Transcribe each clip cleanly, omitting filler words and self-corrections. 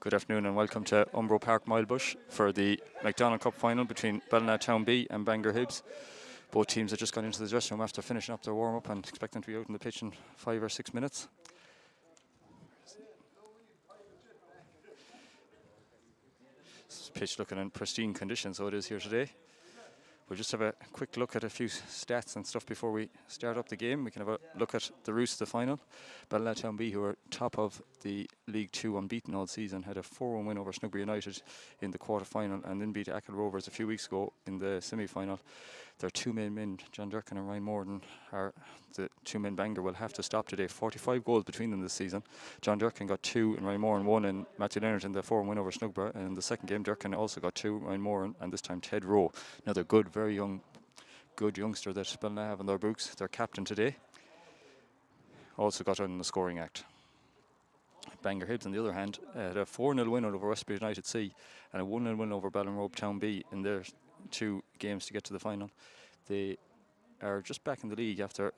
Good afternoon and welcome to Umbro Park Milebush for the McDonnell Cup final between Ballina Town B and Bangor Hibs. Both teams have just gone into the dressing room after finishing up their warm-up and expect them to be out on the pitch in 5 or 6 minutes. This pitch looking in pristine condition, so it is here today. We'll just have a quick look at a few stats and stuff before we start up the game. We can have a look at the routes to the final. Ballina Town B, who are top of the League 2 unbeaten all season, had a 4-1 win over Snugbury United in the quarter-final and then beat Achill Rovers a few weeks ago in the semi-final. Their two main men, John Durkin and Ryan Morden, are the two men Bangor will have to stop today. 45 goals between them this season. John Durkin got 2 and Ryan Moran 1, and Matthew Leonard in the 4-1 win over Snugbury. And in the second game, Durkin also got 2, Ryan Moran, and this time Ted Rowe. Another very good youngster that Ballina have in their books. Their captain today also got on the scoring act. Bangor Hibs, on the other hand, had a 4-0 win over Westbury United C and a 1-0 win over Ballinrobe Town B in their 2 games to get to the final. They are just back in the league after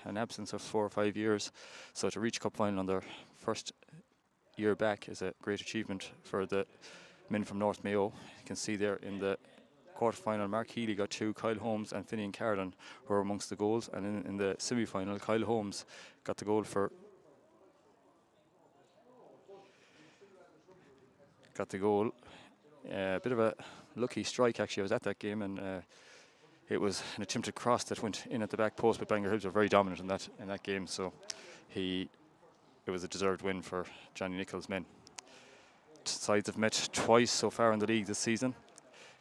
an absence of 4 or 5 years, so to reach cup final on their first year back is a great achievement for the men from North Mayo. You can see there in the quarter-final, Mark Healy got 2, Kyle Holmes and Finian Carlin were amongst the goals, and in the semi-final, Kyle Holmes got the goal for a bit of a lucky strike actually. I was at that game, and it was an attempted cross that went in at the back post, but Bangor Hibs were very dominant in that game, so it was a deserved win for Johnny Nichols' men. Sides have met twice so far in the league this season.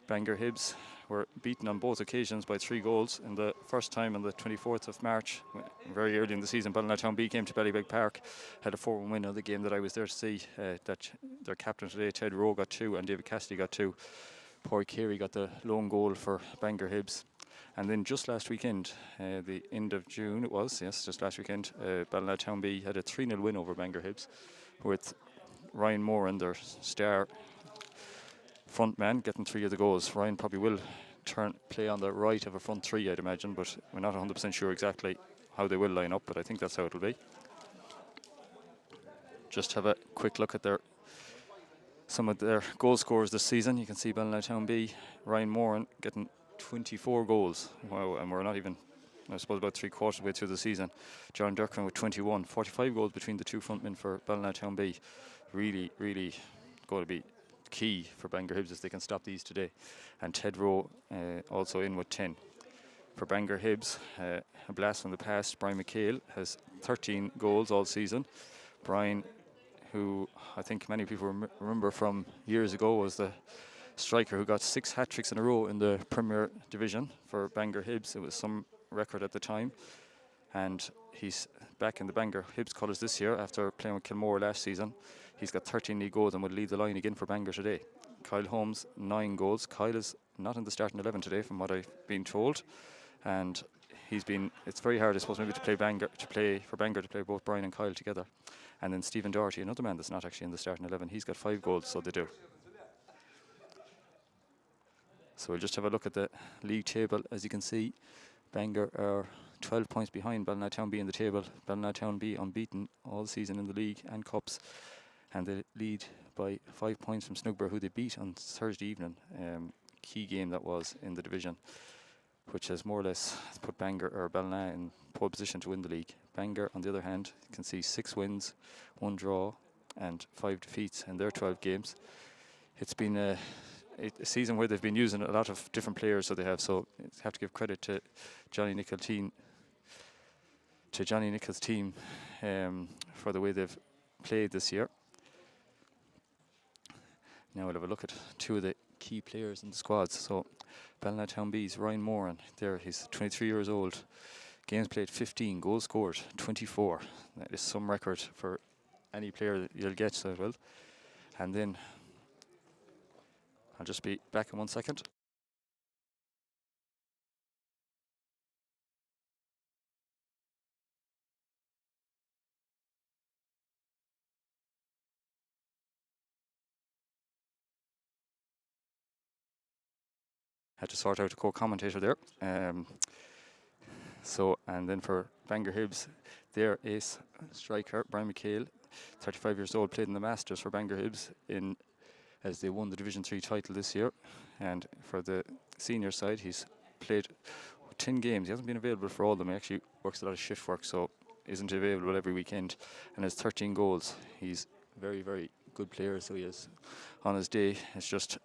Bangor Hibs were beaten on both occasions by 3 goals. In the first time on the 24th of March, very early in the season, Ballina Town B came to Ballybeg Park, had a 4-1 win of the game that I was there to see. That their captain today, Ted Rowe, got 2 and David Cassidy got 2. Porry Carey got the lone goal for Bangor Hibs. And then just last weekend, the end of June it was, yes, just last weekend, Ballina Town B had a 3-0 win over Bangor Hibs with Ryan Moran, their star front man, getting 3 of the goals. Ryan probably will play on the right of a front 3, I'd imagine, but we're not 100% sure exactly how they will line up, but I think that's how it'll be. Just have a quick look at some of their goal scorers this season. You can see Ballina Town B, Ryan Moran getting 24 goals. Wow, and we're not even, I suppose, about 3/4 way through the season. John Durkin with 21. 45 goals between the 2 frontmen for Ballina Town B. Really going to be key for Bangor Hibs if they can stop these today. And Ted Rowe also in with 10. For Bangor Hibs, a blast from the past, Brian McHale has 13 goals all season. Brian, who I think many people remember from years ago, was the striker who got 6 hat-tricks in a row in the Premier Division for Bangor Hibs. It was some record at the time. And he's back in the Bangor Hibs colours this year after playing with Kilmore last season. He's got 13 league goals and would lead the line again for Bangor today. Kyle Holmes, 9 goals. Kyle is not in the starting 11 today, from what I've been told. And it's very hard, I suppose, maybe for Bangor to play both Brian and Kyle together. And then Stephen Doherty, another man that's not actually in the starting 11, he's got 5 goals, so they do. So we'll just have a look at the league table. As you can see, Bangor are 12 points behind Ballina Town B in the table. Ballina Town B unbeaten all season in the league and cups, and they lead by 5 points from Snugbury, who they beat on Thursday evening. Key game that was in the division, which has more or less put Ballina in pole position to win the league. Bangor, on the other hand, you can see 6 wins, 1 draw, and 5 defeats in their 12 games. It's been a season where they've been using a lot of different players, so they have. So I have to give credit to Johnny Nichols' team, for the way they've played this year. Now we'll have a look at 2 of the key players in the squads. So Ballina Town B's Ryan Moran, there he's 23 years old. Games played 15, goals scored 24. That is some record for any player that you'll get, so it will. And then I'll just be back in 1 second. Had to sort out a co-commentator there. And then for Bangor Hibs, their ace striker, Brian McHale, 35 years old, played in the Masters for Bangor Hibs as they won the Division 3 title this year. And for the senior side, he's played 10 games. He hasn't been available for all of them. He actually works a lot of shift work, so isn't available every weekend, and has 13 goals. He's a very, very good player, so he is on his day. It's just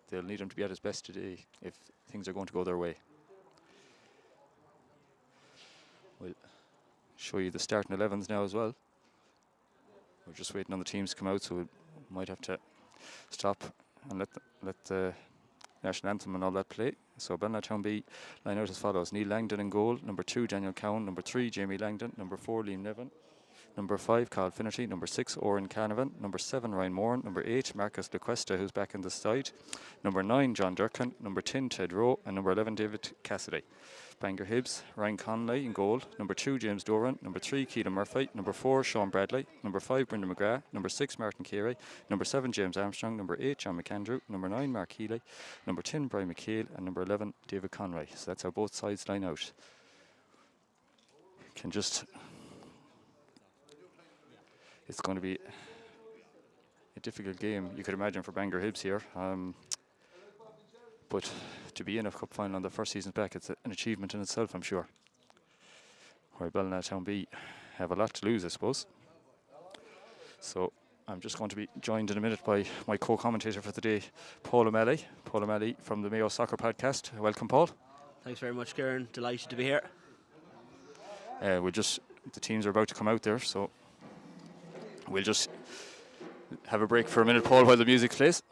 they'll need him to be at his best today if things are going to go their way. We'll show you the starting 11s now as well. We're just waiting on the teams to come out, so we might have to stop and let the national anthem and all that play. So Ballina Town B line out as follows: Neil Langdon in goal, number 2 Daniel Cowan, number 3 Jamie Langdon, number 4 Liam Nevin, number 5 Carl Finnerty, number 6 Oren Canavan, number 7 Ryan Moran, number 8 Marcus LaQuesta, who's back in the side, number 9 John Durkin, number 10 Ted Rowe, and number 11 David Cassidy. Bangor Hibs, Ryan Conley in goal, number 2 James Doran, number 3 Keelan Murphy, number 4 Sean Bradley, number 5 Brendan McGrath, number 6 Martin Carey, number 7 James Armstrong, number 8 John McAndrew, number 9 Mark Healy, number 10 Brian McHale, and number 11 David Conroy. So that's how both sides line out. It's going to be a difficult game, you could imagine, for Bangor Hibs here. But to be in a cup final on the first season back, it's an achievement in itself, I'm sure. Where Ballina Town B have a lot to lose, I suppose. So I'm just going to be joined in a minute by my co-commentator for the day, Paul O'Malley. Paul O'Malley from the Mayo Soccer Podcast. Welcome, Paul. Thanks very much, Kieran. Delighted to be here. The teams are about to come out there, so we'll just have a break for a minute, Paul, while the music plays.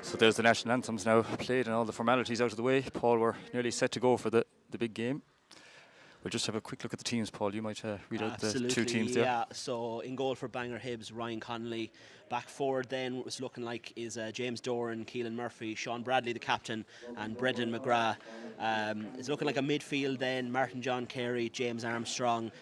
So there's the national anthems now played and all the formalities out of the way. Paul, we're nearly set to go for the big game. We'll just have a quick look at the teams, Paul. You might read out the two teams there. Yeah, so in goal for Bangor Hibs, Ryan Connolly, Back forward then was looking like is James Doran, Keelan Murphy, Sean Bradley the captain, and Brendan McGrath. It's looking like a midfield then: Martin John Carey, James Armstrong,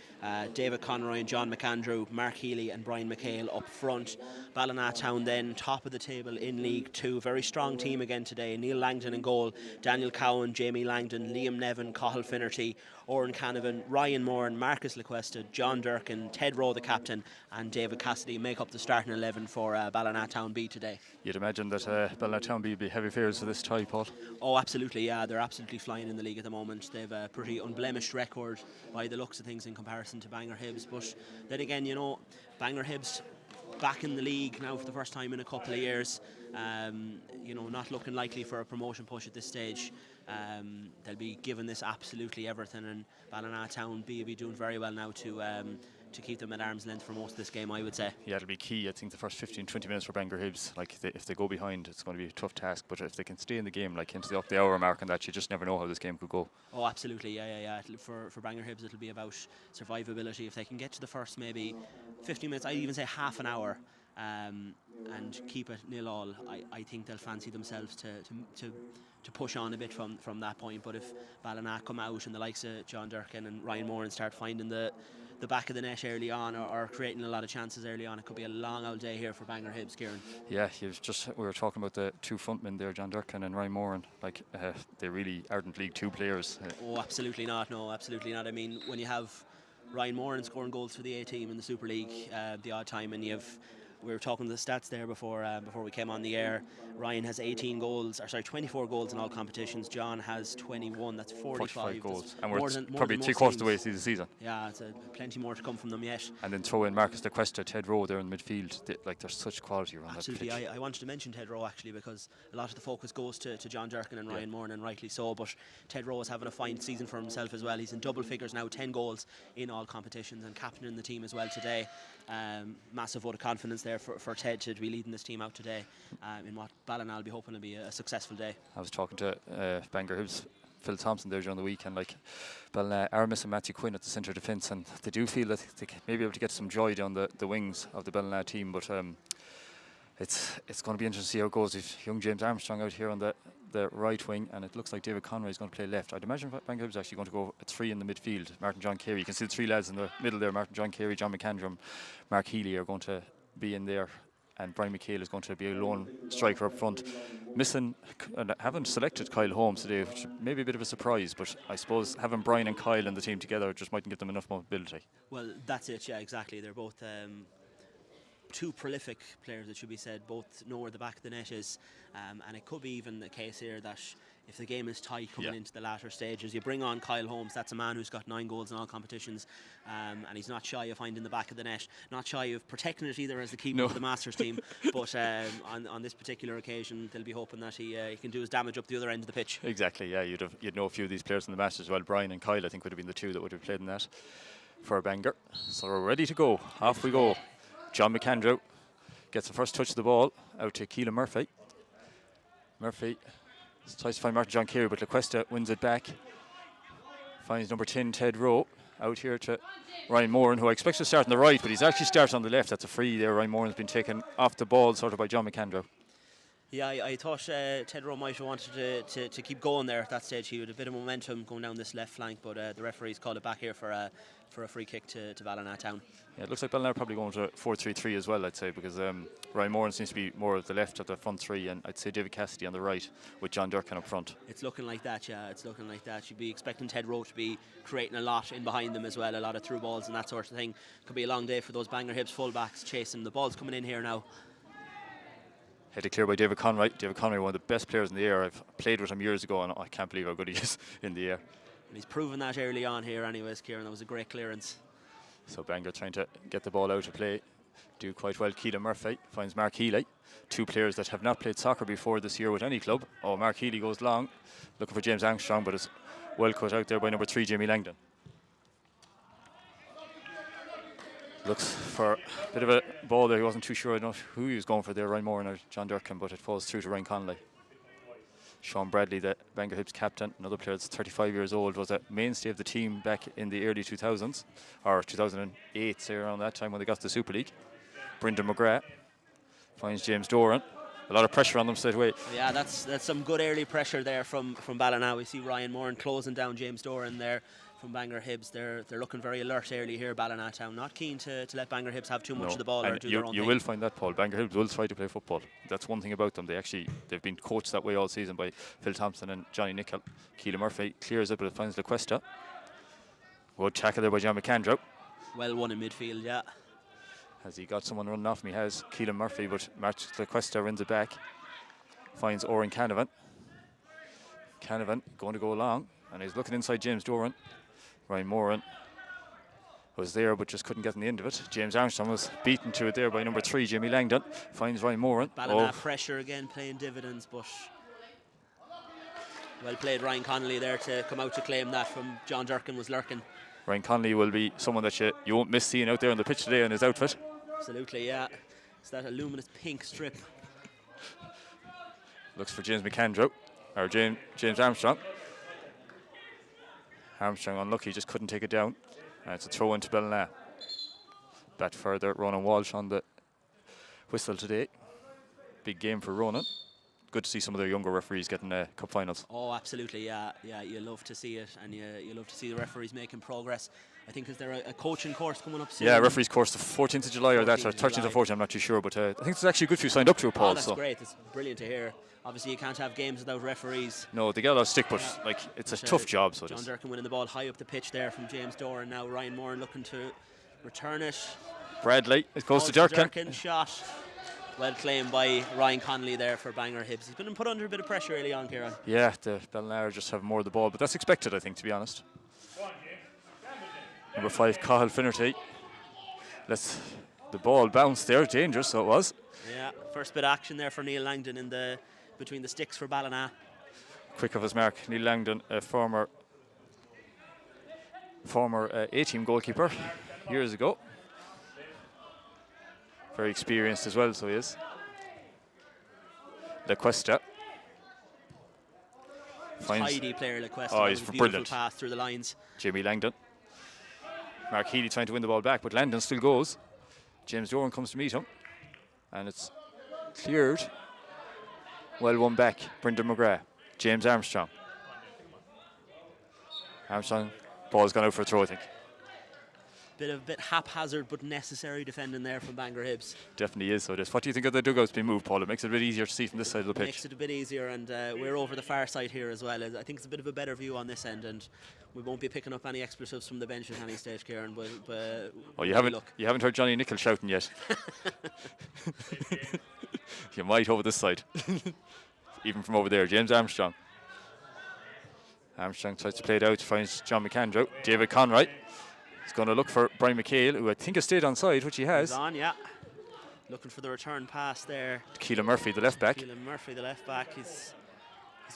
David Conroy and John McAndrew, Mark Healy and Brian McHale up front. Ballina Town then top of the table in League 2. Very strong team again today. Neil Langdon in goal, Daniel Cowan, Jamie Langdon, Liam Nevin, Cathal Finnerty, Oran Canavan, Ryan Moore and Marcus Lequesta, John Durkin, Ted Rowe the captain, and David Cassidy make up the starting 11 for Ballina Town B today. You'd imagine that Ballina Town B would be heavy favourites for this tie, Paul. Oh, absolutely, yeah. They're absolutely flying in the league at the moment. They've a pretty unblemished record by the looks of things in comparison to Bangor Hibs. But then again, Bangor Hibs back in the league now for the first time in a couple of years. Not looking likely for a promotion push at this stage. They'll be giving this absolutely everything, and Ballina Town B will be doing very well now to keep them at arm's length for most of this game, I would say. Yeah, it'll be key. I think the first 15-20 minutes for Bangor Hibs, if they go behind, it's going to be a tough task. But if they can stay in the game, into the hour mark and that, you just never know how this game could go. Oh, absolutely, yeah. For Bangor Hibs, it'll be about survivability. If they can get to the first maybe 15 minutes, I'd even say half an hour, and keep it 0-0, I think they'll fancy themselves to push on a bit from that point. But if Ballina come out and the likes of John Durkin and Ryan Moore and start finding the back of the net early on, or creating a lot of chances early on, it could be a long old day here for Bangor Hibs, Kieran. Yeah, we were talking about the two frontmen there, John Durkin and Ryan Moran. They really aren't League 2 players. Oh, absolutely not. No, absolutely not. I mean, when you have Ryan Moran scoring goals for the A team in the Super League the odd time, and we were talking the stats there before we came on the air. Ryan has 24 goals in all competitions. John has 21. That's 45 goals. And we're more probably than 3/4 of the way through the season. Yeah, it's plenty more to come from them yet. And then throw in Marcus Lequesta, Ted Rowe there in midfield. There's such quality around Absolutely. that pitch. I wanted to mention Ted Rowe actually, because a lot of the focus goes to John Durkin and Ryan Moore, and rightly so. But Ted Rowe is having a fine season for himself as well. He's in double figures now, 10 goals in all competitions, and captaining the team as well today. Massive vote of confidence there for Ted to be leading this team out today in what Ballina will be hoping to be a successful day. I was talking to Bangor Hibs Phil Thompson there during the week, and Ballina are missing Matthew Quinn at the centre defence, and they do feel that they may be able to get some joy down the wings of the Ballina team, but it's going to be interesting to see how it goes. If young James Armstrong out here on the right wing, and it looks like David Conroy is going to play left. I'd imagine Bangor Hibs actually going to go at 3 in the midfield. Martin John Carey, you can see the 3 lads in the middle there: Martin John Carey, John McAndrew, Mark Healy are going to be in there, and Brian McHale is going to be a lone striker up front. Haven't selected Kyle Holmes today, which may be a bit of a surprise, but I suppose having Brian and Kyle in the team together just mightn't give them enough mobility. Well, that's it, yeah, exactly. They're both two prolific players, it should be said. Both know where the back of the net is, and it could be even the case here that if the game is tight coming into the latter stages, you bring on Kyle Holmes. That's a man who's got 9 goals in all competitions, and he's not shy of finding the back of the net, not shy of protecting it either as the keeper of the Masters team. But on this particular occasion, they'll be hoping that he can do his damage up the other end of the pitch. Exactly, yeah. You'd know a few of these players in the Masters as well. Brian and Kyle, I think, would have been the 2 that would have played in that for Bangor. So we're ready to go. Off we go. John McAndrew gets the first touch of the ball out to Keelan Murphy. Murphy tries to find Martin John Carey, but Lequesta wins it back. Finds number 10, Ted Rowe, out here to Ryan Moran, who I expect to start on the right, but he's actually started on the left. That's a free there. Ryan Moran's been taken off the ball sort of by John McAndrew. Yeah, I thought Ted Rowe might have wanted to keep going there at that stage. He had a bit of momentum going down this left flank, but the referee's called it back here for a free kick to Ballina Town. Yeah, it looks like Ballina are probably going to 4-3-3 as well, I'd say, because Ryan Moran seems to be more of the left of the front 3, and I'd say David Cassidy on the right with John Durkin up front. It's looking like that, yeah. It's looking like that. You'd be expecting Ted Rowe to be creating a lot in behind them as well, a lot of through balls and that sort of thing. Could be a long day for those Bangor Hibs fullbacks chasing. The ball's coming in here now. Headed clear by David Conroy. David Conroy, one of the best players in the air. I've played with him years ago, and I can't believe how good he is in the air. And he's proven that early on here anyways, Kieran. That was a great clearance. So Bangor trying to get the ball out of play. Do quite well. Keelan Murphy finds Mark Healy. 2 players that have not played soccer before this year with any club. Oh, Mark Healy goes long, looking for James Armstrong, but it's well cut out there by number 3, Jamie Langdon. Looks for a bit of a ball there. He wasn't too sure enough who he was going for there, Ryan Moore or John Durkin, but it falls through to Ryan Connolly. Sean Bradley, the Bangor Hibs captain, another player that's 35 years old, was a mainstay of the team back in the early 2000s, or 2008, say around that time when they got to the Super League. Brendan McGrath Finds James Doran. A lot of pressure on them straight away. Yeah, that's some good early pressure there from Ballina. We see Ryan Moran closing down James Doran there from Bangor Hibs. They're looking very alert early here, Ballina Town. Not keen to let Bangor Hibs have too much of the ball or do their own you thing. will find that, Paul. Bangor Hibs will try to play football. That's one thing about them. They've been coached that way all season by Phil Thompson and Johnny Nicholl. Keelan Murphy clears it, but it finds LaQuesta. Good tackle there by John McAndrew. Well won in midfield, yeah. Has he got someone running off him? He has Keelan Murphy, but Mark LaQuesta wins it back. Finds Oren Canavan. Canavan going to go along, and he's looking inside James Doran. Ryan Moran was there, but just couldn't get in the end of it. James Armstrong was beaten to it there by number 3, Jimmy Langdon. Finds Ryan Moran. Ballina pressure again, playing dividends, but well played Ryan Connolly there to come out to claim that from John Durkin was lurking. Ryan Connolly will be someone that you won't miss seeing out there on the pitch today in his outfit. Absolutely, yeah. It's that luminous pink strip. Looks for James McAndrew, or James Armstrong. Armstrong unlucky, just couldn't take it down. And it's a throw into Ballina. Back further, Ronan Walsh on the whistle today. Big game for Ronan. Good to see some of their younger referees getting cup finals. Oh, absolutely, yeah. You love to see it, and you love to see the referees making progress. I think is there a coaching course coming up soon? Yeah, referees course the 14th of July or that, or 13th or 14th, I'm not too sure, but I think there's actually a good few signed up to it, Paul. Oh, that's great. It's brilliant to hear. Obviously, you can't have games without referees. No, they get a lot of stick, but it's a tough job. So John Durkin winning the ball high up the pitch there from James Doran. Now Ryan Moran looking to return it. Bradley, it goes to Durkin. Durkin shot. Well claimed by Ryan Connolly there for Bangor Hibs. He's been put under a bit of pressure early on, Kieran. Yeah, the Ballina just have more of the ball, but that's expected, I think, to be honest. Number 5, Cahill Finnerty. The ball bounced there, dangerous, so it was. Yeah, first bit of action there for Neil Langdon between the sticks for Ballina. Quick of his mark. Neil Langdon, a former A-team goalkeeper years ago. Very experienced as well, so he is. LaQuesta. Tidy player, LaQuesta. Oh, he's brilliant. Pass through the lines. Jimmy Langdon. Mark Healy trying to win the ball back, but Langdon still goes. James Doran comes to meet him. And it's cleared. Well won back. Brendan McGrath. James Armstrong. Ball's gone out for a throw, I think. Bit haphazard but necessary defending there from Bangor Hibs. Definitely is. So it is. What do you think of the dugouts being moved, Paul? It makes it a bit easier to see from this side of the pitch. Makes it a bit easier, and we're over the far side here as well. I think it's a bit of a better view on this end, and we won't be picking up any expletives from the bench at any stage, Kieran. But you haven't heard Johnny Nicholl shouting yet. You might over this side. Even from over there, James Armstrong. Armstrong tries to play it out, finds John McAndrew. David Conroy. He's going to look for Brian McHale, who I think has stayed on side, which he has. He's on, yeah. Looking for the return pass there. Keelan Murphy, the left back. Keelan Murphy, the left back. He's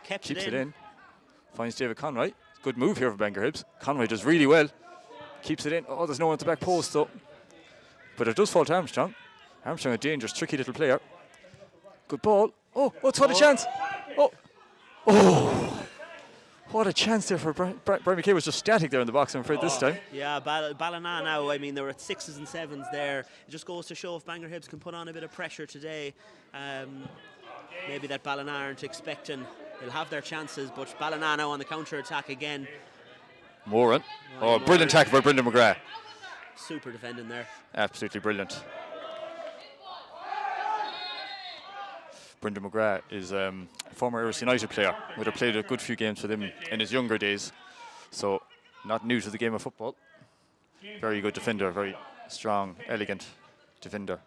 keeps it in. Finds David Conroy. Good move here for Bangor Hibs. Conroy does really well. Keeps it in. Oh, there's no one at the back post, though. But it does fall to Armstrong. Armstrong, a dangerous, tricky little player. Good ball. Oh, what a chance. Oh. What a chance there for Brian McKay. Was just static there in the box, I'm afraid, this time. Yeah, Ballina now, I mean, they were at 6s and 7s there. It just goes to show if Bangor Hibs can put on a bit of pressure today. Maybe that Ballina aren't expecting. They'll have their chances, but Ballina now on the counter-attack again. Moran. Brilliant tackle by Brendan McGrath. Super defending there. Absolutely brilliant. Brendan McGrath is a former Irish United player. Would have played a good few games with him in his younger days. So, not new to the game of football. Very good defender, very strong, elegant defender.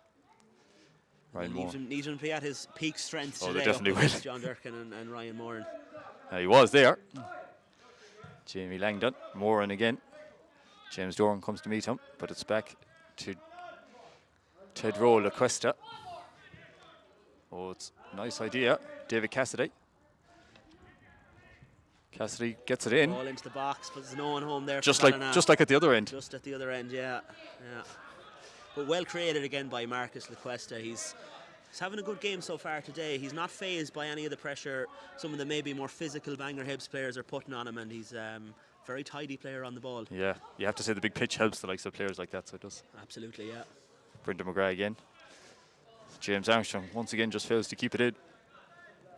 Ryan Moran. Need him to be at his peak strength today. They definitely will. John Durkin and Ryan Moran. He was there. Jamie Langdon. Moran again. James Doran comes to meet him, but it's back to Ted Rowe, LaQuesta. Oh, it's a nice idea. David Cassidy. Cassidy gets it in. Ball into the box, but there's no one home there. Just like at the other end. Just at the other end, yeah. But well created again by Marcus LaQuesta. He's having a good game so far today. He's not fazed by any of the pressure some of the maybe more physical Bangor Hibs players are putting on him, and he's very tidy player on the ball. Yeah, you have to say the big pitch helps the likes of players like that, so it does. Absolutely, yeah. Brendan McGrath again. James Armstrong once again just fails to keep it in.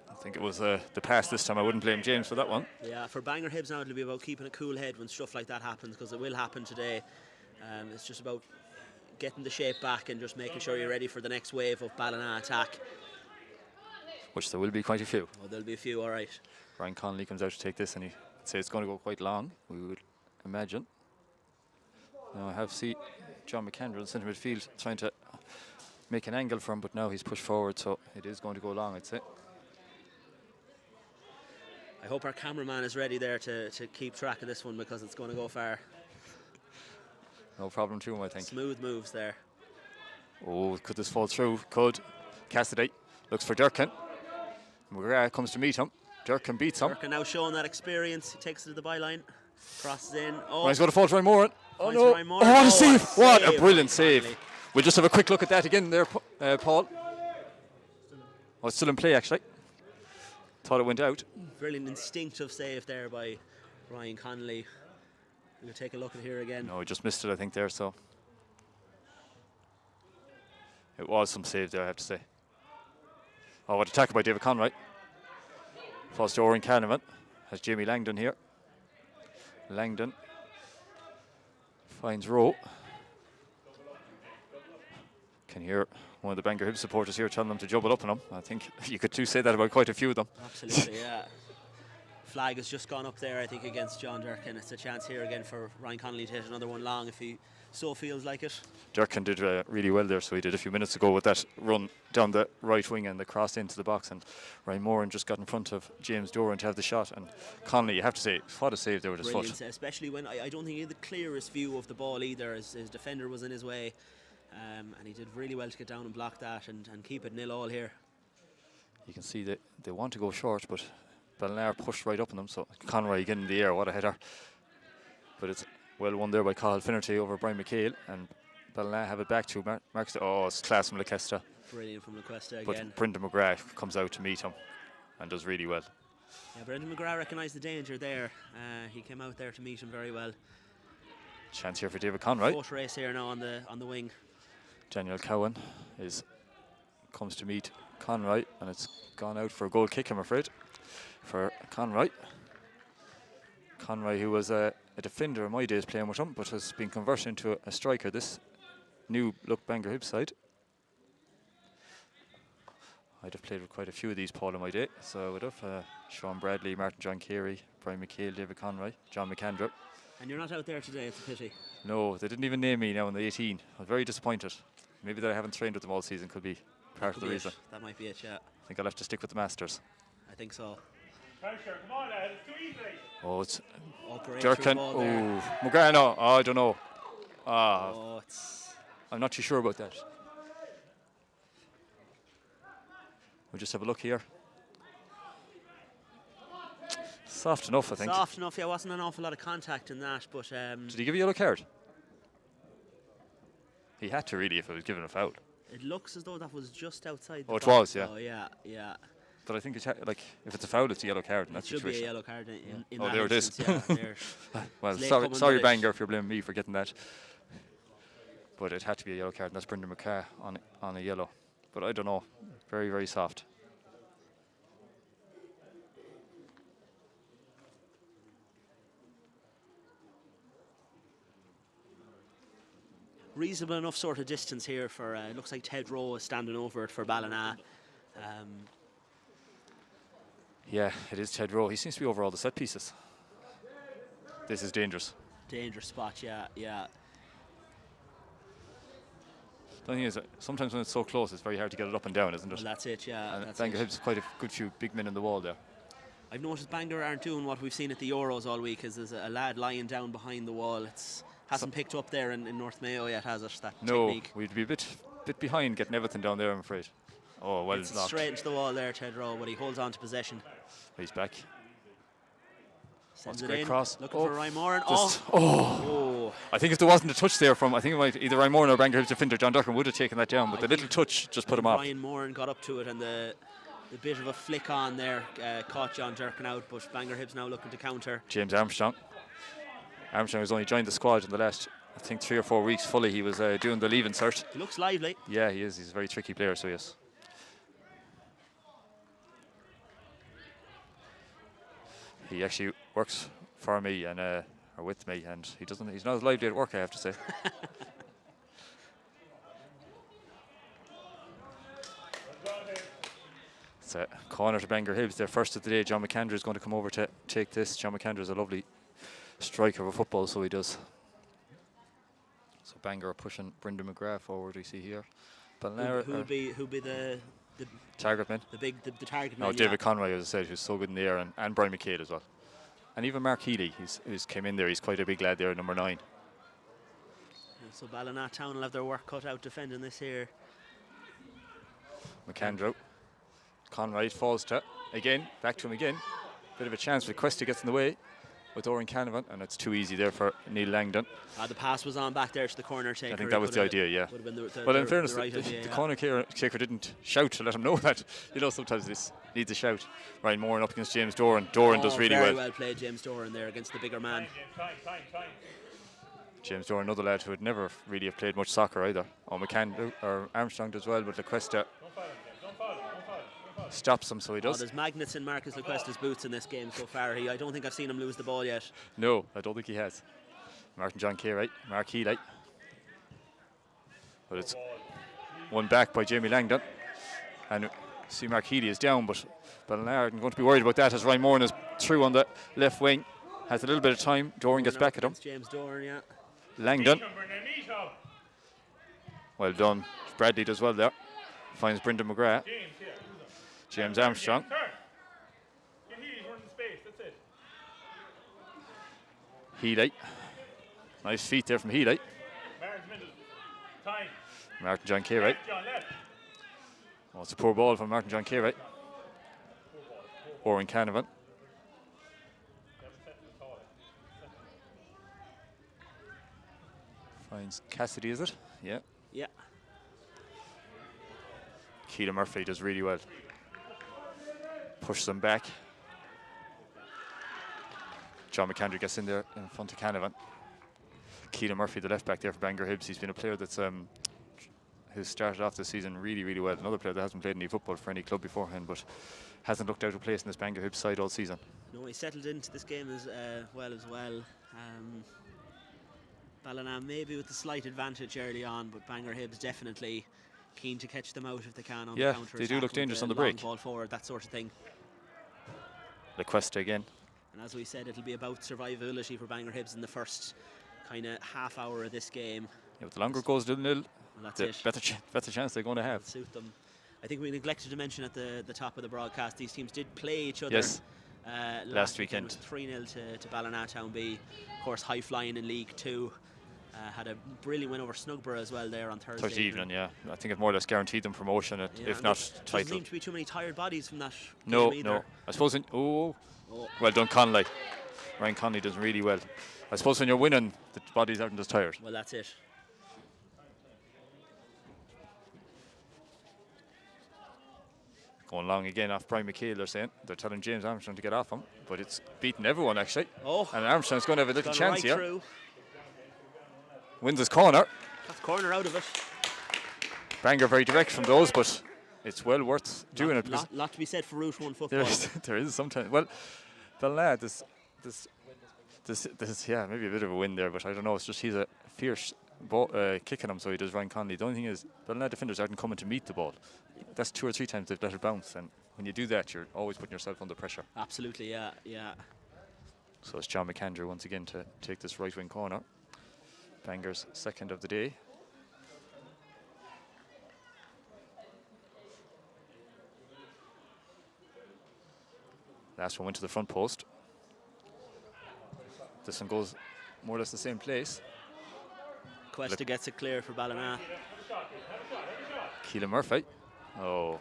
I think it was the pass this time. I wouldn't blame James for that one. Yeah, for Bangor Hibs now it'll be about keeping a cool head when stuff like that happens, because it will happen today. It's just about getting the shape back and just making sure you're ready for the next wave of Ballina attack. Which there will be quite a few. Oh, there'll be a few, all right. Ryan Connolly comes out to take this, and he'd say it's going to go quite long, we would imagine. Now I have seen John McAndrew in centre midfield trying to make an angle for him, but now he's pushed forward, so it is going to go long, I'd say. I hope our cameraman is ready there to keep track of this one, because it's going to go far. No problem to him, I think. Smooth moves there. Oh, could this fall through? Could. Cassidy looks for Durkin. McGrath comes to meet him. Durkin beats him. Durkin now showing that experience. He takes it to the byline. Crosses in. Oh, he's going to fall to Ryan Moran. Oh, no. Oh, what a save. What a brilliant save. save. We'll just have a quick look at that again there, Paul. Oh, it's still in play, actually. Thought it went out. Brilliant instinctive save there by Ryan Connolly. We'll take a look at here again. No, he just missed it, I think, there, so. It was some save there, I have to say. Oh, what a tackle by David Conroy. Falls to Oren Canavan. Has Jamie Langdon here. Langdon finds Rowe. Can hear one of the Bangor Hibs supporters here telling them to jumble up on him. I think you could too say that about quite a few of them. Absolutely, yeah. Flag has just gone up there, I think, against John Durkin. It's a chance here again for Ryan Connolly to hit another one long if he so feels like it. Durkin did really well there, so he did a few minutes ago with that run down the right wing and the cross into the box, and Ryan Moran just got in front of James Doran to have the shot, and Connolly, you have to say, what a save there with his foot. Especially when I don't think he had the clearest view of the ball either, as his defender was in his way, and he did really well to get down and block that and keep it 0-0 here. You can see that they want to go short, but Ballina pushed right up on them, so Conroy again in the air, what a header. But it's well won there by Cathal Finnerty over Brian McHale, and Ballina have it back to Marcus. Oh, it's class from Leicester. Brilliant from Leicester again. But Brendan McGrath comes out to meet him and does really well. Yeah, Brendan McGrath recognised the danger there. He came out there to meet him very well. Chance here for David Conroy. Foot race here now on the wing. Daniel Cowan comes to meet Conroy, and it's gone out for a goal kick, I'm afraid, for Conroy. Conroy, who was a defender in my days playing with him, but has been converted into a striker this new look Bangor Hibs side. I'd have played with quite a few of these, Paul, in my day, so I would have. Sean Bradley, Martin John Carey, Brian McHale, David Conroy, John McAndrew. And you're not out there today, it's a pity. No, they didn't even name me now in the 18. I was very disappointed. Maybe that I haven't trained with them all season could be part of the reason. That might be it, yeah. I think I'll have to stick with the Masters. I think so. Pressure, come on, lad, it's too easy. Oh, it's Durkin. Oh, McGrath, no, I don't know. It's I'm not too sure about that. We'll just have a look here. Soft enough, I think. soft enough. Yeah, wasn't an awful lot of contact in that, but Did he give a yellow card? He had to really if it was given a foul. it looks as though that was just outside the Oh, it box. was, yeah. Oh, yeah. But I think it's like if it's a foul, it's a yellow card in that It should situation. be a yellow card in Oh, that there it is. instance, yeah, there. Well, It's late sorry, coming sorry with it. Bangor, if you're blaming me for getting that. But it had to be a yellow card, and that's Brendan McCah on a yellow. But I don't know. Very, very soft. Reasonable enough sort of distance here for, looks like Ted Rowe is standing over it for Ballina. Yeah, it is Ted Rowe. He seems to be over all the set pieces. This is dangerous. Dangerous spot, yeah. The thing is, sometimes when it's so close, it's very hard to get it up and down, isn't it? Well, that's it, yeah. And That's Bangor it. Hibs quite a good few big men in the wall there. I've noticed Bangor aren't doing what we've seen at the Euros all week, is there's a lad lying down behind the wall. Hasn't picked up there in North Mayo yet, has it? That No, technique. we'd be a bit behind getting everything down there, I'm afraid. Oh, well It's knocked. straight into the wall there, Ted Rowe, but he holds on to possession. He's back. Sends a it great in, cross. looking Oh, for Ryan Moran. Oh. I think if there wasn't a touch there from, I think it might either Ryan Moran or Bangor Hibs defender John Durkin would have taken that down, but the little touch just put him off. Ryan Moran got up to it, and the bit of a flick on there caught John Durkin out, but Bangor Hibs now looking to counter. James Armstrong. Armstrong has only joined the squad in the last I think 3 or 4 weeks fully he was doing the leave insert. He looks lively. Yeah, he is. He's a very tricky player, so yes. He actually works for me and or with me, and he's not as lively at work, I have to say. It's a corner to Bangor Hibs. Their first of the day. John McAndrew is going to come over to take this. John McAndrew is a lovely striker of a football, so he does. So Bangor are pushing Brendan McGrath forward, we see here. Ballina, Who would be the target man? the target No, man? David Conroy, as I said, who's so good in the air, and Brian McCabe as well. And even Mark Healy, who's came in there. He's quite a big lad there, number 9. So Ballina Town will have their work cut out defending this here. McAndrew. Conroy falls to, again, back to him again. Bit of a chance, but Questa gets in the way with Oren Canavan, and it's too easy there for Neil Langdon. The pass was on back there to the corner taker. I think that was the idea, yeah. Well, in fairness, the corner taker didn't shout to let him know that. You know, sometimes this needs a shout. Ryan Moran up against James Doran. Doran does really very well. well played, James Doran there against the bigger man. James Doran, another lad who would never really have played much soccer either. Oh, McCann or Armstrong does well, but LaQuesta stops him, so he does. There's magnets in Marcus LaQuesta's boots in this game so far. I don't think I've seen him lose the ball yet. No, I don't think he has. Martin John Carey, Mark Healy. But it's one back by Jamie Langdon. And see Mark Healy is down, but Ballina aren't going to be worried about that as Ryan Moran is through on the left wing. Has a little bit of time. Doran gets back at him. James Doran, yeah. Langdon. Well done. Bradley does well there. Finds Brendan McGrath. James Armstrong. Healy. Nice feet there from Healy. Martin John Carey. Oh, it's a poor ball from Martin John Carey. Oren Canavan. Finds Cassidy, is it? Yeah. Yeah. Keelan Murphy does really well. Pushes them back. John McAndrew gets in there in front of Canavan. Keelan Murphy, the left back there for Bangor Hibs. He's been a player that's who's started off this season really, really well. Another player that hasn't played any football for any club beforehand, but hasn't looked out of place in this Bangor Hibs side all season. No, he settled into this game as well. Ballina maybe with a slight advantage early on, but Bangor Hibs definitely keen to catch them out if they can on the counter. They do look dangerous on the long break. Ball forward, that sort of thing. LaQuesta again. And as we said, it'll be about survivability for Bangor Hibs in the first kind of half hour of this game. Yeah, but the longer it goes 0-0, well, that's the it. better chance they're going to have. Suit them. I think we neglected to mention at the top of the broadcast, these teams did play each other. Yes. Last weekend. It was 3-0 to Ballina Town B. Of course, high flying in League 2. Had a brilliant win over Snugborough as well there on Thursday evening, yeah. I think it more or less guaranteed them promotion, if not title. Doesn't seem to be too many tired bodies from that No, game either. no. I suppose, well done Conley. Ryan Conley does really well. I suppose when you're winning, the bodies aren't as tired. Well, that's it. Going long again off Brian McCabe, they're saying. They're telling James Armstrong to get off him, but it's beaten everyone actually. Oh. And Armstrong's going to have a little chance right here. Through. Wins his corner. That's corner out of it. Bangor very direct from those, but it's well worth doing it. Lot to be said for Route 1 football. There is sometimes. Well, the lad, this, yeah, maybe a bit of a win there, but I don't know. It's just he's a fierce kicking him, so he does Ryan Conley. The only thing is, the lad defenders aren't coming to meet the ball. That's 2 or 3 times they've let it bounce, and when you do that, you're always putting yourself under pressure. Absolutely, yeah. So it's John McAndrew once again to take this right wing corner. Bangor's second of the day. Last one went to the front post. This one goes more or less the same place. Questa gets it clear for Ballina. Keelan Murphy. Oh.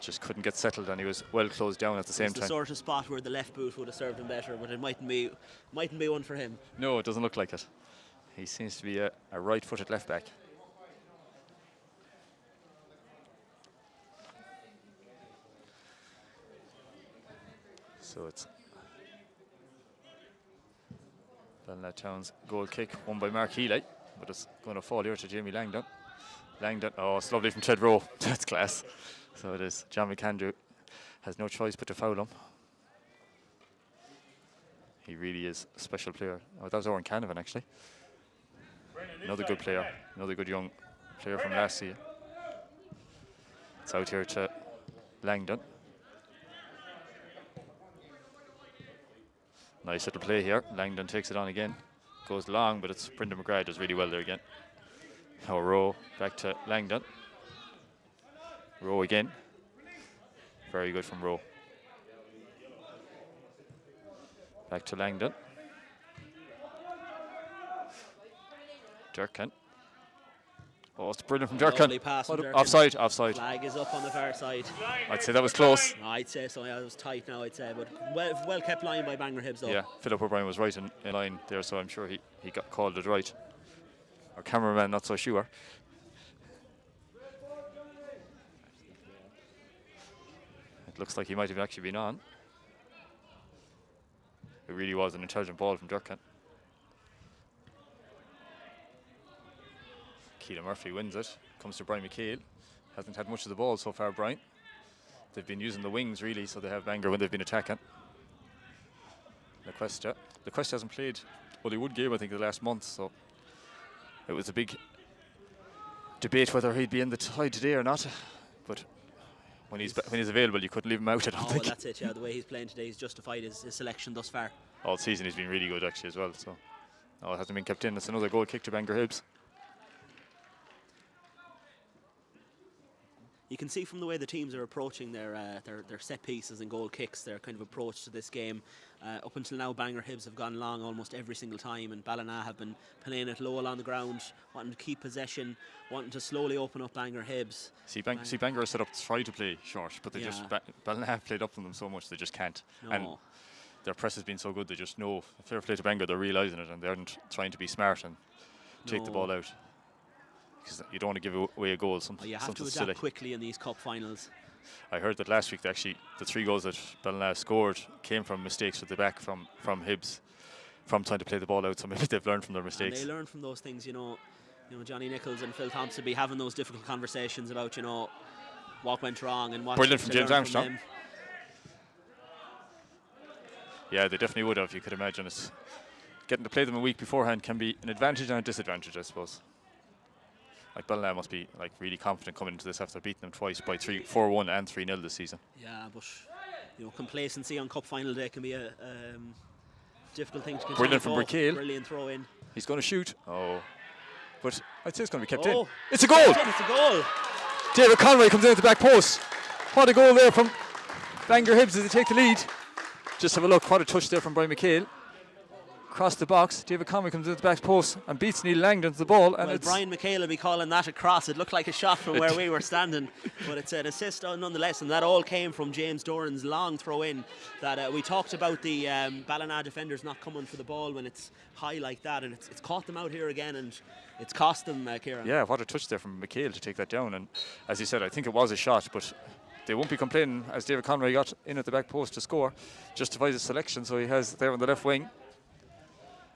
Just couldn't get settled, and he was well closed down at the same time. It's the sort of spot where the left boot would have served him better, but it mightn't be one for him. No, it doesn't look like it. He seems to be a right-footed left back. So it's Ballina Town's goal kick, won by Mark Healy, but it's going to fall here to Jamie Langdon. Langdon, oh, it's lovely from Ted Rowe. That's class. So it is. John McAndrew has no choice but to foul him. He really is a special player. Oh, that was Owen Canavan, actually. Another good player, another good young player from last year. It's out here to Langdon. Nice little play here. Langdon takes it on again. Goes long, but it's Brendan McGrath does really well there again. Now Rowe back to Langdon. Rowe again. Very good from Rowe. Back to Langdon. Durkin. Oh, it's brilliant from Durkin. Offside, offside. Flag is up on the far side. I'd say that was close. No, I'd say so. Yeah, it was tight now, I'd say. But well kept line by Bangor Hibs, though. Yeah, Philip O'Brien was right in line there, so I'm sure he got called it right. Our cameraman, not so sure. It looks like he might have actually been on. It really was an intelligent ball from Durkin. Keelan Murphy wins it. Comes to Brian McHale. Hasn't had much of the ball so far, Brian. They've been using the wings, really, so they have Bangor when they've been attacking. LaQuesta. LaQuesta hasn't played Hollywood game, I think, the last month, so it was a big debate whether he'd be in the side today or not. But when he's available, you couldn't leave him out, I don't think. Well, that's it, yeah. The way he's playing today, he's justified his selection thus far. All season he's been really good, actually, as well. So, no, it hasn't been kept in. It's another goal kick to Bangor Hibs. You can see from the way the teams are approaching their set pieces and goal kicks, their kind of approach to this game. Up until now, Bangor Hibs have gone long almost every single time, and Ballina have been playing it low along the ground, wanting to keep possession, wanting to slowly open up Bangor Hibs. See, Bangor are set up to try to play short, but they just Ballina have played up on them so much they just can't. No. And their press has been so good they just know. Fair play to Bangor, they're realising it, and they aren't trying to be smart and take the ball out. Because you don't want to give away a goal. You have to adapt silly. quickly in these cup finals. I heard that last week, the 3 goals that Ballina scored came from mistakes at the back from Hibs, from trying to play the ball out. So maybe they've learned from their mistakes. And they learn from those things, you know. Johnny Nichols and Phil Thompson be having those difficult conversations about, what went wrong and what. Brilliant from James Armstrong. Yeah, they definitely would have. You could imagine it. Getting to play them a week beforehand can be an advantage and a disadvantage, I suppose. Like Ballina must be really confident coming into this after beating them twice by 4-1 and 3-0 this season. Yeah, but complacency on cup final day can be a difficult thing to control. Brilliant from McHale. Brilliant throw in. He's going to shoot. Oh, but I'd say it's going to be kept in. It's a goal. It's a goal. David Conway comes in at the back post. What a goal there from Bangor Hibs as they take the lead. Just have a look. What a touch there from Brian McHale. Across the box, David Conway comes into the back post and beats Neil Langdon to the ball. And well, Brian McHale will be calling that a cross. It looked like a shot from where we were standing, but it's an assist nonetheless, and that all came from James Doran's long throw in. That we talked about the Ballina defenders not coming for the ball when it's high like that, and it's caught them out here again, and it's cost them, Kieran. Yeah, what a touch there from McHale to take that down. And as you said, I think it was a shot, but they won't be complaining as David Conway got in at the back post to score. Justifies his selection, so he has there on the left wing.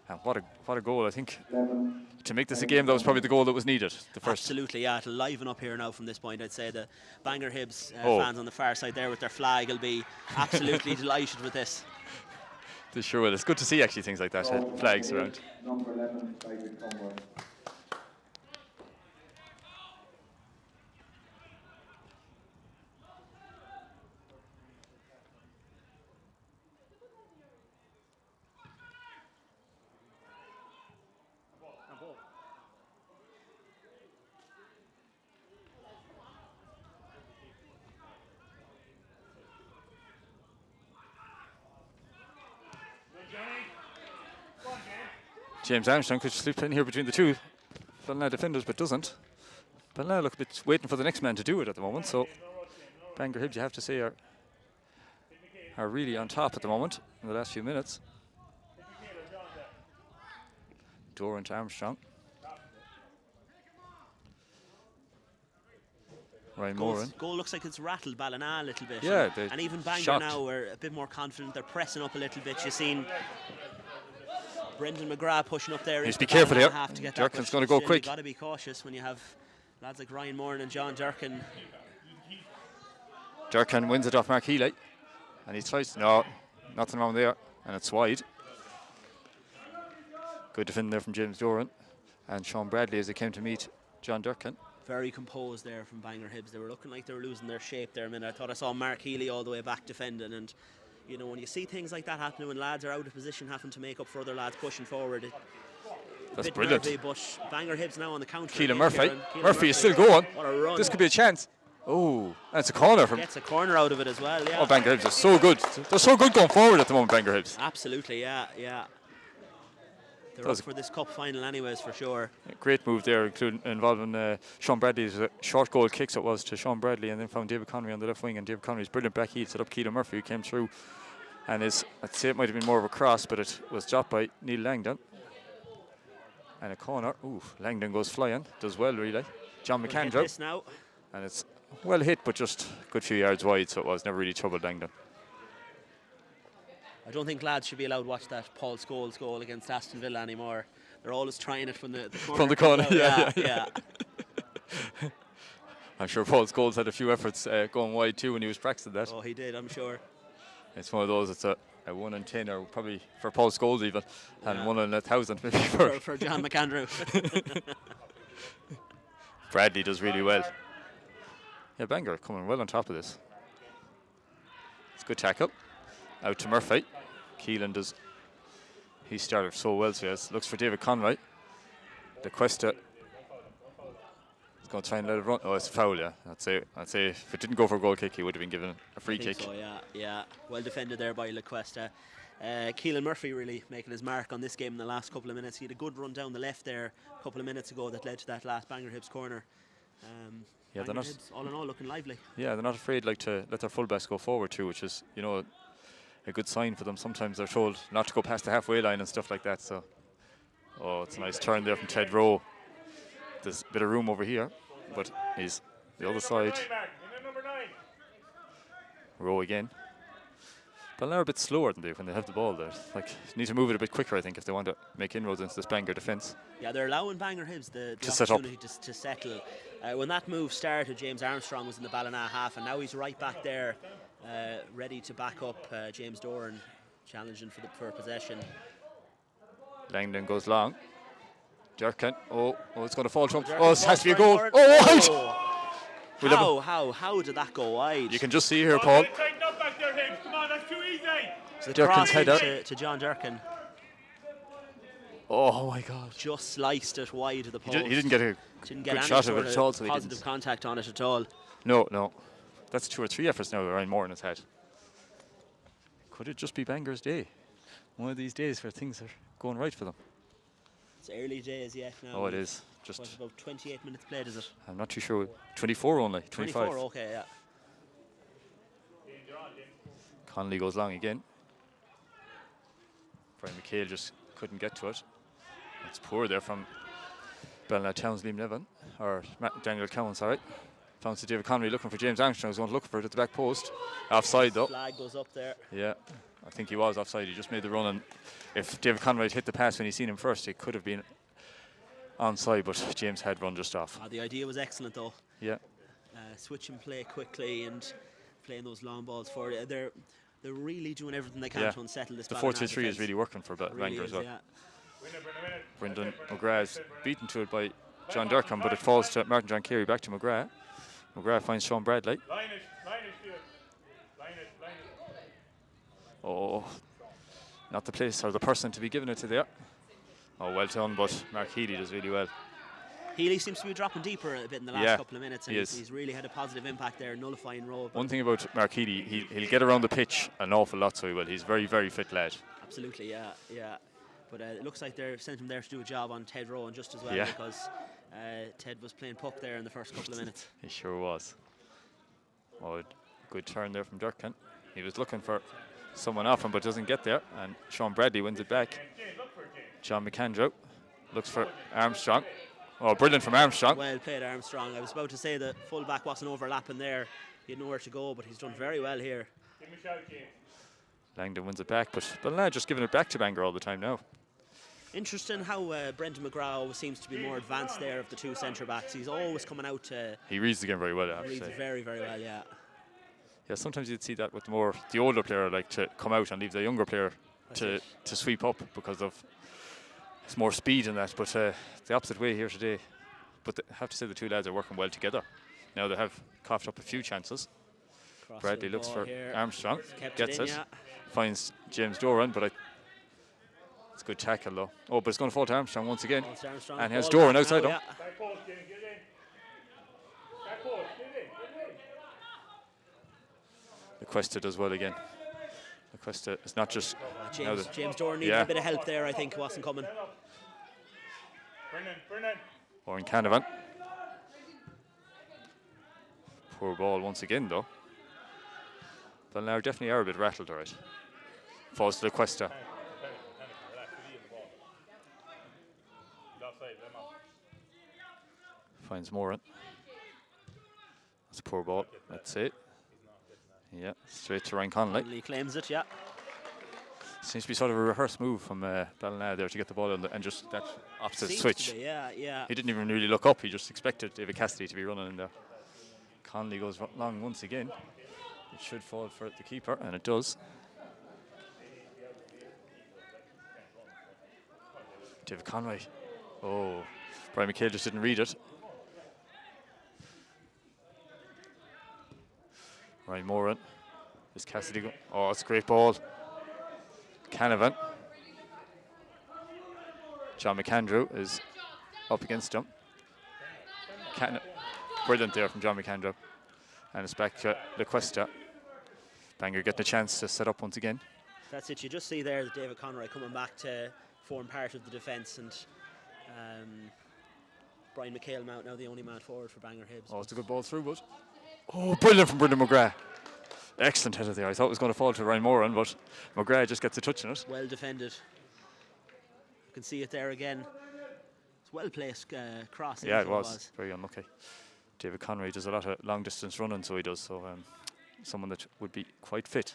And what a goal. I think to make this a game, that was probably the goal that was needed. The first. Absolutely, yeah. It'll liven up here now from this point. I'd say the Bangor Hibs fans on the far side there with their flag will be absolutely delighted with this. They sure will. It's good to see actually things like that, flags around. Number 11, David Conway. James Armstrong could slip in here between the two Ballina defenders, but doesn't. Ballina look a bit waiting for the next man to do it at the moment, so Bangor Hibs, you have to say, are really on top at the moment in the last few minutes. Doran to Armstrong. Ryan Moran. Goal looks like it's rattled Ballina a little bit. Yeah, and even Bangor now are a bit more confident. They're pressing up a little bit. You've seen Brendan McGrath pushing up there. Just be careful here. Durkin's going to go quick. You've got to be cautious when you have lads like Ryan Moore and John Durkin. Durkin wins it off Mark Healy. And he tries. No, nothing wrong there. And it's wide. Good defending there from James Doran. And Sean Bradley as they came to meet John Durkin. Very composed there from Bangor Hibs. They were looking like they were losing their shape there a minute. I thought I saw Mark Healy all the way back defending, and you know, when you see things like that happening, when lads are out of position having to make up for other lads pushing forward, that's bit brilliant. nervy, but Bangor Hibs now on the counter. Keelan Murphy. Murphy is still going. What a run. This could be a chance. Oh, that's a corner from. Gets a corner out of it as well. Yeah. Oh, Bangor Hibs are so good. They're so good going forward at the moment, Bangor Hibs. Absolutely, yeah. They're up for this cup final anyways, for sure. Great move there, involving Sean Bradley's short goal kick, so it was to Sean Bradley, and then found David Connery on the left wing, and David Connery's brilliant back heel set up Keelan Murphy, who came through, and I'd say it might have been more of a cross, but it was dropped by Neil Langdon. And a corner. Ooh, Langdon goes flying, does well really. John McAndrew. Now. And it's well hit, but just a good few yards wide, so it was never really troubled Langdon. I don't think lads should be allowed to watch that Paul Scholes goal against Aston Villa anymore. They're always trying it from the corner. From the corner, yeah. I'm sure Paul Scholes had a few efforts going wide too when he was practicing that. Oh, he did, I'm sure. It's one of those, it's a 1 in 10, or probably for Paul Scholes even, and 1 in 1,000 maybe for John McAndrew. Bradley does really well. Yeah, Bangor coming well on top of this. It's a good tackle. Out to Murphy. Keelan does. He started so well, so yes. Looks for David Conroy. The Cuesta. He's going to try and let it run. Oh, it's a foul, yeah. I'd say if it didn't go for a goal kick, he would have been given a free kick. So, yeah. Well defended there by La Cuesta. Keelan Murphy really making his mark on this game in the last couple of minutes. He had a good run down the left there a couple of minutes ago that led to that last Bangor Hibs corner. Yeah, they're not. Hibs, all in all, looking lively. Yeah, they're not afraid to let their fullbacks go forward too, which is, you know, a good sign for them. Sometimes they're told not to go past the halfway line and stuff like that. So, oh, it's a nice turn there from Ted Rowe. There's a bit of room over here, but he's the other side. Rowe again. But they're a bit slower than they when they have the ball there. Like, need to move it a bit quicker, I think, if they want to make inroads into this Bangor defence. Yeah, they're allowing Bangor Hibs the set opportunity to settle. When that move started, James Armstrong was in the Ballina half, and now he's right back there, ready to back up James Doran, challenging for possession. Langdon goes long. Durkin. Oh, it's going to fall from. Oh, it has to be a goal. Oh, wide! How did that go wide? You can just see here, Paul. Tighten up back there, Hibs. Come on, that's too easy. The Durkin's cross header to John Durkin. Oh my God! Just sliced it wide of the post. He didn't get a good shot of it at all. So positive contact on it at all. No. That's 2 or 3 efforts now. Ryan Moore in his head. Could it just be Bangor's day? One of these days where things are going right for them. It's early days yet now. Oh, it is. Just about 28 minutes played, is it? I'm not too sure. 24 only. 25. 24, okay, yeah. Connolly goes long again. Brian McHale just couldn't get to it. It's poor there from Ballina Towns, Liam Nevin, or Daniel Cowan, sorry. Found to David Connery looking for James Armstrong. He's going to look for it at the back post. Offside though. Flag goes up there. Yeah, I think he was offside. He just made the run, and if David Conroy had hit the pass when he seen him first, it could have been onside, but James had run just off. The idea was excellent though. Yeah. Switch and play quickly and playing those long balls forward. They're really doing everything they can to unsettle this. The 4-2-3 is really working for Bangor as well. Yeah. Brendan McGrath's beaten to it by John Durkin, but it falls to Martin John Carey, back to McGrath. McGrath finds Sean Bradley. Oh, not the place or the person to be giving it to there. Oh, well done, but Mark Healy does really well. Healy seems to be dropping deeper a bit in the last couple of minutes, and he's really had a positive impact there, nullifying Rowe. One thing about Mark Healy, he'll get around the pitch an awful lot, so he will. He's very, very fit lad. Absolutely, yeah. But it looks like they're sent him there to do a job on Ted Rowan just as well, because Ted was playing puck there in the first couple of minutes. He sure was. Oh, good turn there from Durkin. He was looking for someone off him, but doesn't get there, and Sean Bradley wins it back. John McAndrew looks for Armstrong. Oh, brilliant from Armstrong. Well played, Armstrong. I was about to say the full-back wasn't overlapping there. He had nowhere to go, but he's done very well here. Langdon wins it back, but Ballina just giving it back to Bangor all the time now. Interesting how Brendan McGrath always seems to be more advanced there of the two centre backs. He's always coming out to. He reads the game very well, I have to Reads say. very, very well, yeah. Yeah, sometimes you'd see that with the older player, like to come out and leave the younger player to sweep up because of it's more speed in that. But the opposite way here today. But I have to say the two lads are working well together. Now they have coughed up a few chances. Cross Bradley the looks ball for here. Armstrong, gets in, it, yeah. finds James Doran, but it's a good tackle though. Oh, but it's going to fall to Armstrong once again. Armstrong, And he has ball Doran back outside now, him. yeah. Back post, get in. Back post, get in. Requested as well again. Requested, it's not just... James Doran needed a bit of help there, I think, wasn't coming. Brennan. Or in Canavan. Poor ball once again though. Ballina definitely are a bit rattled, alright. Falls to the Cuesta. Finds Moran. That's a poor ball, that's it. Yeah, straight to Ryan Connolly. He claims it, yeah. Seems to be sort of a rehearsed move from Ballina there to get the ball and just that opposite Seems switch. to be, yeah. He didn't even really look up, he just expected David Cassidy to be running in there. Connolly goes long once again. It should fall for the keeper, and it does. David Conway. Oh, Brian McHale just didn't read it. Ryan Moran. Is Cassidy go? Oh, it's a great ball. Canavan. John McAndrew is up against him. Brilliant there from John McAndrew. And it's back to La Cuesta. Bangor getting a chance to set up once again. That's it. You just see there that David Conroy coming back to form part of the defence, and Brian McHale now the only man forward for Bangor Hibs. Oh, it's a good ball through, but oh, brilliant from Brendan McGrath. Excellent header there. I thought it was going to fall to Ryan Moran, but McGrath just gets a touch on it. Well defended. You can see it there again. It's well placed cross. Yeah, it was. Very unlucky. David Conroy does a lot of long distance running, so he does. So someone that would be quite fit.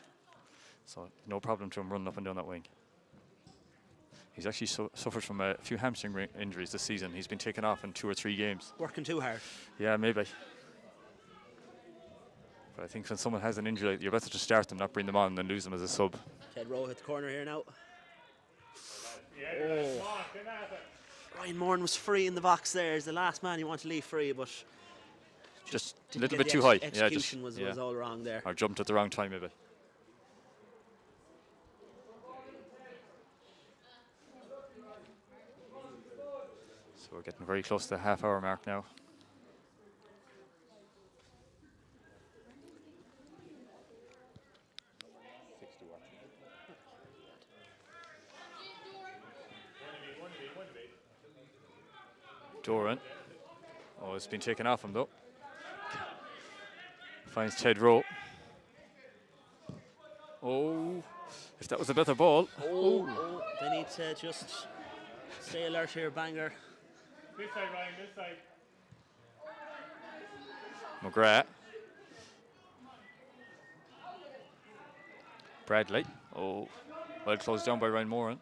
So no problem to him running up and down that wing. He's actually suffered from a few hamstring injuries this season. He's been taken off in 2 or 3 games. Working too hard. Yeah, maybe. But I think when someone has an injury, you're better to start them, not bring them on, than lose them as a sub. Ted Rowe hit the corner here now. Oh. Ryan Moran was free in the box there. He's the last man you want to leave free, but just a little bit too high. Execution was all wrong there. Or jumped at the wrong time, maybe. So we're getting very close to the half-hour mark now. Doran. Oh, it's been taken off him though. Finds Ted Rowe. Oh, if that was a better ball. Oh, they need to just stay alert here, Bangor. This side, Ryan, this side. McGrath. Bradley. Oh, well closed down by Ryan Moran.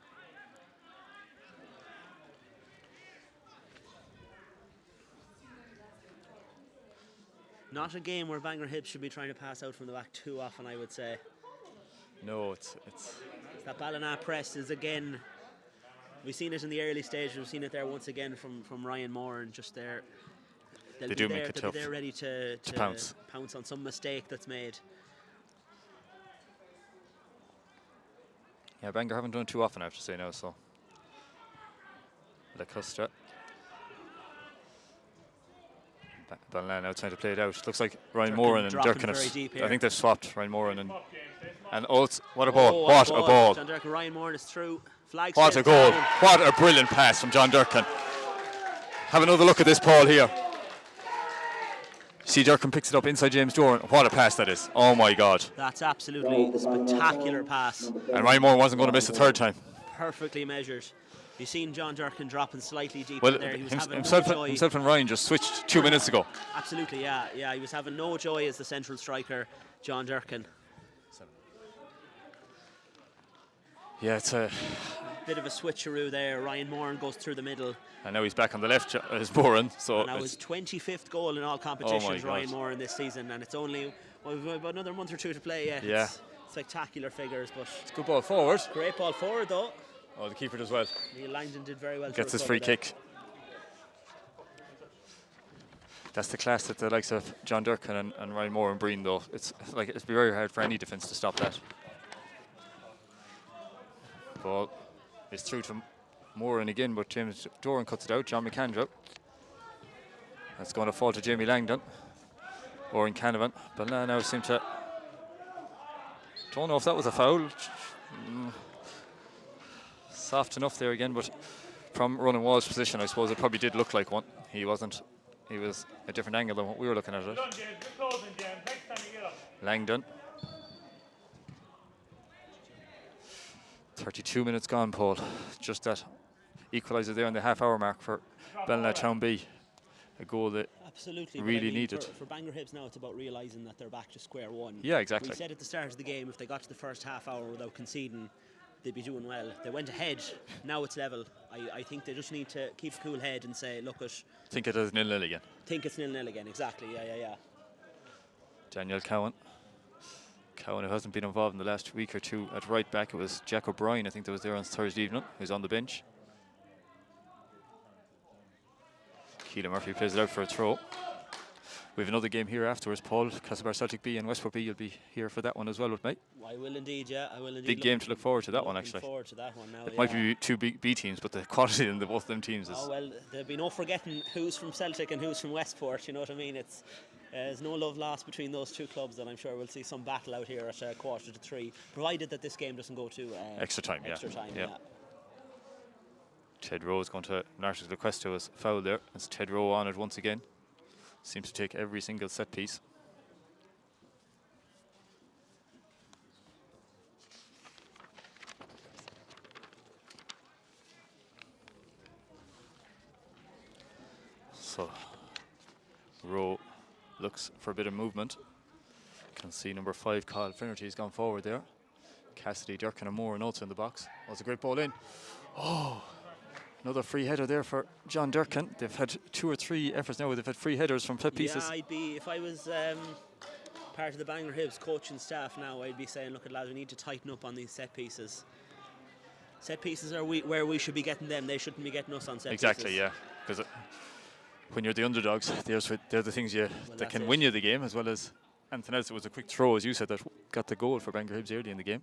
Not a game where Bangor Hibs should be trying to pass out from the back too often, I would say. No, it's that Ballina press is again. We've seen it in the early stages. We've seen it there once again from Ryan Moran, just there. They do make it tough. They're ready to pounce on some mistake that's made. Yeah, Bangor haven't done it too often, I have to say now. So, La Cuesta. Ballina now trying to play it out. Looks like Ryan Moran and Durkin have. I think they've swapped Ryan Moran and oh, what a ball! Oh, what a ball! John Durkin, Ryan Moran is through. Flag. What a goal! Down. What a brilliant pass from John Durkin. Have another look at this ball here. See, Durkin picks it up inside James Doran. What a pass that is! Oh my God! That's absolutely a spectacular pass. And Ryan Moran wasn't going to miss the third time. Perfectly measured. You've seen John Durkin dropping slightly deeper well, there. He was having himself, no joy. Himself and Ryan just switched 2 minutes ago. Absolutely, yeah. He was having no joy as the central striker, John Durkin. Yeah, it's a bit of a switcheroo there. Ryan Moran goes through the middle. And now he's back on the left as Moran. So Now his 25th goal in all competitions, God. Ryan Moran, this season, and it's only we've about another month or two to play yet. Yeah. It's spectacular figures, but It's a good ball forward. great ball forward though. Oh, the keeper does well. Neil Langdon did very well. Gets to his free recover there. kick. That's the class that the likes of John Durkin and Ryan Moore and Breen, though. It'd be very hard for any defence to stop that. Ball is through to Moran again, but James Doran cuts it out. John McAndrew. That's going to fall to Jamie Langdon. Oren Canavan. Ballina now seem to... Don't know if that was a foul. Soft enough there again, but from Ronan Wall's position, I suppose it probably did look like one. He wasn't. He was a different angle than what we were looking at it. Done, James. You're closing, James. Next time you get up. Langdon. 32 minutes gone, Paul. Just that equaliser there on the half-hour mark for Ballina Town B. A goal that Absolutely, really but I mean, needed. For Bangor Hibs now, it's about realising that they're back to square one. Yeah, exactly. We said at the start of the game, if they got to the first half hour without conceding, they'd be doing well. They went ahead. Now it's level. I think they just need to keep a cool head and say, look, Think it is 0-0 again. think it's 0-0 again. Exactly. Yeah. Daniel Cowan. Cowan, who hasn't been involved in the last week or two at right back. It was Jack O'Brien, I think, that was there on Thursday evening, who's on the bench. Keelan Murphy plays it out for a throw. We have another game here afterwards, Paul. Castlebar Celtic B and Westport B. You'll be here for that one as well with me. I will indeed, yeah. I will indeed. Big game to look forward to that one, actually. Looking forward to that one now. It might be two B teams, but the quality in both of them teams is... Oh, well, there'll be no forgetting who's from Celtic and who's from Westport, you know what I mean? There's no love lost between those two clubs, and I'm sure we'll see some battle out here at 2:45, provided that this game doesn't go to extra time, yeah. Ted Rowe is going to Narcissus request to us foul there. It's Ted Rowe on it once again. Seems to take every single set piece. So Rowe looks for a bit of movement. Can see number 5, Kyle Finnerty, has gone forward there. Cassidy, Durkin and Moore and Oates in the box. That was a great ball in. Oh, another free header there for John Durkin. They've had 2 or 3 efforts now where they've had free headers from set pieces. Yeah, I'd be, if I was part of the Bangor Hibs coaching staff now, I'd be saying, look, lads, we need to tighten up on these set pieces. Set pieces are where we should be getting them. They shouldn't be getting us on set pieces. Exactly, yeah. Because when you're the underdogs, they're the things that can win you the game, as well as anything else. It was a quick throw, as you said, that got the goal for Bangor Hibs early in the game.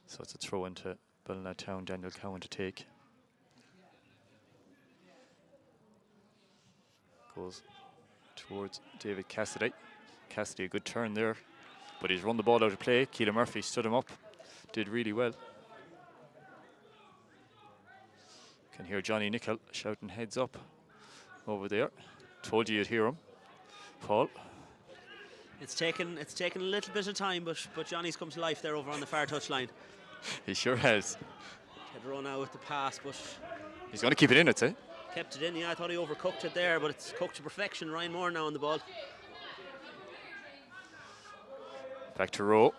So it's a throw into Ballina Town, Daniel Cowan to take. Goes towards David Cassidy. Cassidy, a good turn there, but he's run the ball out of play. Keelan Murphy stood him up, did really well. Can hear Johnny Nicholl shouting heads up over there. Told you you'd hear him. Paul. It's taken a little bit of time, but Johnny's come to life there over on the far touchline. He sure has. Had run out with the pass, but he's going to keep it in, I'd say. Kept it in, yeah. I thought he overcooked it there, but it's cooked to perfection. Ryan Moore now on the ball. Back to Rowe.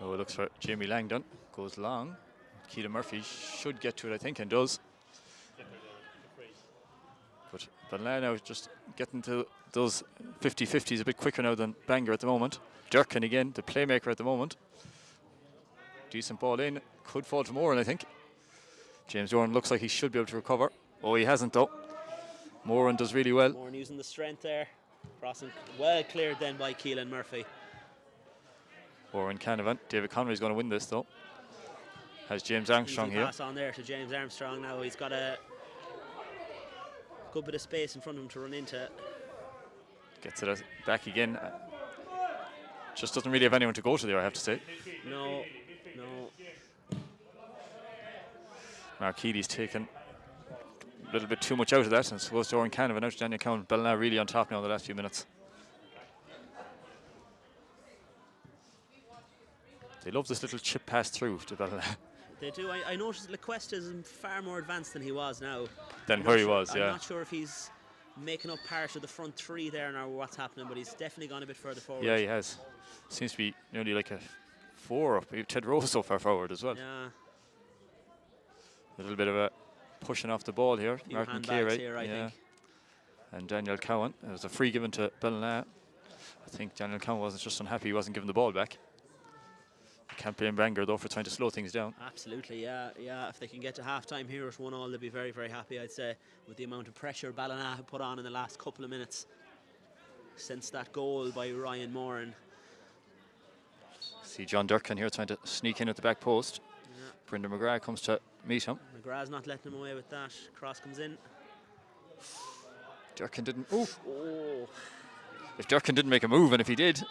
Rowe looks for Jamie Langdon. Goes long. Keelan Murphy should get to it, I think, and does. But Ballina now just getting to those 50-50s a bit quicker now than Bangor at the moment. Durkin again, the playmaker at the moment. Decent ball in. Could fall to Moran, I think. James Doran looks like he should be able to recover. Oh, he hasn't, though. Moran does really well. Moran using the strength there. Crossing well cleared then by Keelan Murphy. Oren Canavan. David Conway's going to win this, though. Has James Armstrong Easy here. pass on there to James Armstrong now. He's got a good bit of space in front of him to run into. Gets it back again. Just doesn't really have anyone to go to there, I have to say. No. Mark Healy's taken a little bit too much out of that, and so goes to Oren Canavan out to Daniel Cowan. Ballina really on top now in the last few minutes. They love this little chip pass through to Ballina. They do. I noticed Lequest is far more advanced than he was now. Than where he was, I'm yeah. not sure if he's making up part of the front three there now, what's happening, but he's definitely gone a bit further forward. Yeah, he has. Seems to be nearly like a 4 up. Ted Rose so far forward as well. Yeah. A little bit of a pushing off the ball here. Few Martin handbags Carey, here, I think. and Daniel Cowan. It was a free given to Ballina. I think Daniel Cowan wasn't just unhappy he wasn't given the ball back. Can't blame Bangor though for trying to slow things down. Absolutely, yeah. If they can get to half-time here at 1-1, they'll be very, very happy, I'd say, with the amount of pressure Ballina have put on in the last couple of minutes since that goal by Ryan Moran. See John Durkin here trying to sneak in at the back post. Yeah. Brendan McGrath comes to meet him. McGrath's not letting him away with that. Cross comes in. Durkin didn't. Oh. Oh. If Durkin didn't make a move, and if he did.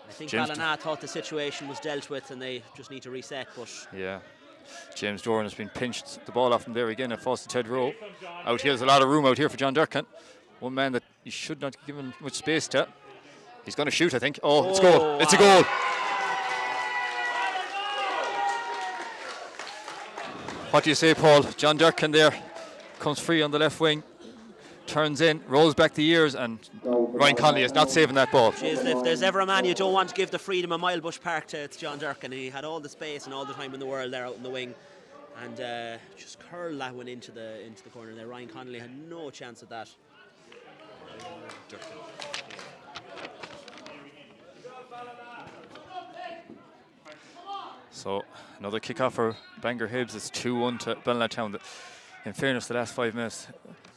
I think James Ballina thought the situation was dealt with and they just need to reset, but yeah. James Doran has been pinched. The ball off him there again. It falls to Ted Rowe. Out here, there's a lot of room out here for John Durkin. One man that you should not give him much space to. He's going to shoot, I think. Oh, it's a goal. It's a goal. What do you say, Paul? John Durkin there comes free on the left wing, turns in, rolls back the ears, and Ryan Connolly is not saving that ball. Jeez, if there's ever a man you don't want to give the freedom of Milebush Park to, it's John Durkin. He had all the space and all the time in the world there out in the wing, and just curled that one into the corner there. Ryan Connolly had no chance at that. So another kick-off for Bangor Hibs. It's 2-1 to Ballina Town. In fairness, the last 5 minutes,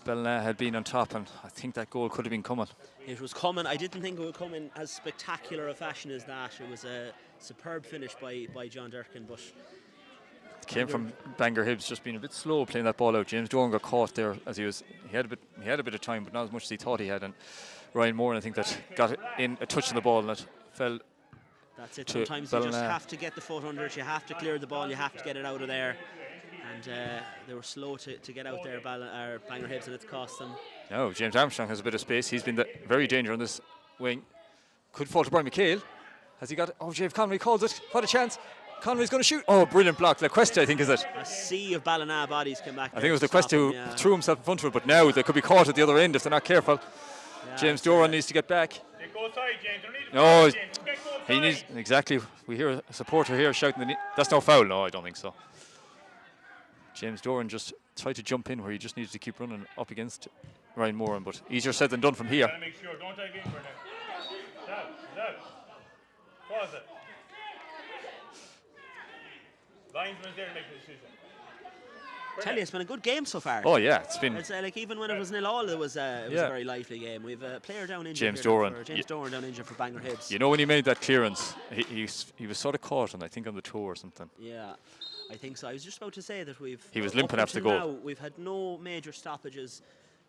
Ballina had been on top, and I think that goal could have been coming. It was coming. I didn't think it would come in as spectacular a fashion as that. It was a superb finish by John Durkin, but it came from Bangor Hibs just being a bit slow playing that ball out. James Doran got caught there as he had a bit of time, but not as much as he thought he had. And Ryan Moran, I think, that got it in a touch on the ball and it fell. That's it. Sometimes you just have to get the foot under it. You have to clear the ball. You have to get it out of there. And they were slow to get out there, Bangor Hibs, and it's cost them. No, James Armstrong has a bit of space. He's been very dangerous on this wing. Could fall to Brian McHale. Has he got it? Oh, James Connery calls it. What a chance. Connery's going to shoot. Oh, brilliant block. LaQuesta, I think, is it? A sea of Ballina bodies came back. I think it was LaQuesta who threw himself in front of it, but now they could be caught at the other end if they're not careful. Yeah, James Doran needs to get back. Go side, James. No, he needs, exactly. We hear a supporter here shouting, that's no foul. No, I don't think so. James Doran just tried to jump in where he just needed to keep running up against Ryan Moran, but easier said than done from here. Make sure, don't take in for now. Pause it. Linesman's there to make the decision. I tell you, it's been a good game so far. Oh yeah, it's been. It's like even when it was 0-0, it was a very lively game. We've a player down injured. James Doran. James Doran down injured for Bangor Hibs. You know when he made that clearance, he was sort of caught, and I think on the toe or something. Yeah, I think so. I was just about to say that he was limping after the goal. Now, we've had no major stoppages,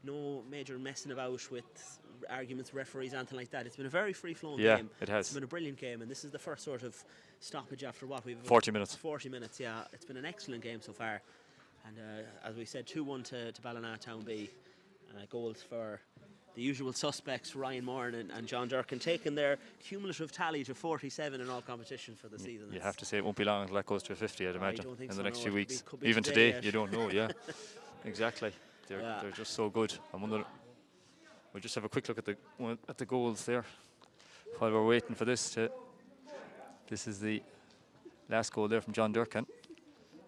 no major messing about with arguments, referees, anything like that. It's been a very free-flowing game. Yeah, it has. It's been a brilliant game, and this is the first sort of stoppage after what we've 40 minutes. 40 minutes, yeah. It's been an excellent game so far. And as we said, 2-1 to Ballina Town B. Goals for the usual suspects, Ryan Moran and John Durkin, taking their cumulative tally to 47 in all competitions for the season. You have to say it won't be long until that goes to 50, I'd imagine, in the next few weeks. Could be even today, yet. you don't know, yeah. Exactly. They're just so good. We'll just have a quick look at the goals there while we're waiting for this. This is the last goal there from John Durkin.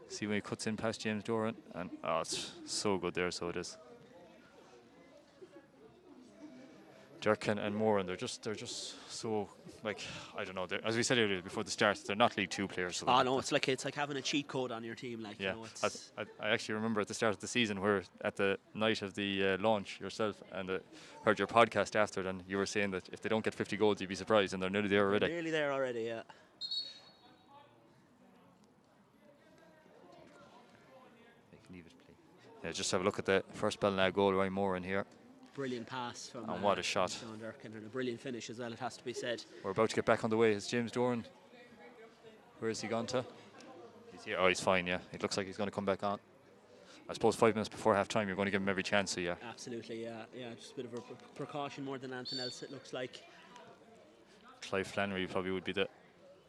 See when he cuts in past James Doran, and it's so good there, so it is. Durkin and Moran, they're just so, like, I don't know. As we said earlier before the start, they're not League Two players. So no, it's like having a cheat code on your team. Like, yeah, you know, I actually remember at the start of the season, where at the night of the launch yourself, and heard your podcast after it, and you were saying that if they don't get 50 goals, you'd be surprised, and they're nearly there already. Nearly there already, yeah. Yeah, just have a look at the first Ballina goal, Ryan Moran here. Brilliant pass from what a shot. John Durkin, and a brilliant finish as well, it has to be said. We're about to get back on the way. Is James Doran? Where has he gone to? He's here. Oh, he's fine, yeah. It looks like he's going to come back on. I suppose 5 minutes before half time, you're going to give him every chance, so yeah. Absolutely, yeah. Just a bit of a precaution more than anything else, it looks like. Clive Flannery probably would be the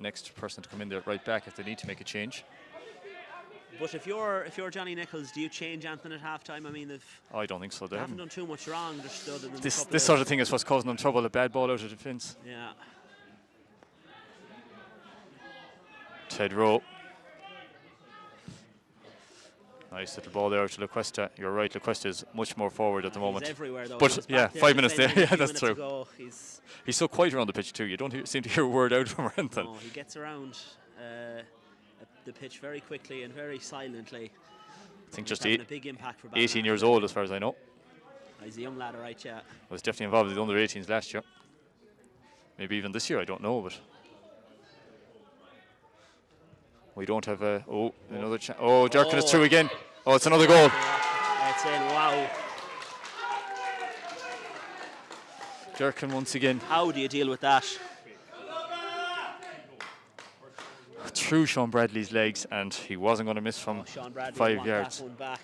next person to come in there right back if they need to make a change. But if you're Johnny Nichols, do you change anything at half-time? I mean, I don't think so. they haven't done too much wrong. Just other than This sort of thing is what's causing them trouble. A bad ball out of defence. Yeah. Ted Rowe. Nice little ball there to Lacuesta. You're right, Lacuesta is much more forward at the moment. He's everywhere though. But yeah, 5 minutes there. Yeah, that's true. Ago, he's so quiet around the pitch too. You don't seem to hear a word out from anything. No, he gets around the pitch very quickly and very silently. I think just a big impact for 18 years old as far as I know. He's a young lad, all right, yeah. Was definitely involved with the under 18s last year. Maybe even this year, I don't know, but we don't have another chance. Oh, Durkin is through again. Oh, it's another goal. It's in, wow. Durkin once again. How do you deal with that? Through Sean Bradley's legs, and he wasn't going to miss from 5 yards. That one back.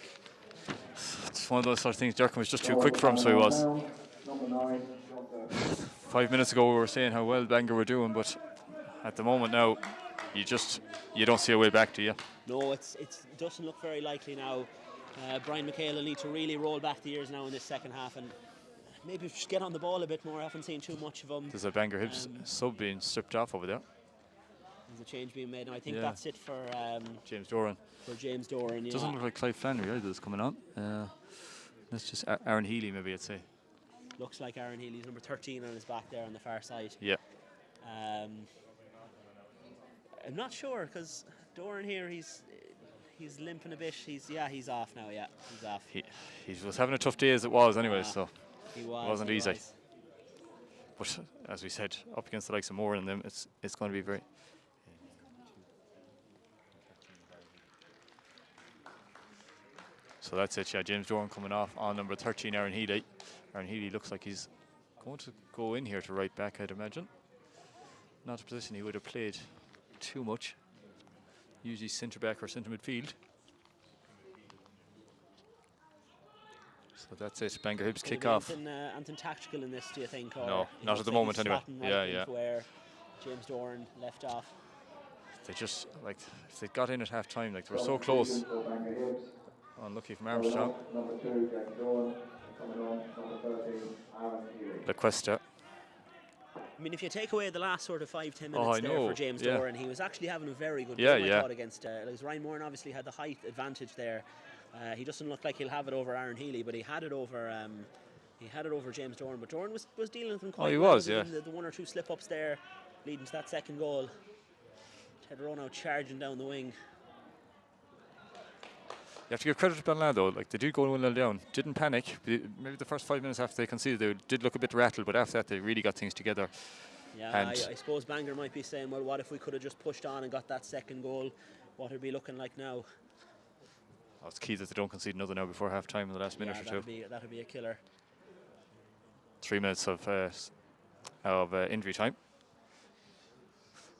It's one of those sort of things. Durkin was just too quick for him, so he was. 5 minutes ago we were saying how well Bangor were doing, but at the moment now, you don't see a way back, do you? No, it doesn't look very likely now. Brian McHale will need to really roll back the years now in this second half and maybe just get on the ball a bit more. I haven't seen too much of him. There's a Bangor Hibs sub being stripped off over there. There's a change being made now. I think that's it for James Doran. For James Doran, yeah. Doesn't look like Clive Flannery either is coming on. That's just Aaron Healy, maybe I'd say. Looks like Aaron Healy's number 13 on his back there on the far side. Yeah. I'm not sure because Doran here, he's limping a bit. He's off now. Yeah, he's off. He was having a tough day as it was anyway, so it wasn't easy. But as we said, up against the likes of Moore and them, it's going to be very. So that's it. Yeah, James Doran coming off on number 13, Aaron Healy. Aaron Healy looks like he's going to go in here to right back, I'd imagine. Not a position he would have played too much. Usually centre back or centre midfield. So that's it. Bangor Hibs kick off. Anything tactical in this, do you think? Or no, not at the moment anyway. Right yeah. Where James Doran left off. They just if they got in at half time, they were so close. Unlucky from Armstrong. Number 2, Jack Doran. Coming on, number 13, Aaron Healy. Lacuesta. I mean, if you take away the last sort of 5-10 minutes there for James Doran, he was actually having a very good game, I thought, against Ryan Moran obviously had the height advantage there. He doesn't look like he'll have it over Aaron Healy, but he had it over James Doran. But Doran was dealing with him quite well. He was, yeah. The one or two slip-ups there leading to that second goal. Ted Rowe now charging down the wing. You have to give credit to Ballina though, they did go 1-0 down, didn't panic. Maybe the first 5 minutes after they conceded, they did look a bit rattled, but after that they really got things together. Yeah, I suppose Bangor might be saying, well, what if we could have just pushed on and got that second goal? What would it be looking like now? Oh, it's key that they don't concede another now before half time in the last minute or two. That'd be a killer. 3 minutes of injury time.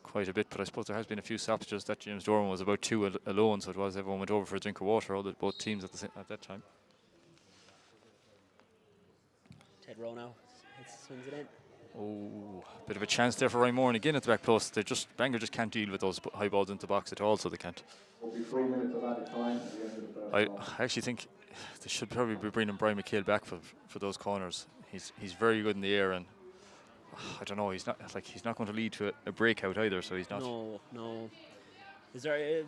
Quite a bit, but I suppose there has been a few stoppages. That James Doran was about 2 alone, so it was everyone went over for a drink of water, both teams at that time. Ted Rowe now swings it in. Oh, bit of a chance there for Ryan Moran again at the back post. Bangor just can't deal with those high balls into the box at all, so they can't. Will be 3 minutes of added time at the end of the first half. I actually think they should probably be bringing Brian McHale back for those corners. He's very good in the air, and I don't know. He's not going to lead to a breakout either. So he's not. No. Is there?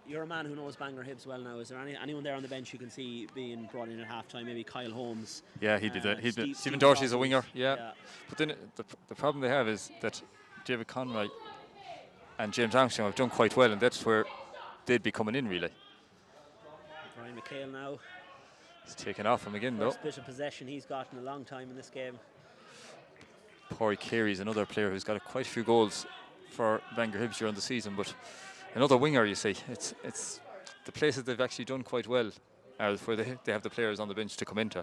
You're a man who knows Bangor Hibs well now. Is there anyone there on the bench you can see being brought in at halftime? Maybe Kyle Holmes. Yeah, he'd be that. Stephen Dorsey's a winger. Yeah. But then the problem they have is that David Conroy and James Armstrong have done quite well, and that's where they'd be coming in really. Brian McHale now. He's taken off him again though. First bit of possession he's got in a long time in this game. Pori Carey's another player who's got quite a few goals for Bangor Hibs during the season, but another winger, you see. It's the places they've actually done quite well are where they have the players on the bench to come into.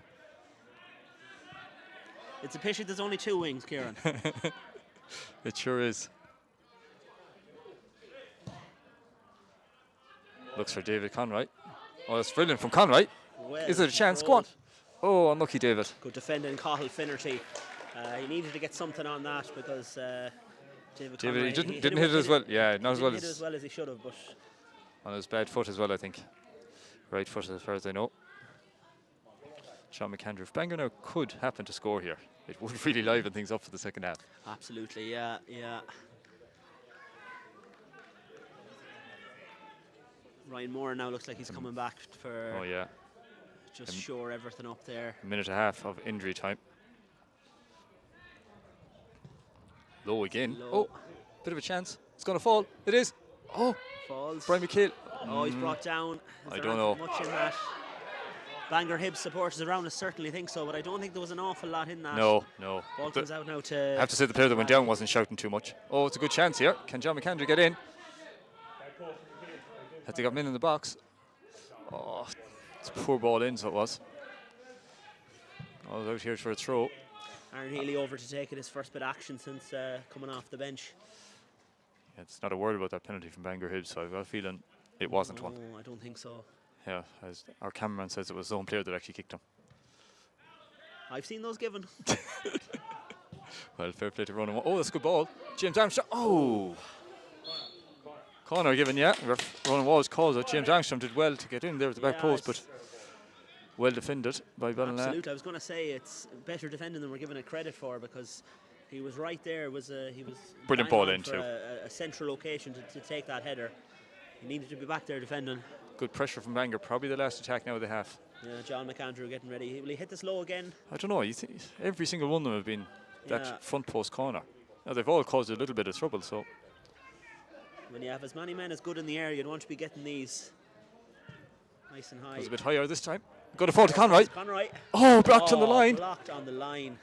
It's a pity there's only 2 wings, Kieran. It sure is. Looks for David Conroy. Oh, that's brilliant from Conroy. Well, is it a chance? Go on. Oh, unlucky David. Good defending, Cathal Finnerty. He needed to get something on that because David he didn't hit it as well. Yeah, not as well as. He didn't hit it as well as he should have, but on his bad foot as well, I think. Right foot as far as I know. Sean McAndrew. If Bangor now could happen to score here, it would really liven things up for the second half. Absolutely, yeah. Ryan Moore now looks like he's coming back for just shore everything up there. A minute and a half of injury time. Low again. Low. Oh, bit of a chance. It's going to fall. It is. Oh, falls. Brian McHale. Oh, he's brought down. I don't know. Much in that. Bangor Hibs supporters around us certainly think so, but I don't think there was an awful lot in that. No. Ball comes out now to... I have to say the player that went down wasn't shouting too much. Oh, it's a good chance here. Can John McAndrew get in? Had to get him in the box. Oh, it's a poor ball in, so it was. I was out here for a throw. Aaron Healy over to take it, his first bit of action since coming off the bench. Yeah, it's not a word about that penalty from Bangor Hibs, so I've got a feeling it wasn't one. No, I don't think so. Yeah, as our cameraman says, it was his own player that actually kicked him. I've seen those given. Well, fair play to Ronan. Oh, that's a good ball. James Armstrong. Oh! Corner given, yeah. Ronan Walsh calls it. James Armstrong did well to get in there at the back post, but well defended by Ballina. Absolutely. I was going to say it's better defending than we're giving it credit for, because he was right there. He was brilliant ball in too. A central location to take that header. He needed to be back there defending. Good pressure from Bangor. Probably the last attack now of the half. Yeah, John McAndrew getting ready. Will he hit this low again? I don't know. You think every single one of them have been that front post corner. Now they've all caused a little bit of trouble. So when you have as many men as good in the air, you'd want to be getting these nice and high. It was a bit higher this time. Got a fall to Conroy. Oh, blocked on the line. Blocked on the line.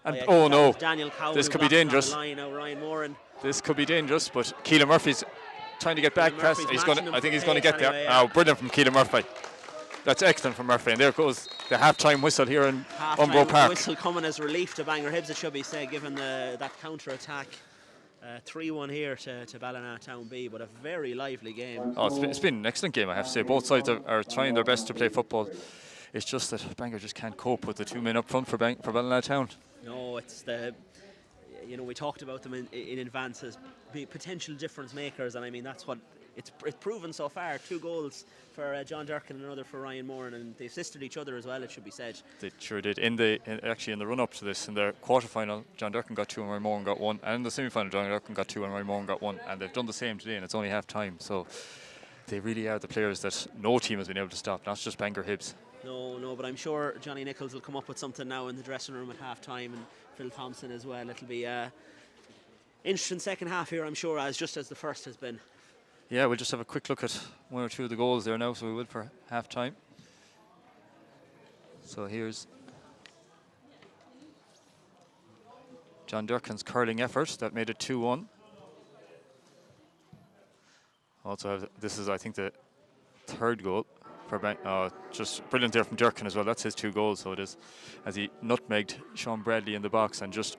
And oh no, Daniel Cowan this could be dangerous. Now Ryan Moran. This could be dangerous, but Keelan Murphy's trying to get back past. I think he's going to get there. Anyway, Oh, brilliant from Keelan Murphy. That's excellent from Murphy. And there goes the half-time whistle here in Umbro Park. Whistle coming as relief to Bangor Hibs, it should be said, given that counter-attack. 3-1 here to Ballina Town B, but a very lively game. Oh, it's been an excellent game, I have to say. Both sides are trying their best to play football. It's just that Bangor just can't cope with the two men up front for Ballina Town. No, it's we talked about them in advance as potential difference makers, and I mean that's what it's proven so far. 2 goals for John Durkin and another for Ryan Moran, and they assisted each other as well, it should be said. They sure did. Actually in the run up to this, in their quarter-final, John Durkin got 2 and Ryan Moran got 1, and in the semi-final John Durkin got 2 and Ryan Moran got 1, and they've done the same today, and it's only half-time, so they really are the players that no team has been able to stop, not just Bangor Hibs. No, but I'm sure Johnny Nichols will come up with something now in the dressing room at half-time, and Phil Thompson as well. It'll be interesting second half here, I'm sure, just as the first has been. Yeah, we'll just have a quick look at 1 or 2 of the goals there now, so we will for half-time. So here's John Durkin's curling effort that made it 2-1. Also, this is, I think, the 3rd goal for just brilliant there from Durkin as well. That's his 2 goals, so it is, as he nutmegged Sean Bradley in the box, and just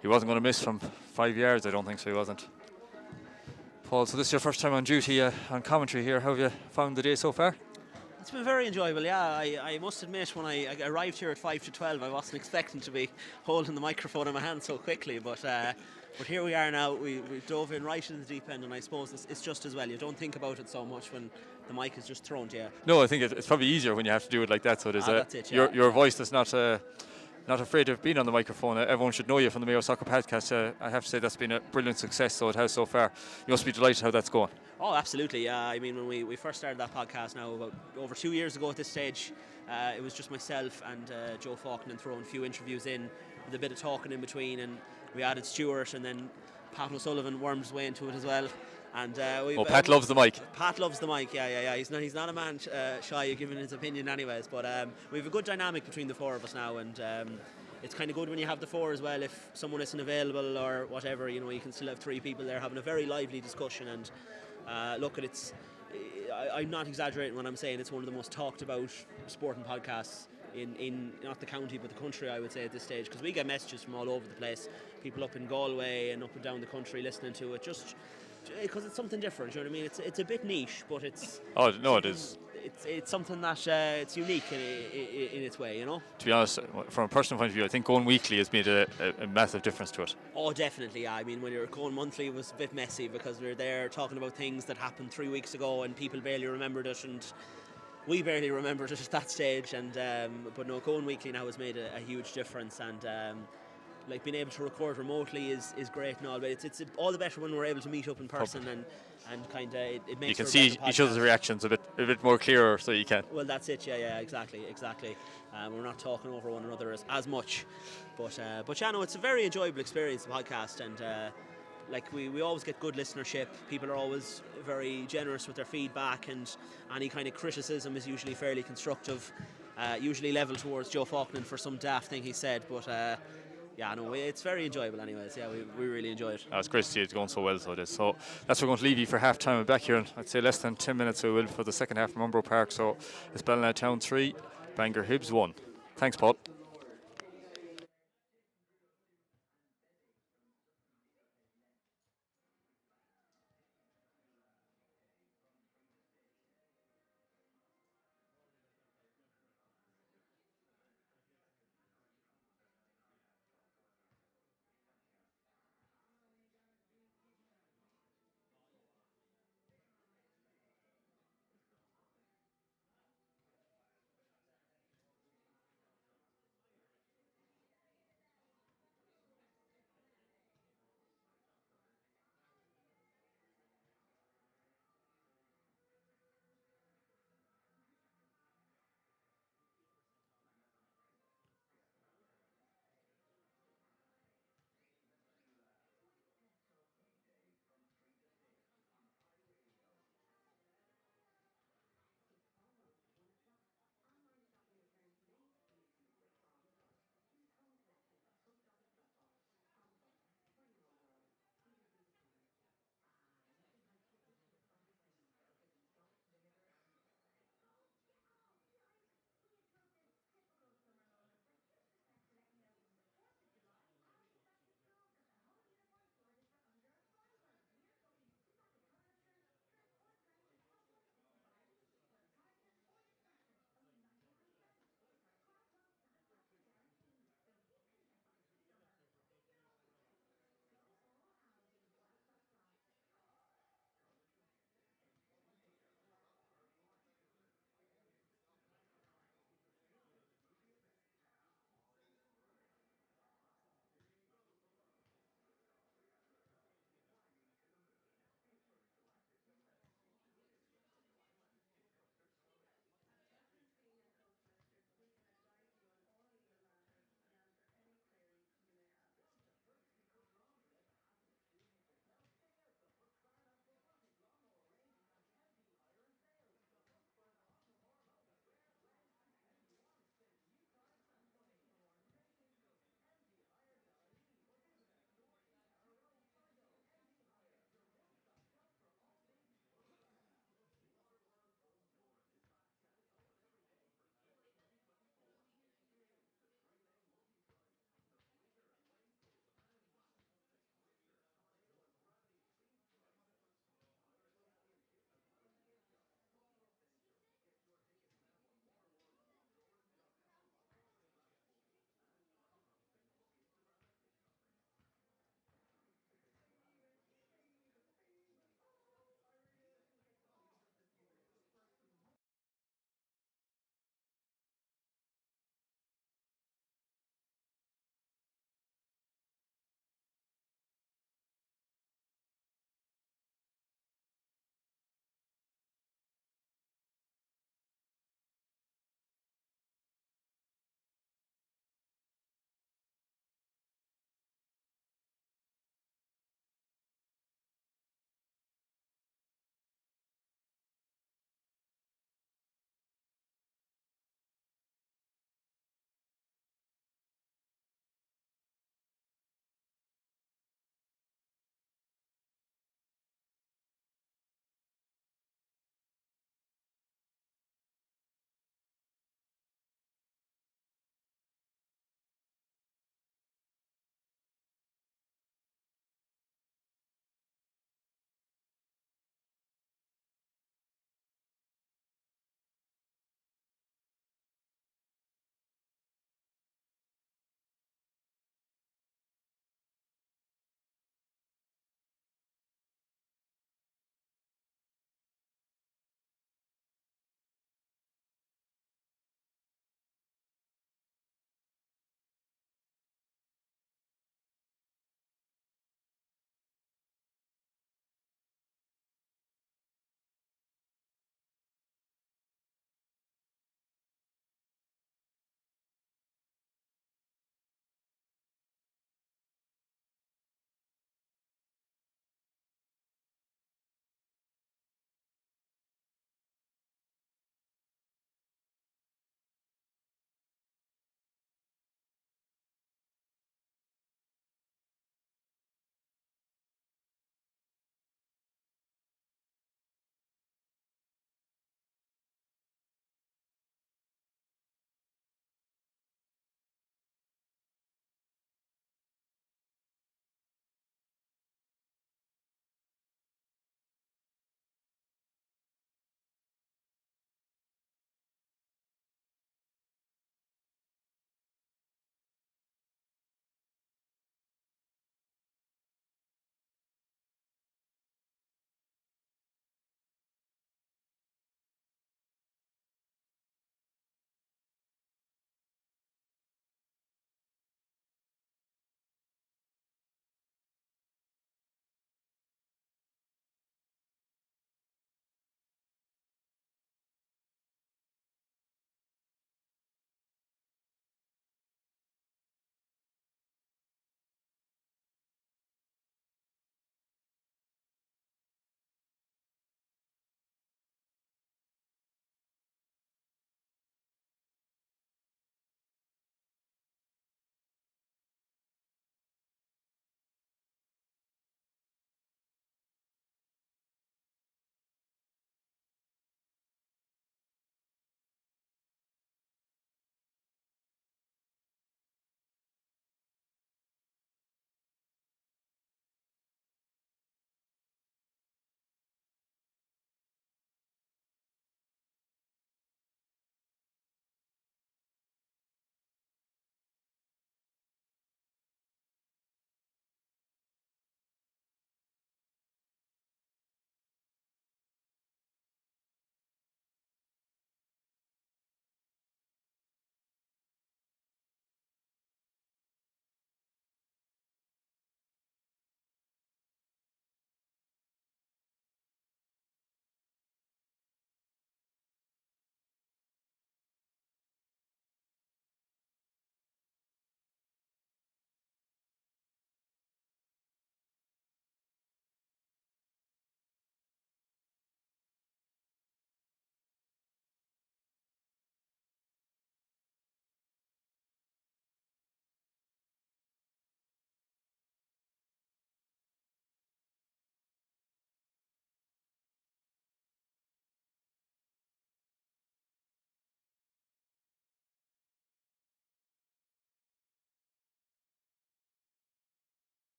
he wasn't going to miss from 5 yards. I don't think so. He wasn't. Paul, so this is your first time on duty on commentary here. How have you found the day so far? It's been very enjoyable, yeah. I must admit, when I arrived here at 5 to 12, I wasn't expecting to be holding the microphone in my hand so quickly, but here we are now. We dove in right in the deep end, and I suppose it's just as well. You don't think about it so much when the mic is just thrown to you. No, I think it's probably easier when you have to do it like that. So there's that's it, yeah. your voice is not afraid of being on the microphone. Everyone should know you from the Mayo Soccer Podcast. I have to say that's been a brilliant success, so it has so far. You must be delighted how that's going. Oh, absolutely. Yeah, I mean, when we first started that podcast now, about over 2 years ago at this stage, it was just myself and Joe Faulkner throwing a few interviews in with a bit of talking in between, and we added Stuart, and then Pat O'Sullivan wormed his way into it as well. And Pat loves the mic. Pat loves the mic, yeah. He's not a man shy of giving his opinion anyways, but we have a good dynamic between the 4 of us now, and it's kind of good when you have the 4 as well. If someone isn't available or whatever, you can still have 3 people there having a very lively discussion. And I'm not exaggerating when I'm saying it's one of the most talked about sporting podcasts in not the county but the country, I would say, at this stage, because we get messages from all over the place, people up in Galway and up and down the country listening to it, just because it's something different. You know what I mean? It's a bit niche, but it's. Oh no, it is. it's something that it's unique in its way, you know. To be honest, from a personal point of view, I think going weekly has made a massive difference to it. Oh, definitely. Yeah. I mean, when you're going monthly, it was a bit messy because we were there talking about things that happened 3 weeks ago, and people barely remembered it, and we barely remembered it at that stage. And but no, going weekly now has made a huge difference, and like being able to record remotely is great and all, but it's all the better when we're able to meet up in person and kind of it makes You can for a see better each other's podcast. reactions a bit more clearer, so you can. Well, that's it. Yeah, exactly. We're not talking over one another as much, but yeah, no, it's a very enjoyable experience, the podcast, and like we always get good listenership. People are always very generous with their feedback, and any kind of criticism is usually fairly constructive, usually level towards Joe Faulkner for some daft thing he said, but yeah, no, it's very enjoyable anyways. Yeah, we really enjoy it. It's great to see it going so well, so it is. So that's where we're going to leave you for half time. We're back here in, I'd say, less than 10 minutes, we will, for the second half from Umbro Park. So it's Ballina Town 3, Bangor Hibs 1. Thanks, Paul.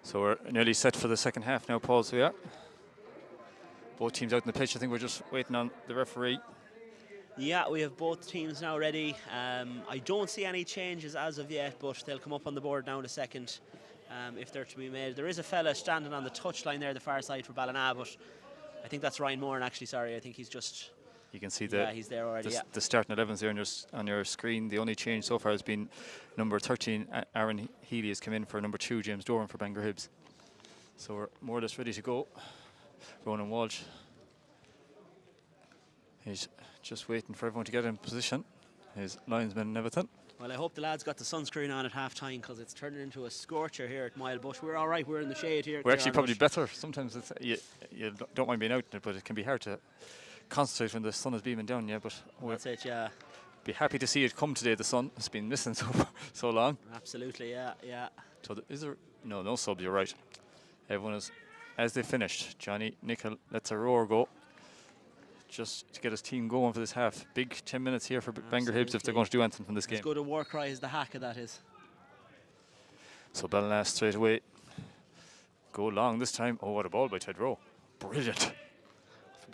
So we're nearly set for the second half now, Paul. So yeah, both teams out in the pitch. I think we're just waiting on the referee. Yeah, we have both teams now ready. I don't see any changes as of yet, but they'll come up on the board now in a second if they're to be made. There is a fella standing on the touchline there, the far side for Ballina, but I think that's Ryan Moran, actually, sorry. I think he's just... You can see he's there already, the starting 11s there on your screen. The only change so far has been number 13, Aaron Healy, has come in for number 2, James Doran, for Bangor Hibs. So we're more or less ready to go. Ronan Walsh, he's just waiting for everyone to get in position. His linesman and everything. Well, I hope the lads got the sunscreen on at half-time, because it's turning into a scorcher here at Mile Bush. We're all right, we're in the shade here. We're actually probably better. Sometimes it's, you don't mind being out in it, but it can be hard to concentrate when the sun is beaming down, yeah. But that's it, yeah. Be happy to see it come today. The sun has been missing so long. Absolutely, yeah. So is there no subs? You're right. Everyone is, as they finished. Johnny Nicholl lets a roar go, just to get his team going for this half. Big 10 minutes here for Bangor Hibs if they're going to do anything from this game. As good a war cry as the hack of that is. So Ballina straight away go long this time. Oh, what a ball by Ted Rowe! Brilliant.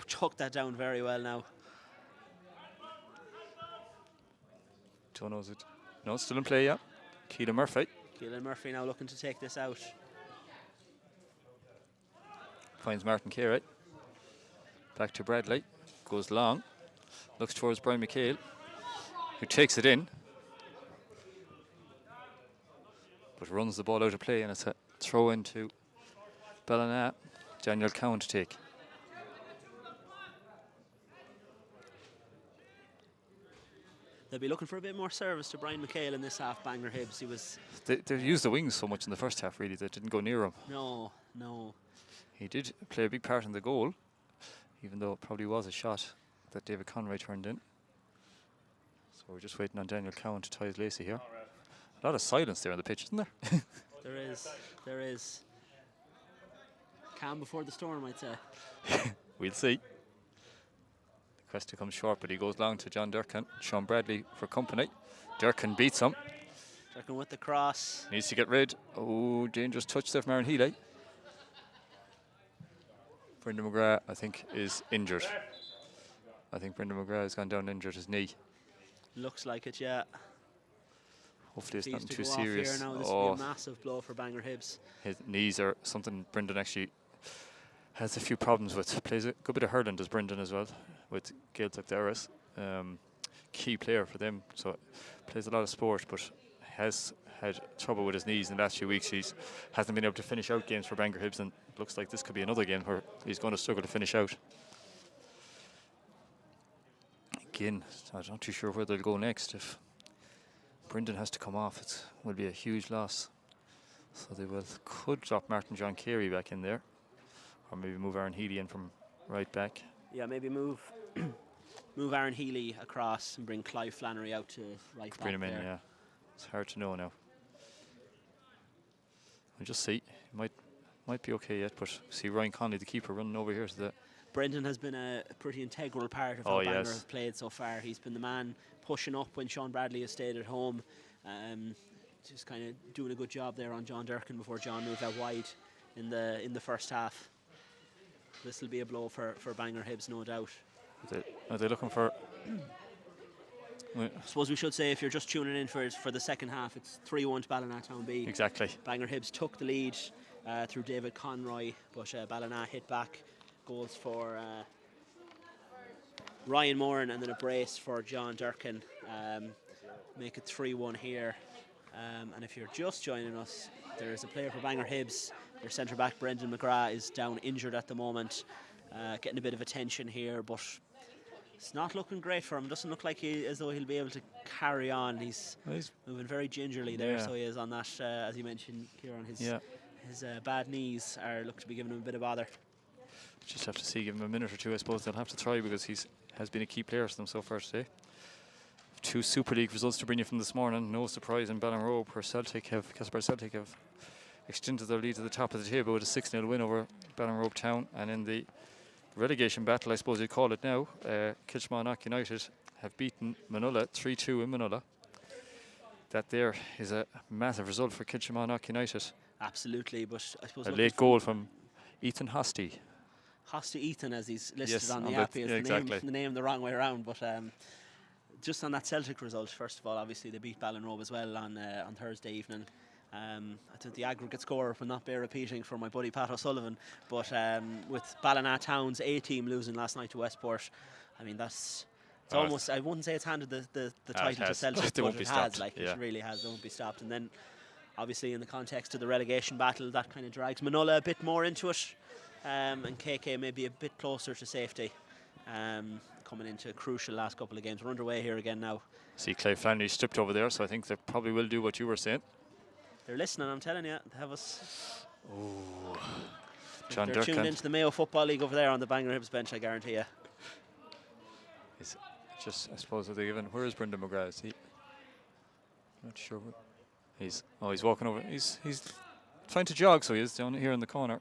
Chucked that down very well now. Don't know, is it? No, it's still in play, yeah. Keelan Murphy. Keelan Murphy now looking to take this out. Finds Martin Carey. Back to Bradley. Goes long. Looks towards Brian McHale, who takes it in, but runs the ball out of play, and it's a throw into Ballina. Daniel Cowan to take. They'll be looking for a bit more service to Brian McHale in this half. Bangor Hibs. He was. They used the wings so much in the first half, really, that didn't go near him. No. He did play a big part in the goal, even though it probably was a shot that David Conroy turned in. So we're just waiting on Daniel Cowan to tie his lacy here. A lot of silence there on the pitch, isn't there? There is. Calm before the storm, I'd say. We'll see. The Cresta comes short, but he goes long to John Durkin. Sean Bradley for company. Durkin beats him. Durkin with the cross. Needs to get rid. Oh, dangerous touch there from Aaron Healy. Brendan McGrath, I think, is injured. I think Brendan McGrath has gone down and injured his knee. Looks like it, yeah. Hopefully it's nothing too Pleased to go off serious. here now. This will be a massive blow for Bangor Hibs. His knees are something Brendan actually has a few problems with. Plays a good bit of hurling, does Brendan, as well, with Gaeltacht Darras. Key player for them, so plays a lot of sport, but has had trouble with his knees in the last few weeks. He hasn't been able to finish out games for Bangor Hibs, and looks like this could be another game where he's going to struggle to finish out. Again, I'm not too sure where they'll go next. If Brendan has to come off, it will be a huge loss. So they could drop Martin John Carey back in there, or maybe move Aaron Healy in from right back. Yeah, maybe move Aaron Healy across and bring Clive Flannery out to right back. Bring him in, there. yeah. It's hard to know now. We'll just see. He might be okay yet, but see Ryan Conley, the keeper, running over here to the... Brendan has been a pretty integral part of how Bangor have played so far. He's been the man pushing up when Sean Bradley has stayed at home. Just kind of doing a good job there on John Durkin before John moved out wide in the first half. This will be a blow for Bangor Hibs, no doubt. Are they looking for... I suppose we should say, if you're just tuning in for the second half, it's 3-1 to Ballina Town B. Exactly. Bangor Hibs took the lead through David Conroy, but Ballina hit back. Goals for Ryan Moran and then a brace for John Durkin. Make it 3-1 here. And if you're just joining us, there is a player for Bangor Hibs. Their centre back Brendan McGrath is down injured at the moment, getting a bit of attention here, but it's not looking great for him. Doesn't look like as though he'll be able to carry on. He's moving very gingerly there, so he is on that, as you mentioned, Kieran. His bad knees look to be giving him a bit of bother. Just have to see, give him a minute or two. I suppose they'll have to try, because has been a key player for them so far today. 2 Super League results to bring you from this morning. No surprise in Ballina, where Celtic have extended their lead to the top of the table with a 6-0 win over Ballina Town. And in the relegation battle, I suppose you'd call it now, Kilmarnock United have beaten Manola 3-2 in Manola. That there is a massive result for Kilchamanagh United. Absolutely, but I suppose A late goal from Ethan Hosty. Hosty Ethan, as he's listed Yes, on on the the- app, is yeah, exactly. the name the wrong way around. But just on that Celtic result, first of all, obviously they beat Ballina as well on Thursday evening. I think the aggregate score will not bear repeating for my buddy Pat O'Sullivan, but with Ballina Town's A team losing last night to Westport, I mean it's almost, I wouldn't say it's handed the title to has. Celtic, They but won't be it has, stopped, like yeah. it really has. They won't be stopped. And then obviously in the context of the relegation battle, that kind of drags McDonnell a bit more into it, and KK maybe a bit closer to safety, coming into a crucial last couple of games. We're underway here again now. See Clay Flannery stripped over there, so I think they probably will do what you were saying. They're listening, I'm telling you. They have us. Oh, John They're tuned Durkin. into the Mayo Football League over there on the Bangor Hibs bench, I guarantee you. Is just, I suppose, are they given? Where is Brendan McGrath? Is he? Not sure. He's walking over. He's trying to jog, so he is down here in the corner.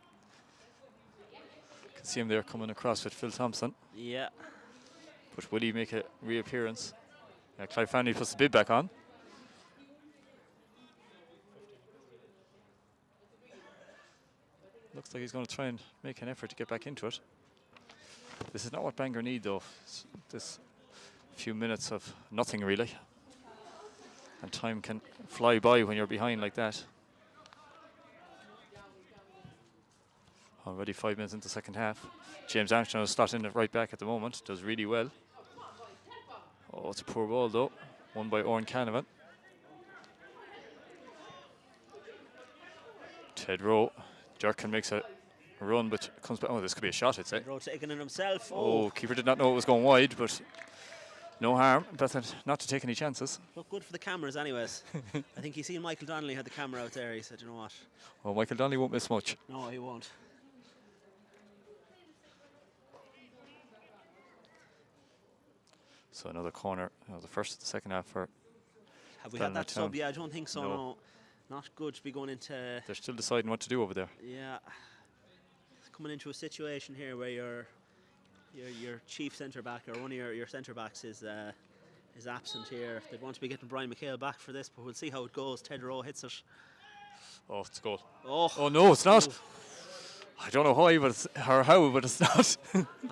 Can see him there coming across with Phil Thompson. Yeah. But will he make a reappearance? Yeah, Clive Flannery puts the bib back on. Looks like he's going to try and make an effort to get back into it. This is not what Bangor need, though. It's this few minutes of nothing, really. And time can fly by when you're behind like that. Already 5 minutes into the second half. James Armstrong is slotting it right back at the moment. Does really well. Oh, it's a poor ball, though. Won by Oren Canavan. Ted Rowe. Durkin makes a run, but comes back. Oh, this could be a shot, I'd say. Rowe taking it himself. Oh, keeper did not know it was going wide, but no harm. Better not to take any chances. Look good for the cameras, anyways. I think he's seen Michael Donnelly had the camera out there. He said, you know what? Well, Michael Donnelly won't miss much. No, he won't. So another corner, the first of the second half for. Have we had that Town. sub? Yeah, I don't think so. No. Not good to be going into. They're still deciding what to do over there. Yeah. Coming into a situation here where your chief centre back or one of your centre backs is absent here. They'd want to be getting Brian McHale back for this, but we'll see how it goes. Ted Rowe hits it. Oh, it's a goal. Oh no, it's not. I don't know why, but but it's not.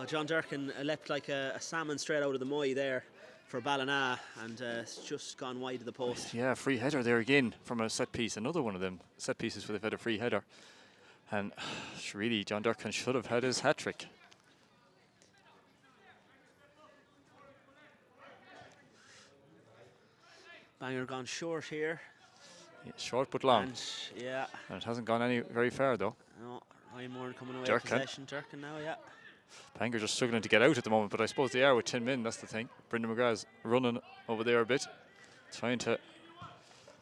John Durkin leapt like a salmon straight out of the moy there for Ballina, and it's just gone wide of the post. Yeah, free header there again from a set piece. Another one of them set pieces where they've had a free header. And really, John Durkin should have had his hat-trick. Bangor gone short here. Yeah, short but long. And yeah. And it hasn't gone any very far, though. No, Ryan Moore coming away Durkin. with possession. Durkin now, yeah. Bangor just struggling to get out at the moment, but I suppose they are with 10 men, that's the thing. Brendan McGrath's running over there a bit, trying to...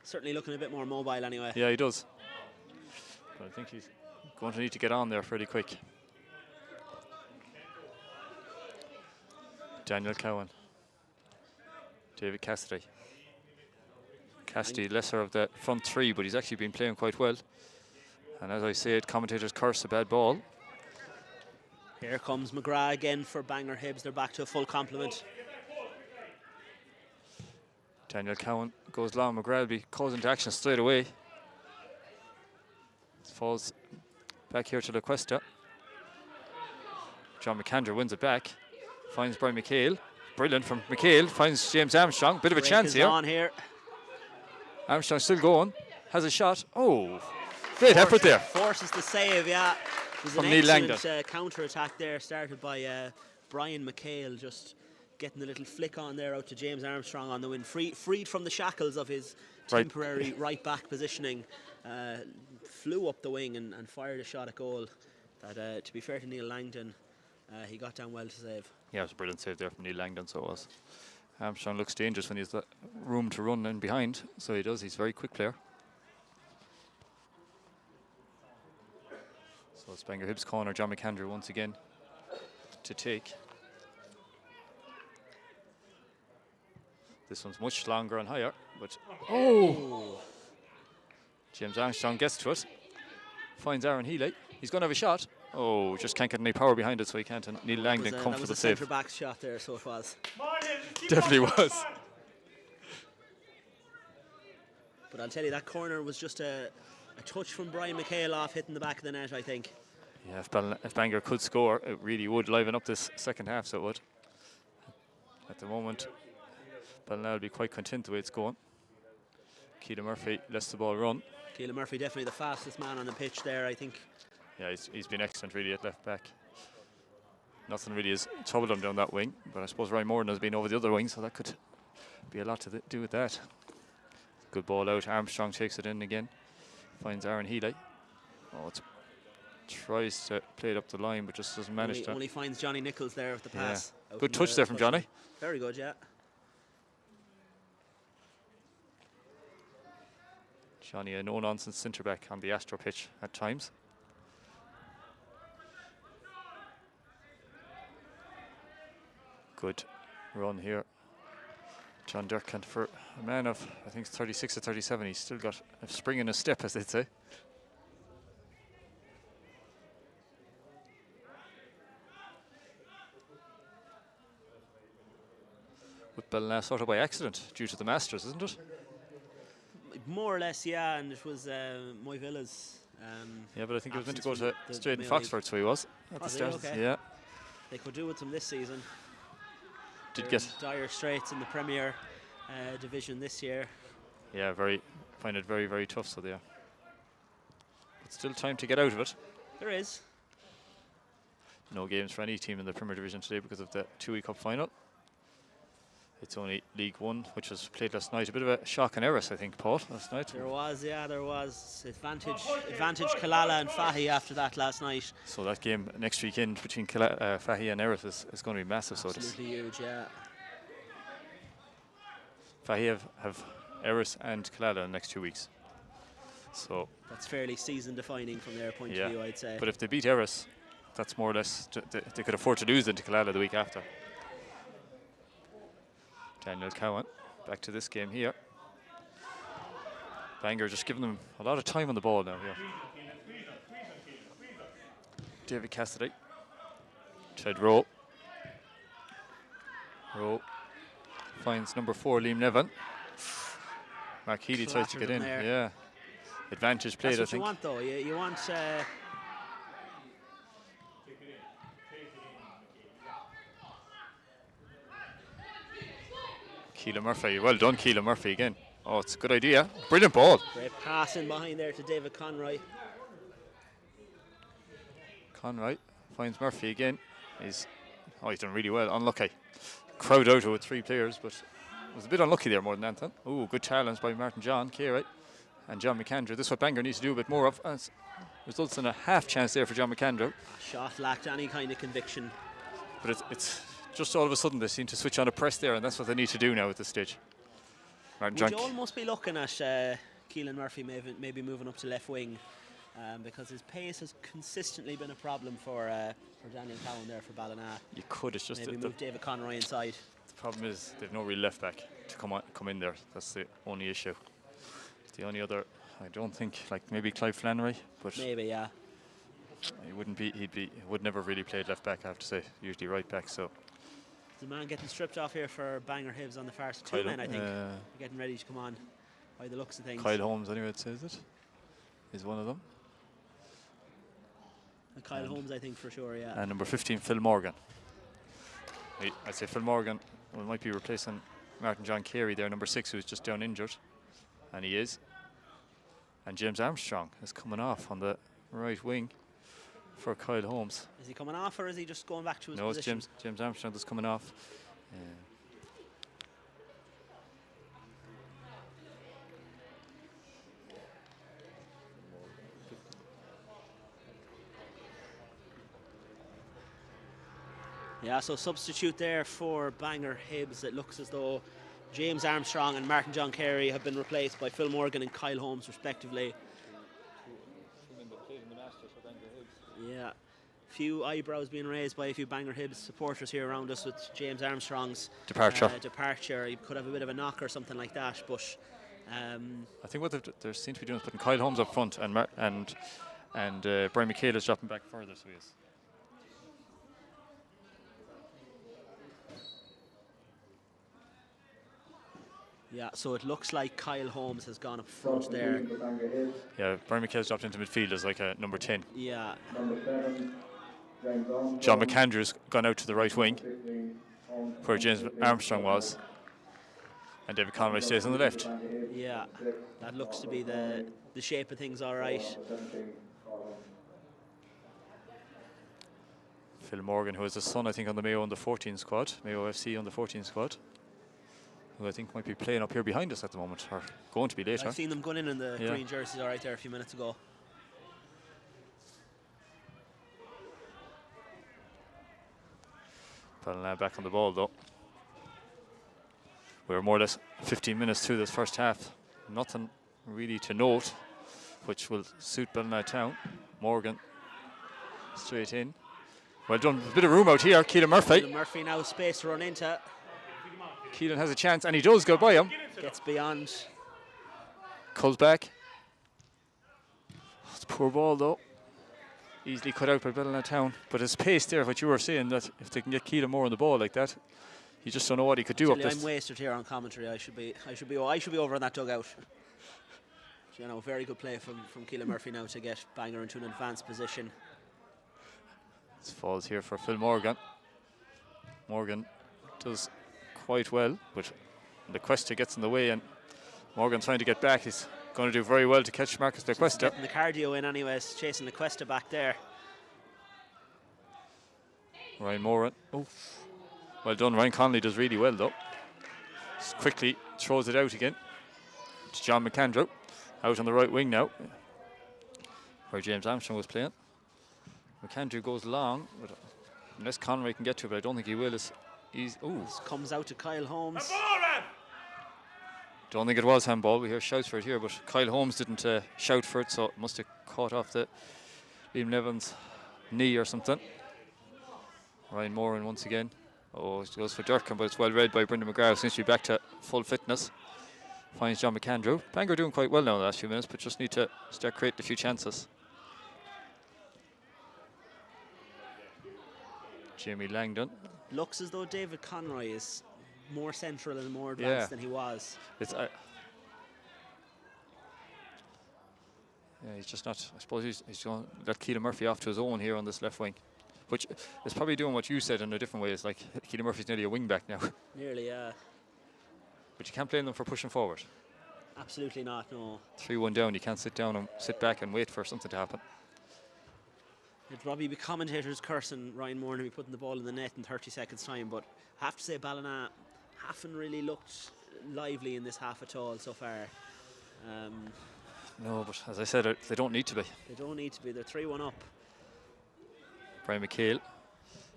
Certainly looking a bit more mobile anyway. Yeah, he does. But I think he's going to need to get on there pretty quick. Daniel Cowan. David Cassidy. Cassidy, lesser of the front three, but he's actually been playing quite well. And as I said, commentators curse a bad ball. Here comes McGrath again for Bangor Hibs. They're back to a full complement. Daniel Cowan goes long. McGrath will be called into action straight away. Falls back here to La Cuesta. John McAndrew wins it back. Finds Brian McHale. Brilliant from McHale. Finds James Armstrong. Bit of a chance here. On here. Armstrong still going. Has a shot. Oh, great effort there. Forces the save, yeah. There's From an Neil excellent counter-attack there, started by Brian McHale, just getting a little flick on there out to James Armstrong on the wing. Freed from the shackles of his temporary right-back positioning. Flew up the wing and fired a shot at goal. That, to be fair to Neil Langdon, he got down well to save. Yeah, it was a brilliant save there from Neil Langdon, so it was. Armstrong looks dangerous when he's got room to run in behind, so he does. He's a very quick player. So it's Bangor Hibs corner. John McAndrew once again to take. This one's much longer and higher, but James Armstrong gets to it. Finds Aaron Healy. He's going to have a shot. Oh, just can't get any power behind it, so he can't. And Neil Langdon come for the save. That was a centre-back shot there, so it was. Definitely was. But I'll tell you, that corner was just a touch from Brian McHale off hitting the back of the net, I think. Yeah, if Bangor could score, it really would liven up this second half, so it would. At the moment, Ballina will be quite content the way it's going. Keelan Murphy lets the ball run. Keelan Murphy definitely the fastest man on the pitch there, I think. Yeah, he's been excellent really at left back. Nothing really has troubled him down that wing, but I suppose Ryan Moran has been over the other wing, so that could be a lot to do with that. Good ball out. Armstrong takes it in again. Finds Aaron Healy. Oh, tries to play it up the line, but just doesn't manage to. Only finds Johnny Nichols there with the pass. Yeah. Good touch there from Johnny. Very good, yeah. Johnny, a no-nonsense centre-back on the Astro pitch at times. Good run here. John Durkin, for a man of, I think, 36 or 37, he's still got a spring in his step, as they'd say. With Ballina sort of by accident, due to the Masters, isn't it? More or less, yeah, and it was Moy Villa's. Yeah, but I think he was meant to go to straight in Foxford, so he was at the start. Okay. Yeah. They could do with him this season. Did They're get in dire straits in the Premier division this year. Yeah, find it very, very tough, so they are. But still time to get out of it. There is. No games for any team in the Premier Division today because of the 2-week cup final. It's only League One, which was played last night. A bit of a shock and Erris, I think, Paul, last night. There was, yeah, there was. Advantage Killala and Fahy after that last night. So that game next weekend between Fahy and Erris is going to be massive. Absolutely huge, yeah. Fahy have Erris and Killala in the next 2 weeks. So that's fairly season defining from their point of view, I'd say. But if they beat Erris, that's more or less, they could afford to lose then to Killala the week after. Daniel Cowan back to this game here. Bangor just giving them a lot of time on the ball now here. David Cassidy. Ted Rowe. Rowe finds number 4, Liam Nevin. Mark Healy tries to get in. There. Yeah. Advantage played, That's what I think. you want, though. You want... Keelan Murphy, well done Keelan Murphy again. Oh, it's a good idea. Brilliant ball. Great passing behind there to David Conroy. Conroy finds Murphy again. He's done really well. Unlucky. Crowd out with 3 players, but was a bit unlucky there more than anything. Oh, good challenge by Martin John Carey and John McAndrew. This is what Bangor needs to do a bit more of. As results in a half chance there for John McAndrew. Shot lacked any kind of conviction. But it's just all of a sudden they seem to switch on a press there, and that's what they need to do now at this stage. Would you almost be looking at Keelan Murphy maybe moving up to left wing, because his pace has consistently been a problem for Daniel Cowan there for Ballina. You could, it's just maybe move David Conroy inside. The problem is they've no real left back to come in there. That's the only issue. The only other, I don't think, like maybe Clive Flannery, but maybe, yeah. He would never really played left back, I have to say. Usually right back, so. The man getting stripped off here for Bangor Hibs on the far side. 2 men, I think. Getting ready to come on by the looks of things. Kyle Holmes, anyway, it says it. Is one of them. And Kyle Holmes, I think, for sure, yeah. And number 15, Phil Morgan. I'd say Phil Morgan might be replacing Martin John Carey there, number 6, who's just down injured. And he is. And James Armstrong is coming off on the right wing for Kyle Holmes. Is he coming off, or is he just going back to his position? position? No, it's James Armstrong that's coming off. Yeah, so substitute there for Bangor Hibs. It looks as though James Armstrong and Martin John Carey have been replaced by Phil Morgan and Kyle Holmes, respectively. Yeah, a few eyebrows being raised by a few Bangor Hibs supporters here around us with James Armstrong's departure. He could have a bit of a knock or something like that, but I think what they seem to be doing is putting Kyle Holmes up front and Brian McHale is dropping back further, so he is. Yeah, so it looks like Kyle Holmes has gone up front there. For Bangor Hibs. Yeah, Brian McHale's dropped into midfield as like a number 10. Yeah, Number 7, James Armstrong. John McAndrew's gone out to the right wing, 16, where James Armstrong was. And David Conroy stays on the left. yeah, that looks to be the shape of things all right. Phil Morgan, who has a son, I think, on the Mayo under 14 squad, Mayo FC under 14 squad, who I think might be playing up here behind us at the moment, or going to be later. I've seen them going in the Yeah. green jerseys all right there a few minutes ago. Ballina back on the ball though. We're more or less 15 minutes through this first half. Nothing really to note, which will suit Ballina Town. Morgan straight in. Well done. A bit of room out here. Keelan Murphy. Keelan Murphy now space to run into. Keelan has a chance, and he does go by him. Gets beyond. Culls back. It's a poor ball though. Easily cut out by Ballina Town. But his pace there, what you were saying, that if they can get Keelan more on the ball like that, you just don't know what he could do up this. I'm wasted here on commentary. I should be over in that dugout. You know, very good play from Keelan Murphy now to get Bangor into an advanced position. This falls here for Phil Morgan. Morgan does quite well, but the Cuesta gets in the way, and Morgan trying to get back. He's going to do very well to catch Marcus De Cuesta. Getting the cardio in anyways, chasing the Cuesta back there. Ryan Moran. Oh, well done. Ryan Conley does really well though. Just quickly throws it out again. It's John McAndrew out on the right wing now, where James Armstrong was playing. McAndrew goes long, but unless Conroy can get to it, but I don't think he will. Comes out to Kyle Holmes. Don't think it was handball. We hear shouts for it here, but Kyle Holmes didn't shout for it, so it must have caught off the Liam Levin's knee or something. Ryan Moran once again. Oh, it goes for Durkin, but it's well read by Brendan McGrath. Seems to be back to full fitness. Finds John McAndrew. Bangor doing quite well now in the last few minutes, but just need to start creating a few chances. Jamie Langdon. Looks as though David Conroy is more central and more advanced than he was. Yeah, he's just not. I suppose he's going to let Keelan Murphy off to his own here on this left wing, which is probably doing what you said in a different way. It's like Keelan Murphy's nearly a wing back now. Nearly, yeah. But you can't blame them for pushing forward. Absolutely not, no. 3-1 down, you can't sit down and sit back and wait for something to happen. It'd probably be commentators cursing Ryan Moore to be putting the ball in the net in 30 seconds time, but I have to say Ballina haven't really looked lively in this half at all so far. No, but as I said, they don't need to be. They don't need to be. They're 3-1 up. Brian McHale,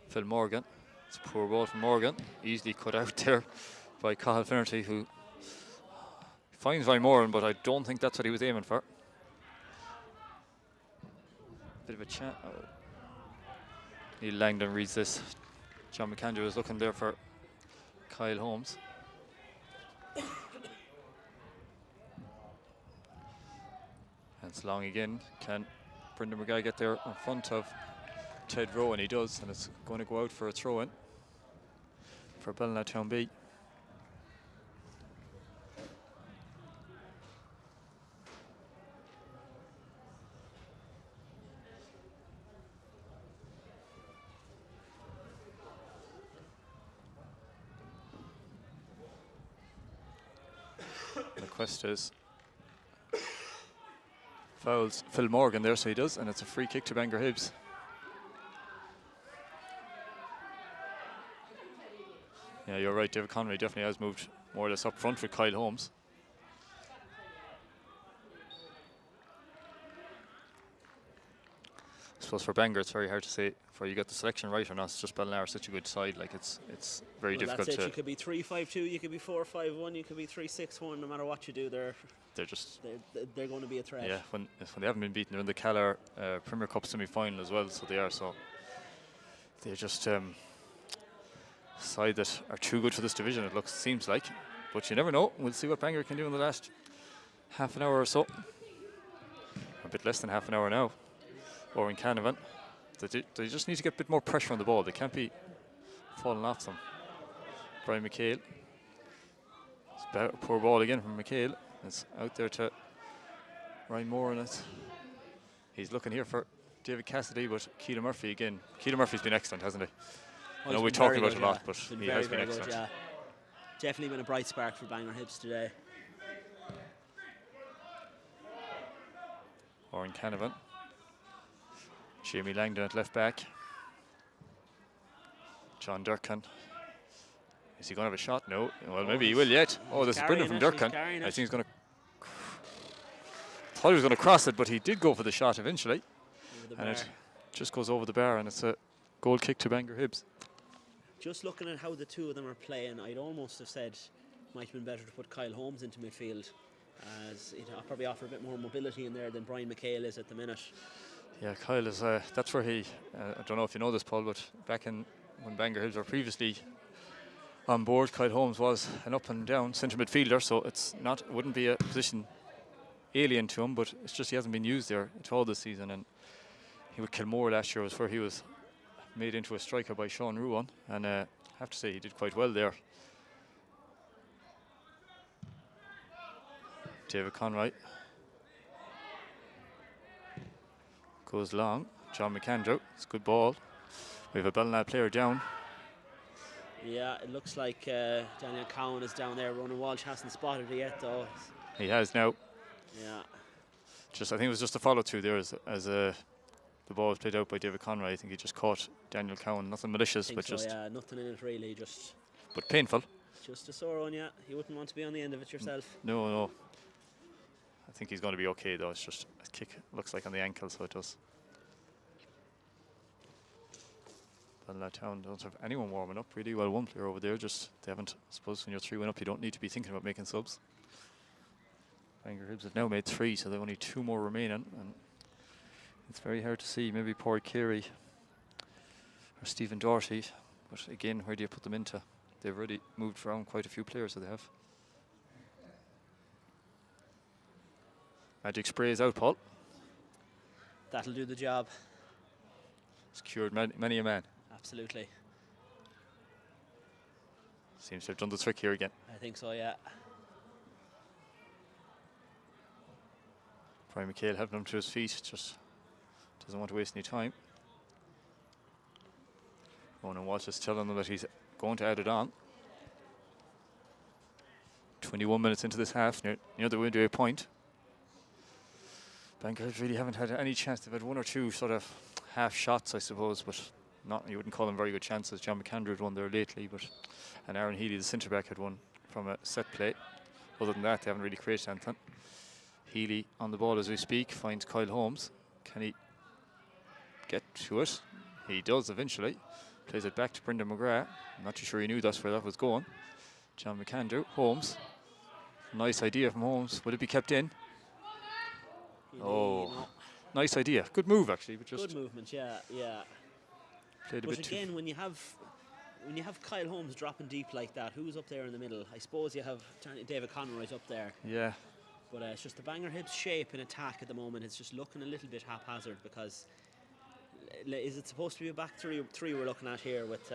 Phil Morgan. It's a poor ball from Morgan. Easily cut out there by Cathal Finnerty, who finds Ryan Moran, but I don't think that's what he was aiming for. Bit of a chat. Neil Langdon reads this. John McAndrew is looking there for Kyle Holmes. And it's long again. Can Brendan McGuy get there in front of Ted Rowe? And he does, and it's going to go out for a throw-in for Ballina Town B. Cuesta's fouls Phil Morgan there, so he does, and it's a free kick to Bangor Hibs. Yeah, you're right, David Conroy definitely has moved more or less up front with Kyle Holmes. I suppose for Bangor it's very hard to say where you get the selection right or not. It's just Ballina are such a good side, like it's very difficult that's it. to. You could be 3-5-2, you could be 4-5-1, you could be 3-6-1. No matter what you do, they're going to be a threat. Yeah, when they haven't been beaten, they're in the Callar Premier Cup semi-final as well, so they are. So they're just a side that are too good for this division. It seems like, but you never know. We'll see what Bangor can do in the last half an hour or so. A bit less than half an hour now. Or in Canavan. They just need to get a bit more pressure on the ball. They can't be falling off them. Brian McHale. Poor ball again from McHale. It's out there to Ryan Moore, and he's looking here for David Cassidy, but Keelan Murphy again. Keelan Murphy's been excellent, hasn't he? I know we talk about it a lot, but he has been excellent. Good, yeah. Definitely been a bright spark for Bangor Hibs today. Oren Canavan. Jamie Langdon at left back. John Durkin. Is he going to have a shot? No. Well, maybe he will yet. Oh, this is brilliant from Durkin. I think he's going to... thought he was going to cross it, but he did go for the shot eventually. And it just goes over the bar, and it's a goal kick to Bangor Hibs. Just looking at how the two of them are playing, I'd almost have said it might have been better to put Kyle Holmes into midfield, as he'll probably offer a bit more mobility in there than Brian McHale is at the minute. Yeah, Kyle is, that's where he, I don't know if you know this, Paul, but back in when Bangor Hibs were previously on board, Kyle Holmes was an up and down centre midfielder, so it wouldn't be a position alien to him, but it's just he hasn't been used there at all this season. And he with Kilmore last year was where he was made into a striker by Sean Ruan, and I have to say he did quite well there. David Conroy goes long. John McAndrew, it's a good ball. We have a Ballina player down. Yeah, it looks like Daniel Cowan is down there. Ronan Walsh hasn't spotted it yet, though. He has now. Yeah. I think it was just a follow through there as the ball was played out by David Conroy. I think he just caught Daniel Cowan. Nothing malicious, but just. Yeah, nothing in it really, just. But painful. Just a sore one, yeah. You wouldn't want to be on the end of it yourself. No. I think he's going to be okay though. It's just a kick. Looks like on the ankle, so it does. Ballina Town don't have anyone warming up really. Well, one player over there, just they haven't. I suppose when you're 3-1 up, you don't need to be thinking about making subs. Bangor Hibs have now made 3, so they've only 2 more remaining, and it's very hard to see. Maybe Paul Carey or Stephen Doherty, but again, where do you put them into? They've already moved around quite a few players, so they have. Magic spray is out, Paul. That'll do the job. It's cured many a man. Absolutely. Seems to have done the trick here again. I think so, yeah. Brian McHale having him to his feet, just doesn't want to waste any time. Ronan Walsh is telling them that he's going to add it on. 21 minutes into this half, near the window point. Bangor really haven't had any chance. They've had 1 or 2 sort of half shots, I suppose, but you wouldn't call them very good chances. John McAndrew had one there lately, and Aaron Healy, the centre back, had one from a set play. Other than that, they haven't really created anything. Healy on the ball as we speak, finds Kyle Holmes. Can he get to it? He does eventually. Plays it back to Brendan McGrath. I'm not too sure he knew that's where that was going. John McAndrew, Holmes. Nice idea from Holmes. Would it be kept in? Oh, nice idea. Good move actually, but just good movement. Yeah. Played a but bit again, too. when you have Kyle Holmes dropping deep like that, who's up there in the middle? I suppose you have David Conroy's up there. Yeah. But it's just the Bangor Hibs shape in attack at the moment. It's just looking a little bit haphazard because is it supposed to be a back three we're looking at here with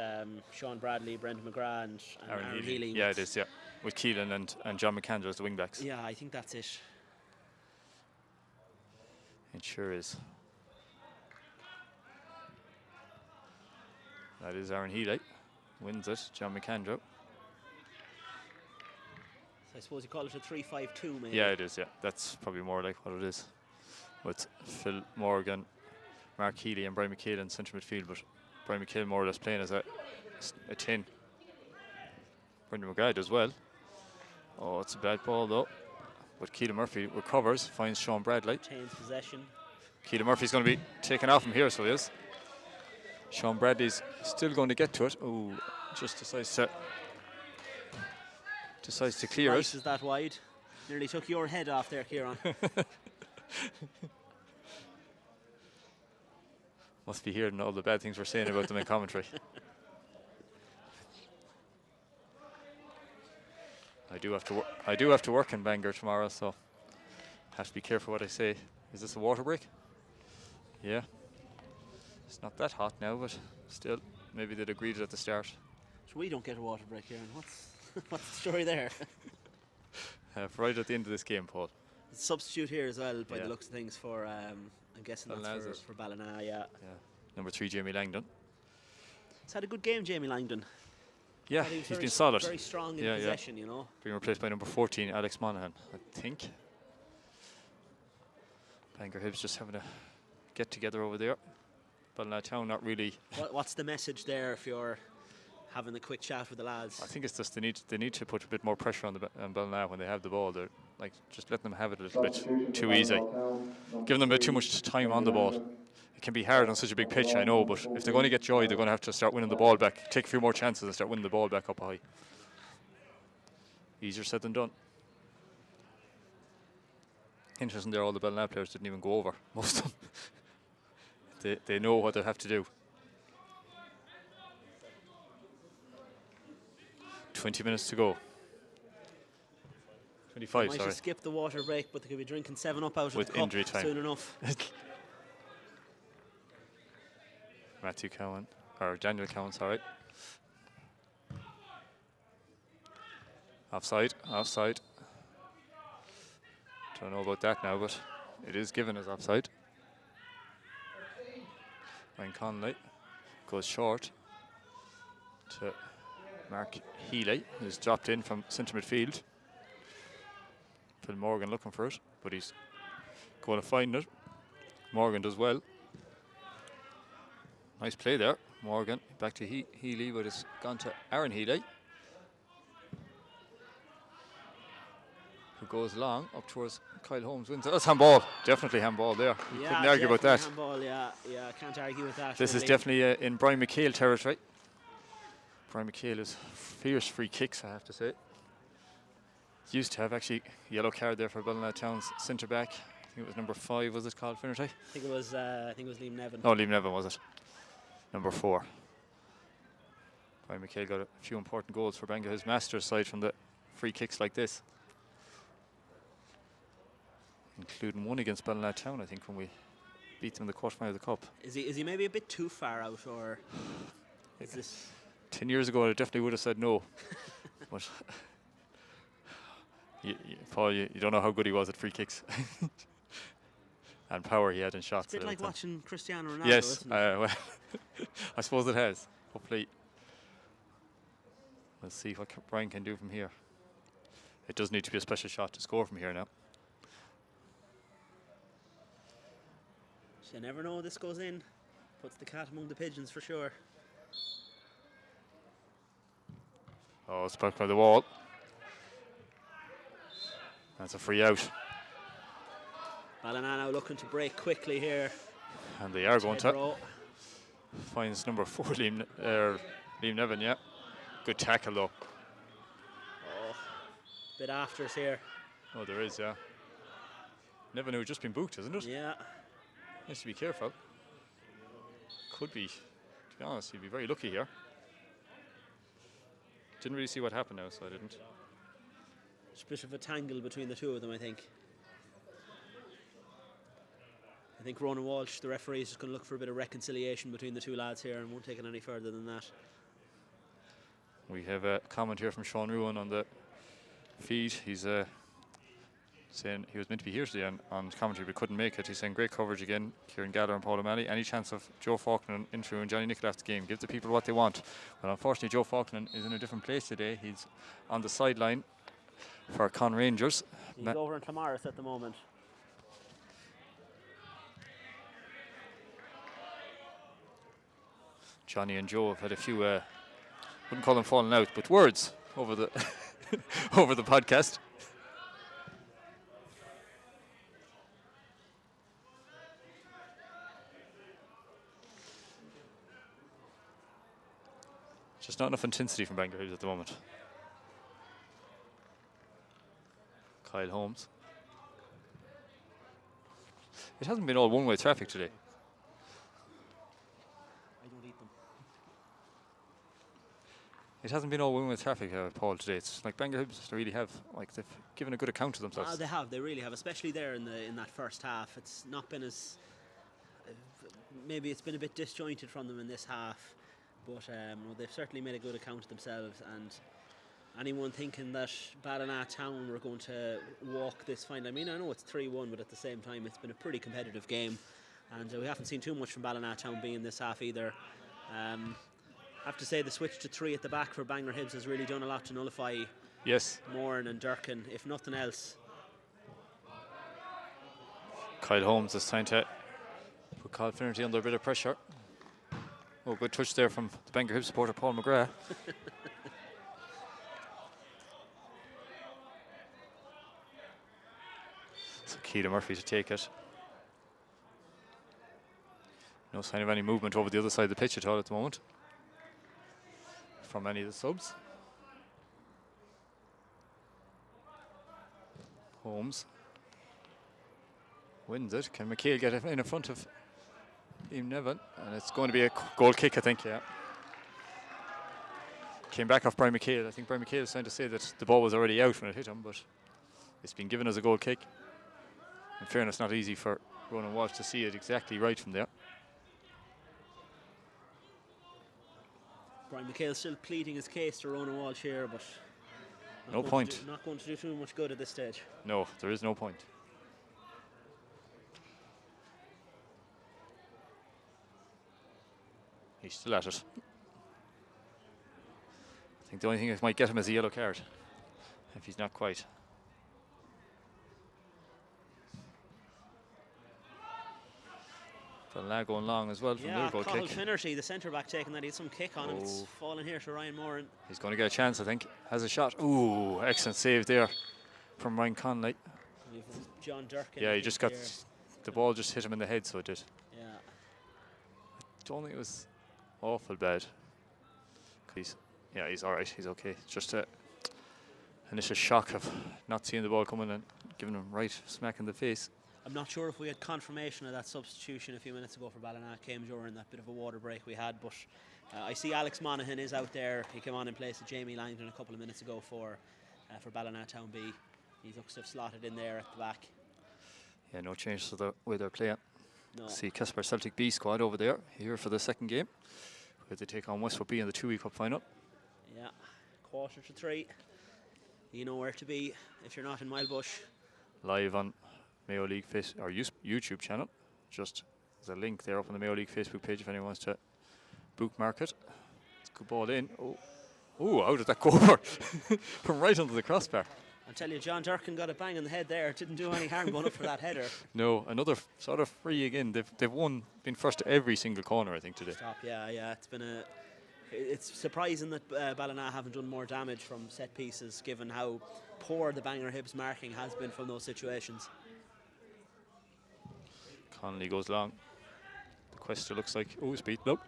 Sean Bradley, Brendan McGrath and Aaron Healy? Yeah, it is, yeah. With Keelan and John McAndrew as the wing backs. Yeah, I think that's it. It sure is. That is Aaron Healy. Wins it, John McAndrew. I suppose you call it a 3-5-2 maybe. Yeah, it is, yeah. That's probably more like what it is. With Phil Morgan, Mark Healy and Brian McHale in central midfield, but Brian McHale more or less playing as a 10. Brendan McGrath does well. Oh, it's a bad ball though. But Keelan Murphy recovers, finds Sean Bradley. Retains possession. Keelan Murphy's going to be taken off him here, so he is. Sean Bradley's still going to get to it. Oh, just decides to clear it. Is that wide? Nearly took your head off there, Kieran. Must be hearing all the bad things we're saying about them in commentary. I do have to work in Bangor tomorrow, so have to be careful what I say. Is this a water break? Yeah. It's not that hot now, but still, maybe they'd agreed it at the start. So we don't get a water break here, and what's the story there? right at the end of this game, Paul. Substitute here as well, by Yeah. the looks of things, for I'm guessing Ballina, that's is for Ballina. Yeah. Yeah. Number 3, Jamie Langdon. He's had a good game, Jamie Langdon. Yeah, Thought he was he's very been solid. Very strong in Yeah, yeah. possession, you know. Being replaced by number 14, Alex Monaghan, I think. Bangor Hibs just having a get together over there. Ballina Town not really. What's the message there if you're having a quick chat with the lads? I think it's just they need to put a bit more pressure on Ballina when they have the ball. They're like just letting them have it a little bit too easy, giving them a bit too much time on the ball. It can be hard on such a big pitch, I know, but if they're going to get joy, they're going to have to start winning the ball back, take a few more chances and start winning the ball back up high. Easier said than done. Interesting there, all the Ballina players didn't even go over, most of them. They know what they have to do. 20 minutes to go. 25, Might sorry. just skip the water break, but they could be drinking 7-Up out of With the cup injury time. soon enough. Matthew Cowan, or Daniel Cowan, sorry. Offside. Don't know about that now, but it is given as offside. Ryan Conley goes short to Mark Healy, who's dropped in from centre midfield. Phil Morgan looking for it, but he's going to find it. Morgan does well. Nice play there. Morgan back to Healy, but it's gone to Aaron Healy, who goes long up towards Kyle Holmes. Wins it. That's handball. Definitely handball there. You couldn't argue about that. Handball, yeah, can't argue with that. This is definitely in Brian McHale territory. Brian McHale is fierce free kicks, I have to say. Used to have actually yellow card there for Ballina Town's centre back. I think it was number 5. Was it called Finnerty? I think it was Liam Nevin. No, Liam Nevin was it. Number 4. Brian McHale got a few important goals for Bangor, his master's side from the free kicks like this, including one against Ballina Town, I think, when we beat them in the quarterfinal of the cup. Is he maybe a bit too far out, or is this? 10 years ago, I definitely would have said no. But Paul, you don't know how good he was at free kicks. And power he had in shots. It's a bit like watching Cristiano Ronaldo, yes, isn't it? well, I suppose it has. Hopefully, let's see what Brian can do from here. It does need to be a special shot to score from here now. You never know, this goes in. Puts the cat among the pigeons for sure. Oh, it's back by the wall. That's a free out. Ballina now looking to break quickly here. And they are going to. Finds number 4, Liam Nevin, yeah. Good tackle though. Oh, bit afters here. Oh, there is, yeah. Nevin who just been booked, isn't it? Yeah. Needs to be careful. Could be, to be honest, he'd be very lucky here. Didn't really see what happened now, so I didn't. It's a bit of a tangle between the two of them, I think. I think Ronan Walsh, the referee, is just going to look for a bit of reconciliation between the two lads here and won't take it any further than that. We have a comment here from Sean Ruan on the feed. He's saying he was meant to be here today on commentary but couldn't make it. He's saying great coverage again, Kieran Galler and Paul O'Malley. Any chance of Joe Faulkner intro and Johnny Nicholl after the game? Give the people what they want. Well, unfortunately, Joe Faulkner is in a different place today. He's on the sideline for Con Rangers. He's over in Tamaris at the moment. Johnny and Joe have had a few, wouldn't call them falling out, but words over the over the podcast. Just not enough intensity from Bangor Hibs at the moment. Kyle Holmes. It hasn't been all one-way traffic today. I don't eat them. It hasn't been all one-way traffic, Paul, today. It's like Bangor Hibs really have, like, they've given a good account of themselves. They have, they really have, especially there in that first half. It's not been as, maybe it's been a bit disjointed from them in this half, but they've certainly made a good account of themselves, and anyone thinking that Ballina Town were going to walk this final. I mean, I know it's 3-1, but at the same time, it's been a pretty competitive game, and we haven't seen too much from Ballina Town being this half either. I have to say the switch to 3 at the back for Bangor Hibs has really done a lot to nullify Moran and Durkin, if nothing else. Kyle Holmes is trying to put Kyle Finnerty under a bit of pressure. Oh, good touch there from the Bangor Hibs supporter Paul McGrath. So Keelan Murphy to take it. No sign of any movement over the other side of the pitch at all at the moment from any of the subs. Holmes wins it. Can McHale get it in front of Liam Nevin? And it's going to be a goal kick, I think, yeah. Came back off Brian McHale. I think Brian McHale was trying to say that the ball was already out when it hit him, but it's been given as a goal kick. In fairness, not easy for Ronan Walsh to see it exactly right from there. Brian McHale still pleading his case to Ronan Walsh here, but no point. Not going to do too much good at this stage. No, there is no point. He's still at it. I think the only thing that might get him is a yellow card, if he's not quite. Ballina going long as well from their goal kick. Finnerty, the centre back, taking that. He had some kick on him. It's fallen here to Ryan Moran. He's going to get a chance, I think. Has a shot. Ooh, excellent save there from Ryan Conley. John Durkin. Yeah, he just got the ball just hit him in the head, so it did. Yeah. I don't think it was awful bad. He's all right. He's okay. Just a initial shock of not seeing the ball coming and giving him right smack in the face. I'm not sure if we had confirmation of that substitution a few minutes ago for Ballina. It came during that bit of a water break we had, but I see Alex Monaghan is out there. He came on in place of Jamie Langdon a couple of minutes ago for Ballina Town B. He looks to have slotted in there at the back. Yeah, no change to the way they're playing. No. See Kesper Celtic B squad over there, here for the second game, where they take on Westwood B in the 2-week cup final. Yeah, 2:45. You know where to be if you're not in Milebush. Live on Mayo League or YouTube channel. Just there's a link there up on the Mayo League Facebook page if anyone wants to bookmark it. It's a good ball in. Oh, how did that go over? From right under the crossbar. I'll tell you, John Durkin got a bang on the head there. It didn't do any harm going up for that header. No, another sort of free again. They've been first to every single corner, I think, today. Stop, yeah. It's surprising that Ballina haven't done more damage from set pieces, given how poor the Bangor Hibs marking has been from those situations. Connolly goes long. The Quester looks like, speed, nope.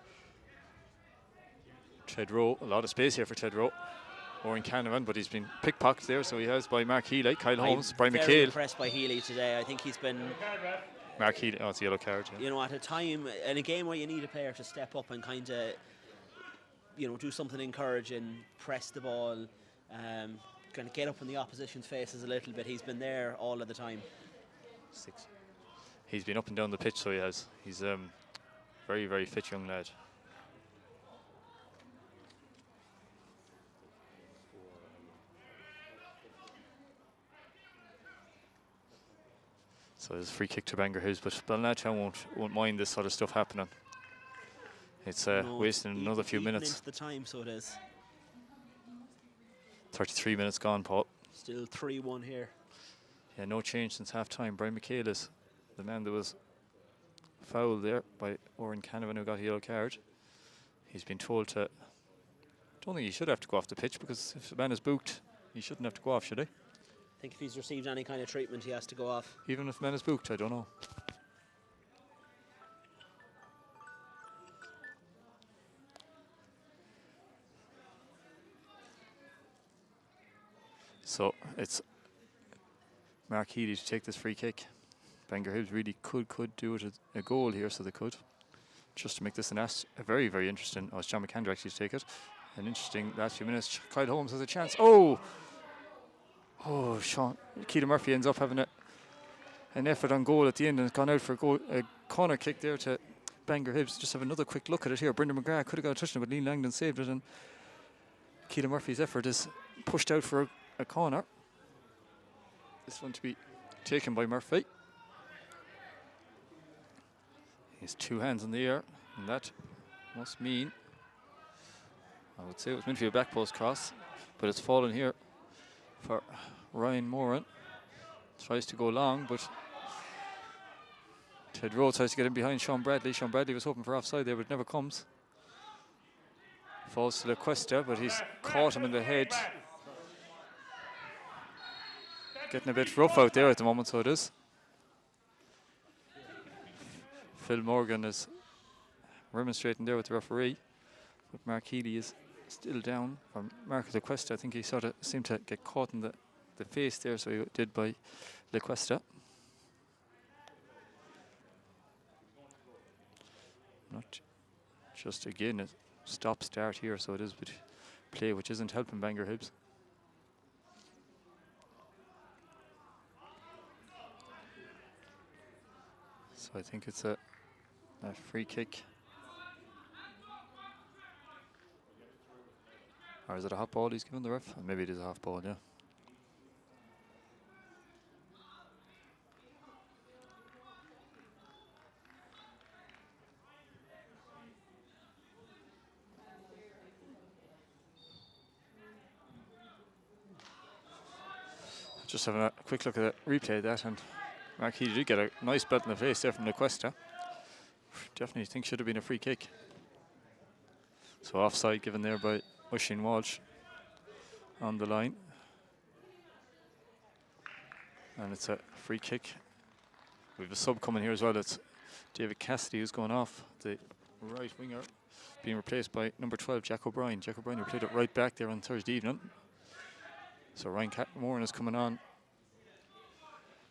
Ted Rowe, a lot of space here for Ted Rowe. Oren Canavan, but he's been pickpocketed there, so he has by Mark Healy, Kyle Holmes, Brian McHale. Very impressed by Healy today. I think he's been... Mark Healy, it's a yellow card. Yeah. You know, at a time, in a game where you need a player to step up and kind of, do something encouraging, press the ball, kind of get up in the opposition's faces a little bit. He's been there all of the time. 6. He's been up and down the pitch, so he has. He's a very, very fit young lad. So there's a free kick to Bangor Hibs, but Ballina Town won't mind this sort of stuff happening. It's wasting another few minutes. Into the time, so it is. 33 minutes gone, Paul. Still 3-1 here. Yeah, no change since half time. Brian McHale is the man that was fouled there by Oren Canavan, who got a yellow card. He's been told to... don't think he should have to go off the pitch, because if the man is booked, he shouldn't have to go off, should he? I think if he's received any kind of treatment, he has to go off. Even if the man is booked, I don't know. So it's Mark Healy to take this free kick. Bangor Hibs really could do it a goal here, so they could. Just to make this a very, very interesting. Oh, it's John McAndrew actually to take it. An interesting last few minutes. Kyle Holmes has a chance. Oh, Sean. Keelan Murphy ends up having an effort on goal at the end and has gone out for a corner kick there to Bangor Hibs. Just have another quick look at it here. Brendan McGrath could have got a touchdown, but Liam Langdon saved it, and Keelan Murphy's effort is pushed out for a corner. This one to be taken by Murphy. He's 2 hands in the air, and that must mean, I would say it was meant to be a back post cross, but it's fallen here for Ryan Moran. Tries to go long, but Ted Rowe tries to get in behind Sean Bradley. Sean Bradley was hoping for offside there, but it never comes. Falls to Lequesta, but he's caught him in the head. Getting a bit rough out there at the moment, so it is. Phil Morgan is remonstrating there with the referee, but Mark Healy is still down from Mark Lequesta. I think he sort of seemed to get caught in the face there, so he did by Lequesta. Not just again a stop start here, so it is with play which isn't helping Bangor Hibs. So I think it's a free kick. Or is it a hot ball he's given the ref? Maybe it is a half ball, yeah. Just having a quick look at the replay of that, and Mark Healy did get a nice belt in the face there from Lequesta. Definitely think should have been a free kick. So offside given there by Oisin Walsh on the line. And it's a free kick. We have a sub coming here as well. It's David Cassidy who's going off, the right winger, being replaced by number 12, Jack O'Brien. Jack O'Brien who played it right back there on Thursday evening. So Ryan Moran is coming on.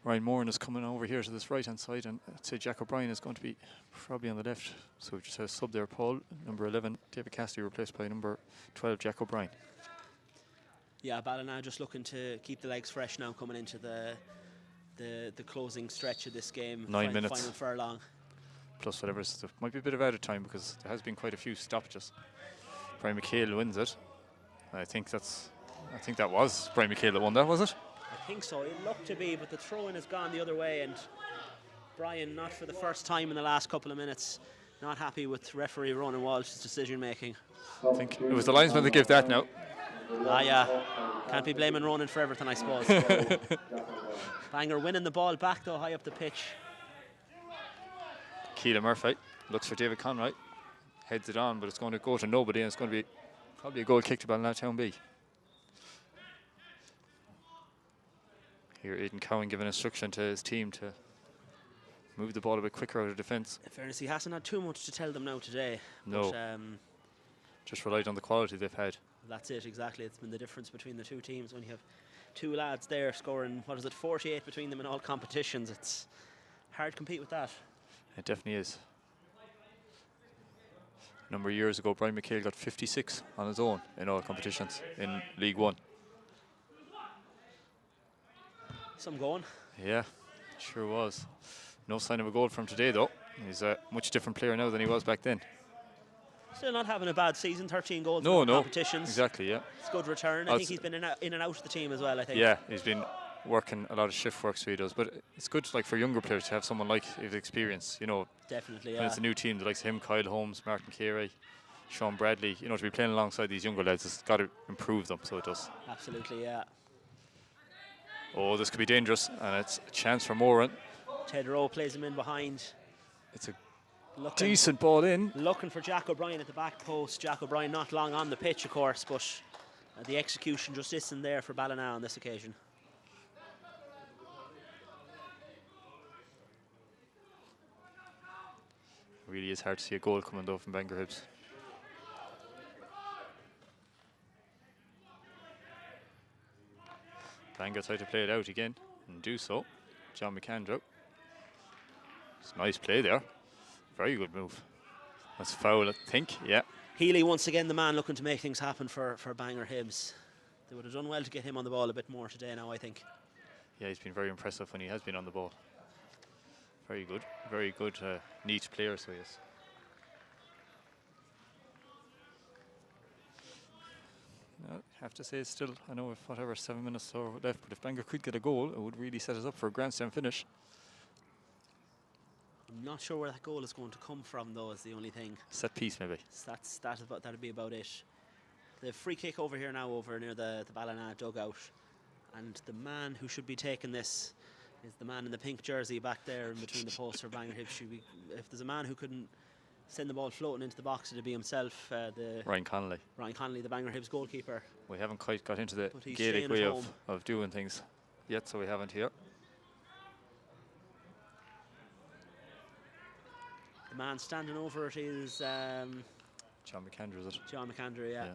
Ryan Moran is coming over here to this right-hand side, and I'd say Jack O'Brien is going to be probably on the left. So we just have a sub there, Paul, number 11, David Cassidy, replaced by number 12, Jack O'Brien. Yeah, Ballina just looking to keep the legs fresh now, coming into the closing stretch of this game. 9 minutes. Final furlong. Plus whatever, there might be a bit of added time because there has been quite a few stoppages. Brian McHale wins it. I think that was Brian McHale that won that, was it? I think so. It looked to be, but the throw-in has gone the other way, and Brian, not for the first time in the last couple of minutes, not happy with referee Ronan Walsh's decision-making. I think it was the linesman that gave that now. Ah, yeah. Can't be blaming Ronan for everything, I suppose. Bangor winning the ball back, though, high up the pitch. Keelan Murphy looks for David Conroy. Heads it on, but it's going to go to nobody, and it's going to be probably a goal kick to Ballina Town B. Here Aidan Cowan giving instruction to his team to move the ball a bit quicker out of defence. In fairness, he hasn't had too much to tell them now today. No. But, just relied on the quality they've had. That's it, exactly. It's been the difference between the two teams. When you have two lads there scoring, 48 between them in all competitions, it's hard to compete with that. It definitely is. A number of years ago, Brian McHale got 56 on his own in all competitions in League One. Some going. Yeah, sure was. No sign of a goal from today, though. He's a much different player now than he was back then. Still not having a bad season, 13 goals in competitions. Exactly, yeah. It's a good return. I think he's been in and out of the team as well, I think. Yeah, he's been working a lot of shift work, so he does. But it's good, like, for younger players to have someone like his experience, you know. Definitely, yeah. When it's a new team, the likes of him, Kyle Holmes, Martin Carey, Sean Bradley, you know, to be playing alongside these younger lads, it's got to improve them, so it does. Absolutely, yeah. Oh, this could be dangerous, and it's a chance for Moran. Ted Rowe plays him in behind. It's a decent ball in. Looking for Jack O'Brien at the back post. Jack O'Brien not long on the pitch, of course, but the execution just isn't there for Ballina on this occasion. Really is hard to see a goal coming though from Bangor Hibs. Bangor try to play it out again and do so. John McAndrew. It's a nice play there. Very good move. That's foul, I think, yeah. Healy once again the man looking to make things happen for Bangor Hibs. They would have done well to get him on the ball a bit more today now, I think. Yeah, he's been very impressive when he has been on the ball. Very good, neat player, so yes. I have to say, it's still, I know if whatever 7 minutes or left, but if Bangor could get a goal, it would really set us up for a grand slam finish. I'm not sure where that goal is going to come from, though, is the only thing. Set piece, maybe. So that'd be about it. The free kick over here now, over near the Ballina dugout. And the man who should be taking this is the man in the pink jersey back there in between the posts for Bangor Hibs. If there's a man who couldn't send the ball floating into the box, it'd be himself, Ryan Connolly. Ryan Connolly, the Bangor Hibs goalkeeper. We haven't quite got into the But he's Gaelic staying way at of doing things yet, so we haven't here. The man standing over it is John McAndrew, is it? John McAndrew, yeah.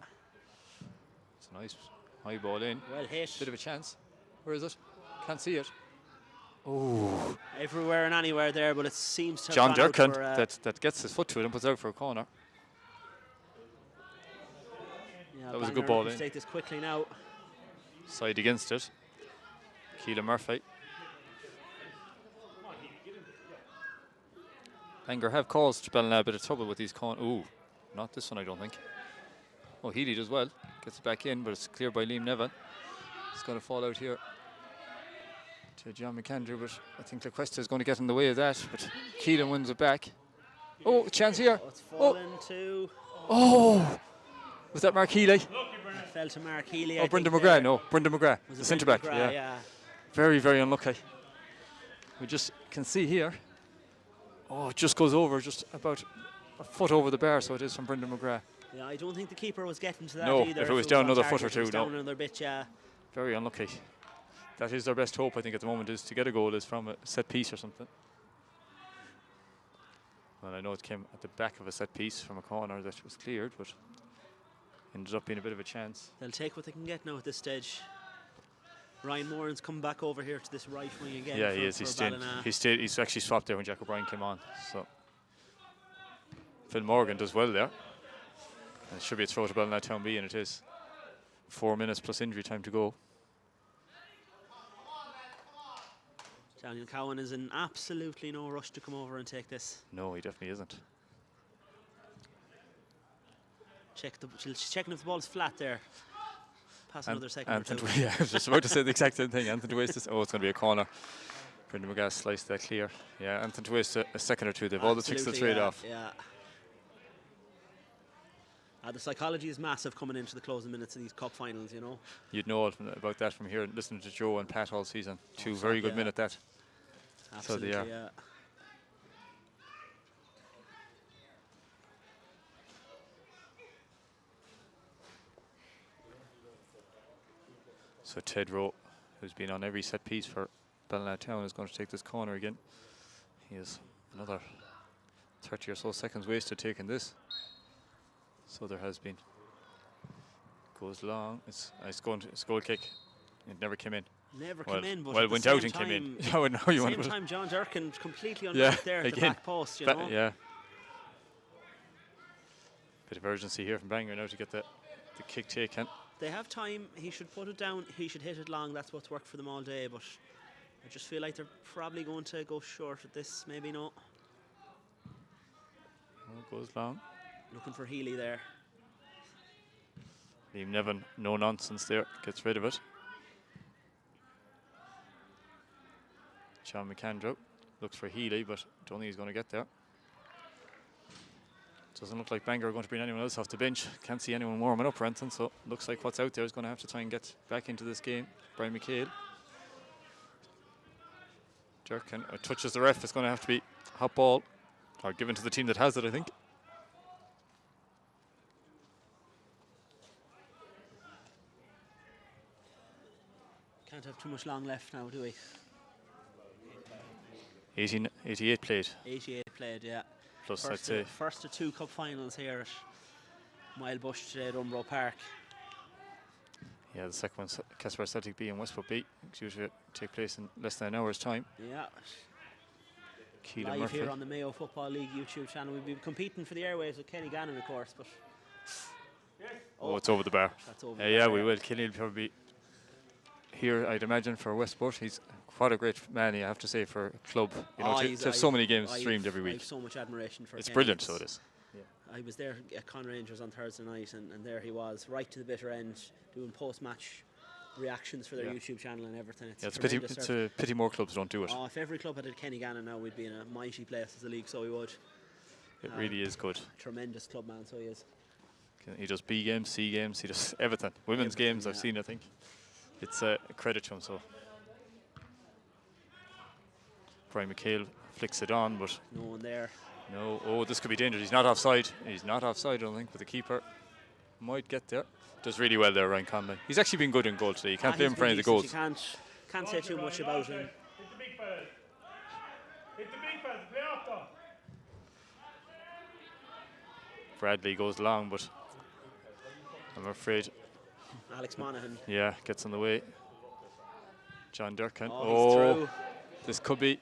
It's a nice high ball in. Well hit. Bit of a chance. Where is it? Can't see it. Oh. Everywhere and anywhere there, but it seems to have John gone out Durkin, for, that gets his foot to it and puts out for a corner. yeah, that was a Bangor good ball in. take this quickly now. Side against it. Keelan Murphy. Bangor have caused Ballina a bit of trouble with these corners. Ooh, not this one, I don't think. Oh, Healy does well. Gets it back in, but it's cleared by Liam Nevin. It's going to fall out here to John McAndrew, but I think LaQuesta is going to get in the way of that. But Keelan wins it back. Oh, chance here. Oh, it's fallen to. Oh, was that Mark Healy? It fell to Mark Healy. Oh, Brendan McGrath. No, Brendan McGrath, the centre back. Yeah. Very, very unlucky. We just can see here. Oh, it just goes over, just about a foot over the bar, so it is from Brendan McGrath. Yeah, I don't think the keeper was getting to that No, either. if it was down on another target, foot or it was two, no. down another bit, yeah. Very unlucky. That is their best hope, I think, at the moment, is to get a goal is from a set piece or something. Well, I know it came at the back of a set piece from a corner that was cleared, but ended up being a bit of a chance. They'll take what they can get now at this stage. Ryan Moran's come back over here to this right wing again. Yeah, he is. He's actually swapped there when Jack O'Brien came on. So Phil Morgan does well there. And it should be a throw to Ballina Town B, and it is. 4 minutes plus injury time to go. Daniel Cowan is in absolutely no rush to come over and take this. No, he definitely isn't. Checking if the ball's flat there. Pass another second or two. Yeah, I was just about to say the exact same thing. Anthony Twist. Oh, it's going to be a corner. Brendan McGrath sliced that clear. Yeah, Anthony Twist a second or two. They've all the tricks to trade off. Yeah. The psychology is massive coming into the closing minutes of these cup finals, you know. You'd know about that from here, listening to Joe and Pat all season. Two very good men at that. Absolutely, so they are. yeah. So Ted Rowe, who's been on every set piece for Ballina Town, is going to take this corner again. He has another 30 or so seconds wasted taking this. So there has been. Goes long. It's a goal kick. It never came in. Never came in, but well, at the went same out and time, came in. Oh, no, you same time, John Durkin completely unlocked yeah, there at again, the back post, you know. Yeah. Bit of urgency here from Bangor now to get the kick taken. They have time. He should put it down. He should hit it long. That's what's worked for them all day. But I just feel like they're probably going to go short at this. Maybe not. Oh, goes long. Looking for Healy there. Liam Nevin, no nonsense there. Gets rid of it. John McAndrew looks for Healy, but don't think he's going to get there. Doesn't look like Bangor are going to bring anyone else off the bench. Can't see anyone warming up or anything, so looks like what's out there is going to have to try and get back into this game. Brian McHale. Durkin touches the ref. It's going to have to be hot ball, or given to the team that has it, I think. Can't have too much long left now, do we? 88 played. 88 played, yeah. Plus, I'd say. First of two cup finals here at Milebush today at Umbro Park. Yeah, the second one's Casper Celtic B and Westport B. It's usually take place in less than an hour's time. Yeah. Keelan Live Murphy. here on the Mayo Football League YouTube channel. We'll be competing for the airwaves with Kenny Gannon, of course, but. Oh, it's over the bar. That's over. Yeah, we will. Kenny will probably be here, I'd imagine, for Westport. He's quite a great man, you have to say, for a club. You know, to have so many games streamed every I week. have so much admiration for It's Kenny. brilliant, so it is. I was there at Con Rangers on Thursday night, and there he was, right to the bitter end, doing post-match reactions for their YouTube channel and everything. It's a pity more clubs don't do it. Oh, if every club had a Kenny Gannon now, we'd be in a mighty place as a league, so we would. It really is good. Tremendous club man, so he is. He does B games, C games, he does everything. Women's games I've seen, I think. It's a credit to him, so. Brian McHale flicks it on, but no one there. No, oh, this could be dangerous. He's not offside. He's not offside, I don't think, but the keeper might get there. Does really well there, Ryan Conley. He's actually been good in goal today. You can't blame him for any of the goals. You can't say too much about him. Hit the big fellas. Hit the big fellas. Play off them. Bradley goes long, but I'm afraid. Alex Monaghan. Yeah, gets on the way. John Durkin. Oh, this could be.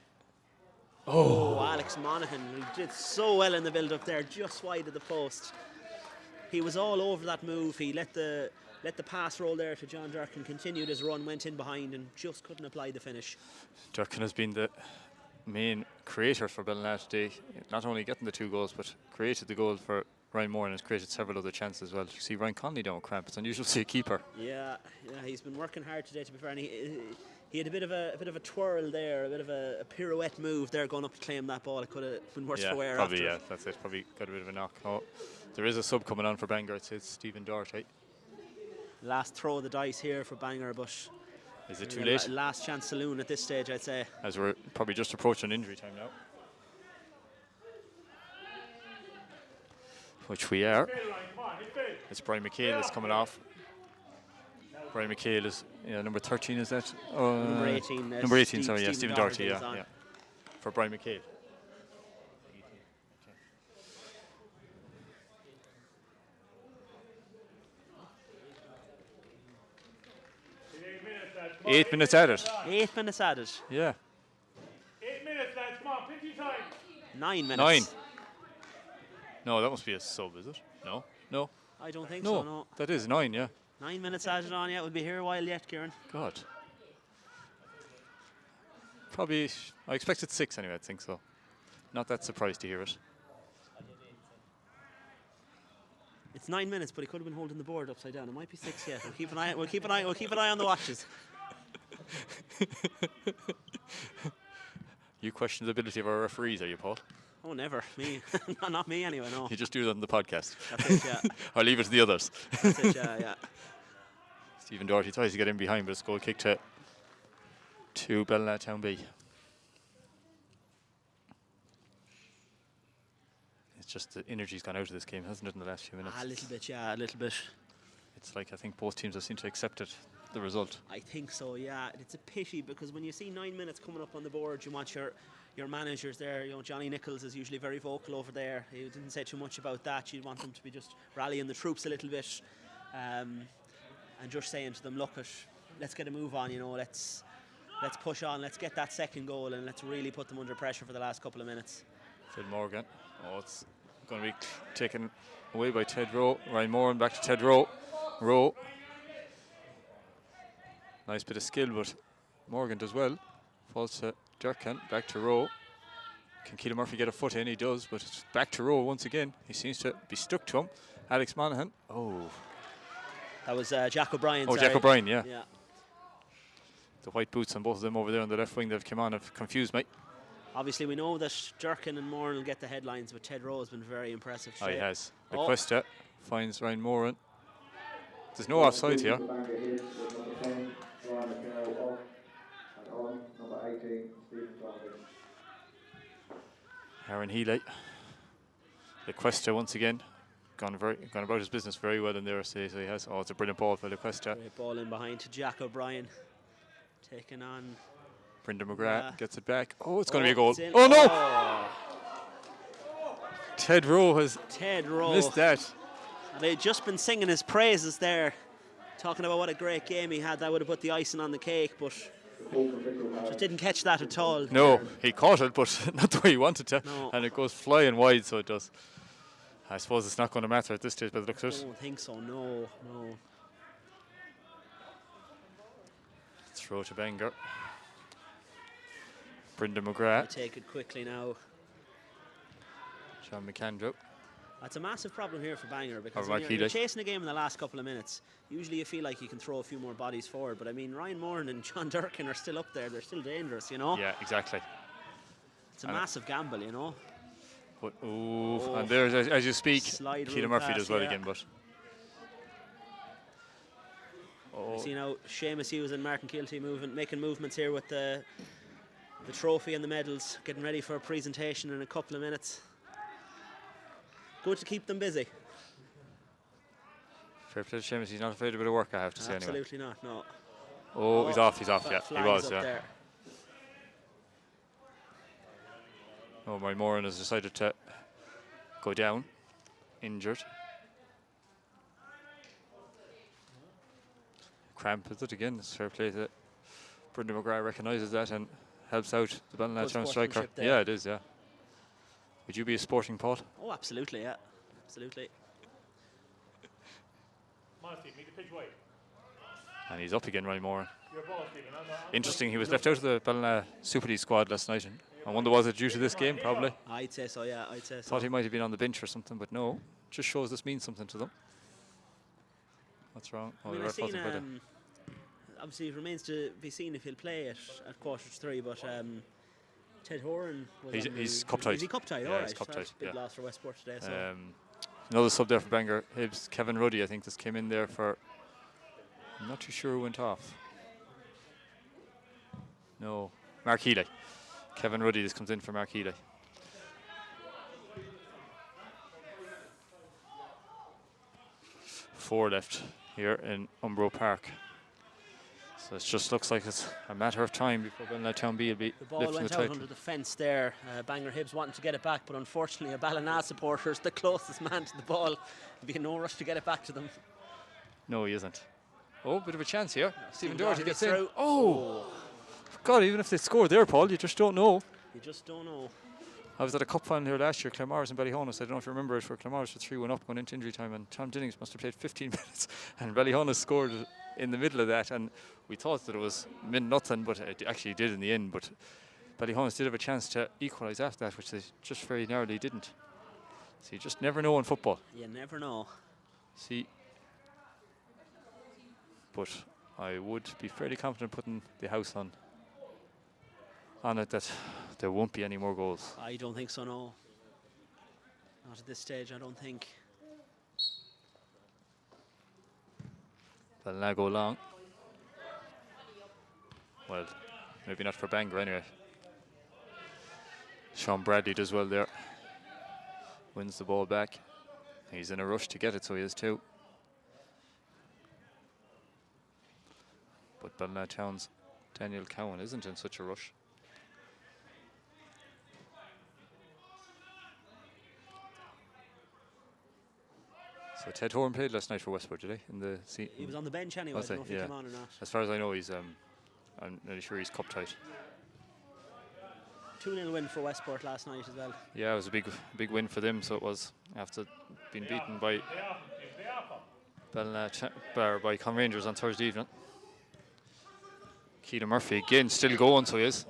Oh, Alex Monaghan, he did so well in the build-up there, just wide of the post. He was all over that move. He let the pass roll there to John Durkin, continued his run, went in behind, and just couldn't apply the finish. Durkin has been the main creator for Ballina today, not only getting the 2 goals, but created the goal for Ryan Moore and has created several other chances as well. You see Ryan Conley down with cramp. It's unusual to see a keeper. Yeah, he's been working hard today, to be fair. And he had a bit of a twirl there, a bit of a pirouette move there, going up to claim that ball. It could have been worse for wear. Probably, yeah, that's it. Probably got a bit of a knock. Oh, there is a sub coming on for Bangor. It's Stephen Doherty. Last throw of the dice here for Bangor, but is it too late? Last chance saloon at this stage, I'd say. As we're probably just approaching injury time now. Which we are. It's Brian McHale that's coming off. Brian McHale is number 13, is that? Number 18. Number 18, sorry, yeah, Stephen Doherty, yeah. For Brian McHale. Okay. 8 minutes added. 8 minutes added. Yeah. 8 minutes, lads. Come on, 50 time. 9 minutes. 9. No, that must be a sub, is it? No. No. I don't think so, no. That is 9, yeah. 9 minutes added on, yeah. We'll be here a while yet, Kieran. God. Probably, I expected 6 anyway, I think so. Not that surprised to hear it. It's 9 minutes, but he could have been holding the board upside down. It might be 6 yet. We'll keep an eye. We'll keep an eye on the watches. You question the ability of our referees, are you, Paul? Oh, never. Me. Not me anyway, no. You just do that on the podcast. That's it, yeah. I'll leave it to the others. That's it, yeah. Stephen Doherty tries to get in behind, but it's goal kick to Ballina Town B. It's just the energy's gone out of this game, hasn't it, in the last few minutes? A little bit, yeah, a little bit. It's like I think both teams have seemed to accept it, the result. I think so, yeah. It's a pity because when you see 9 minutes coming up on the board, you want your managers there. You know, Johnny Nichols is usually very vocal over there. He didn't say too much about that. You'd want them to be just rallying the troops a little bit, and just saying to them, look, let's get a move on. You know, let's push on. Let's get that second goal, and let's really put them under pressure for the last couple of minutes. Phil Morgan. Oh, it's going to be taken away by Ted Rowe. Ryan Moran back to Ted Rowe. Rowe. Nice bit of skill, but Morgan does well. Falls to Durkin, back to Rowe. Can Keelan Murphy get a foot in? He does, but it's back to Rowe once again. He seems to be stuck to him. Alex Monaghan. Oh. That was Jack O'Brien. Oh, Jack O'Brien, yeah. Yeah. The white boots on both of them over there on the left wing that have come on have confused me. Obviously, we know that Durkin and Moran will get the headlines, but Ted Rowe has been very impressive today. Oh, he has. Lequesta finds Ryan Moran. There's no offside here. Aaron Healy. Lequesta once again. Gone about his business very well in there, so he has. Oh, it's a brilliant ball for Lequesta. Great ball in behind to Jack O'Brien. Taking on Brendan McGrath gets it back. Oh, it's going to be a goal. Oh, no! Oh. Ted Rowe has missed that. And they'd just been singing his praises there, talking about what a great game he had. That would have put the icing on the cake, but just didn't catch that at all. No, he caught it, but not the way he wanted to. No. And it goes flying wide, so it does. I suppose it's not going to matter at this stage by the looks of it. I don't think so, no. Throw to Bangor. Brendan McGrath. Take it quickly now. John McAndrew. That's a massive problem here for Bangor, because Or when you're Marquis. chasing a game in the last couple of minutes, usually you feel like you can throw a few more bodies forward. But I mean, Ryan Moran and John Durkin are still up there. They're still dangerous, you know? Yeah, exactly. It's a massive gamble, you know? But, and there's, as you speak, Slide Keelan rule Murphy pass, does well yeah. again, but... You see now Seamus Hughes and Martin Keelty making movements here with the trophy and the medals, getting ready for a presentation in a couple of minutes. Good to keep them busy. Fair play to Seamus, he's not afraid of a bit of work, I have to say, anyway. Absolutely not, no. Oh, he's off, yeah, he Flag was, is up yeah. there. Oh, Ryan Moran has decided to go down, injured. Cramp is it again, it's fair play that Brendan McGrath recognises that and helps out the Ballina Good Town striker. sportsmanship there. Yeah, it is, yeah. Would you be a sporting Paul? Oh, absolutely, yeah. Absolutely. Come on, Steve, make the pitch wide. And he's up again, Ryan Moran. Your ball, Stephen. Interesting, he was left out of the Ballina Super League squad last night. And I wonder, was it due to this game? Probably. I'd say so, yeah, I'd say so. Thought he might have been on the bench or something, but no. Just shows this means something to them. What's wrong? I Oh, mean, the I've ref seen, wasn't with it. obviously it remains to be seen if he'll play at quarter-to-3, but Ted Horan was He's cup tied. Is he cup tied? Yeah, All right, he's cup that's tied, a big yeah. loss for Westport today. So. Another sub there for Bangor Hibs, Kevin Ruddy, I think this came in there for, I'm not too sure who went off. No, Mark Healy. Kevin Ruddy, this comes in for Mark Healy. Four left here in Umbro Park. So it just looks like it's a matter of time before Ballina Town B will be The ball lifting went the out title. under the fence there. Bangor Hibs wanting to get it back, but unfortunately a Ballina supporter is the closest man to the ball. There'll be no rush to get it back to them. No, he isn't. Oh, bit of a chance here. Stephen Doherty Doherty gets gets in. through. Oh! God, even if they scored there, Paul, you just don't know. You just don't know. I was at a cup final here last year, Claremorris and Ballyhonus. I don't know if you remember it, where Claremorris were 3-1 up going into injury time, and Tom Jennings must have played 15 minutes, and Ballyhonus scored in the middle of that, and we thought that it was nothing, but it actually did in the end. But Ballyhonus did have a chance to equalise after that, which they just very narrowly didn't. So you just never know in football. You never know. See, but I would be fairly confident putting the house on it that there won't be any more goals. I don't think so, no. Not at this stage, I don't think. They'll now go long. Well, maybe not for Bangor anyway. Sean Bradley does well there. Wins the ball back. He's in a rush to get it, so he is too. But Ballina Town's Daniel Cowan isn't in such a rush. So Ted Horan played last night for Westport, did he? In the He was on the bench anyway. I Was don't know he? if he Yeah. came on or not. As far as I know, he's I'm nearly sure he's cup tight. 2-0 win for Westport last night as well. Yeah, it was a big win for them. So it was after being beaten by by Con Rangers on Thursday evening. Keelan Murphy again, still going, so he is.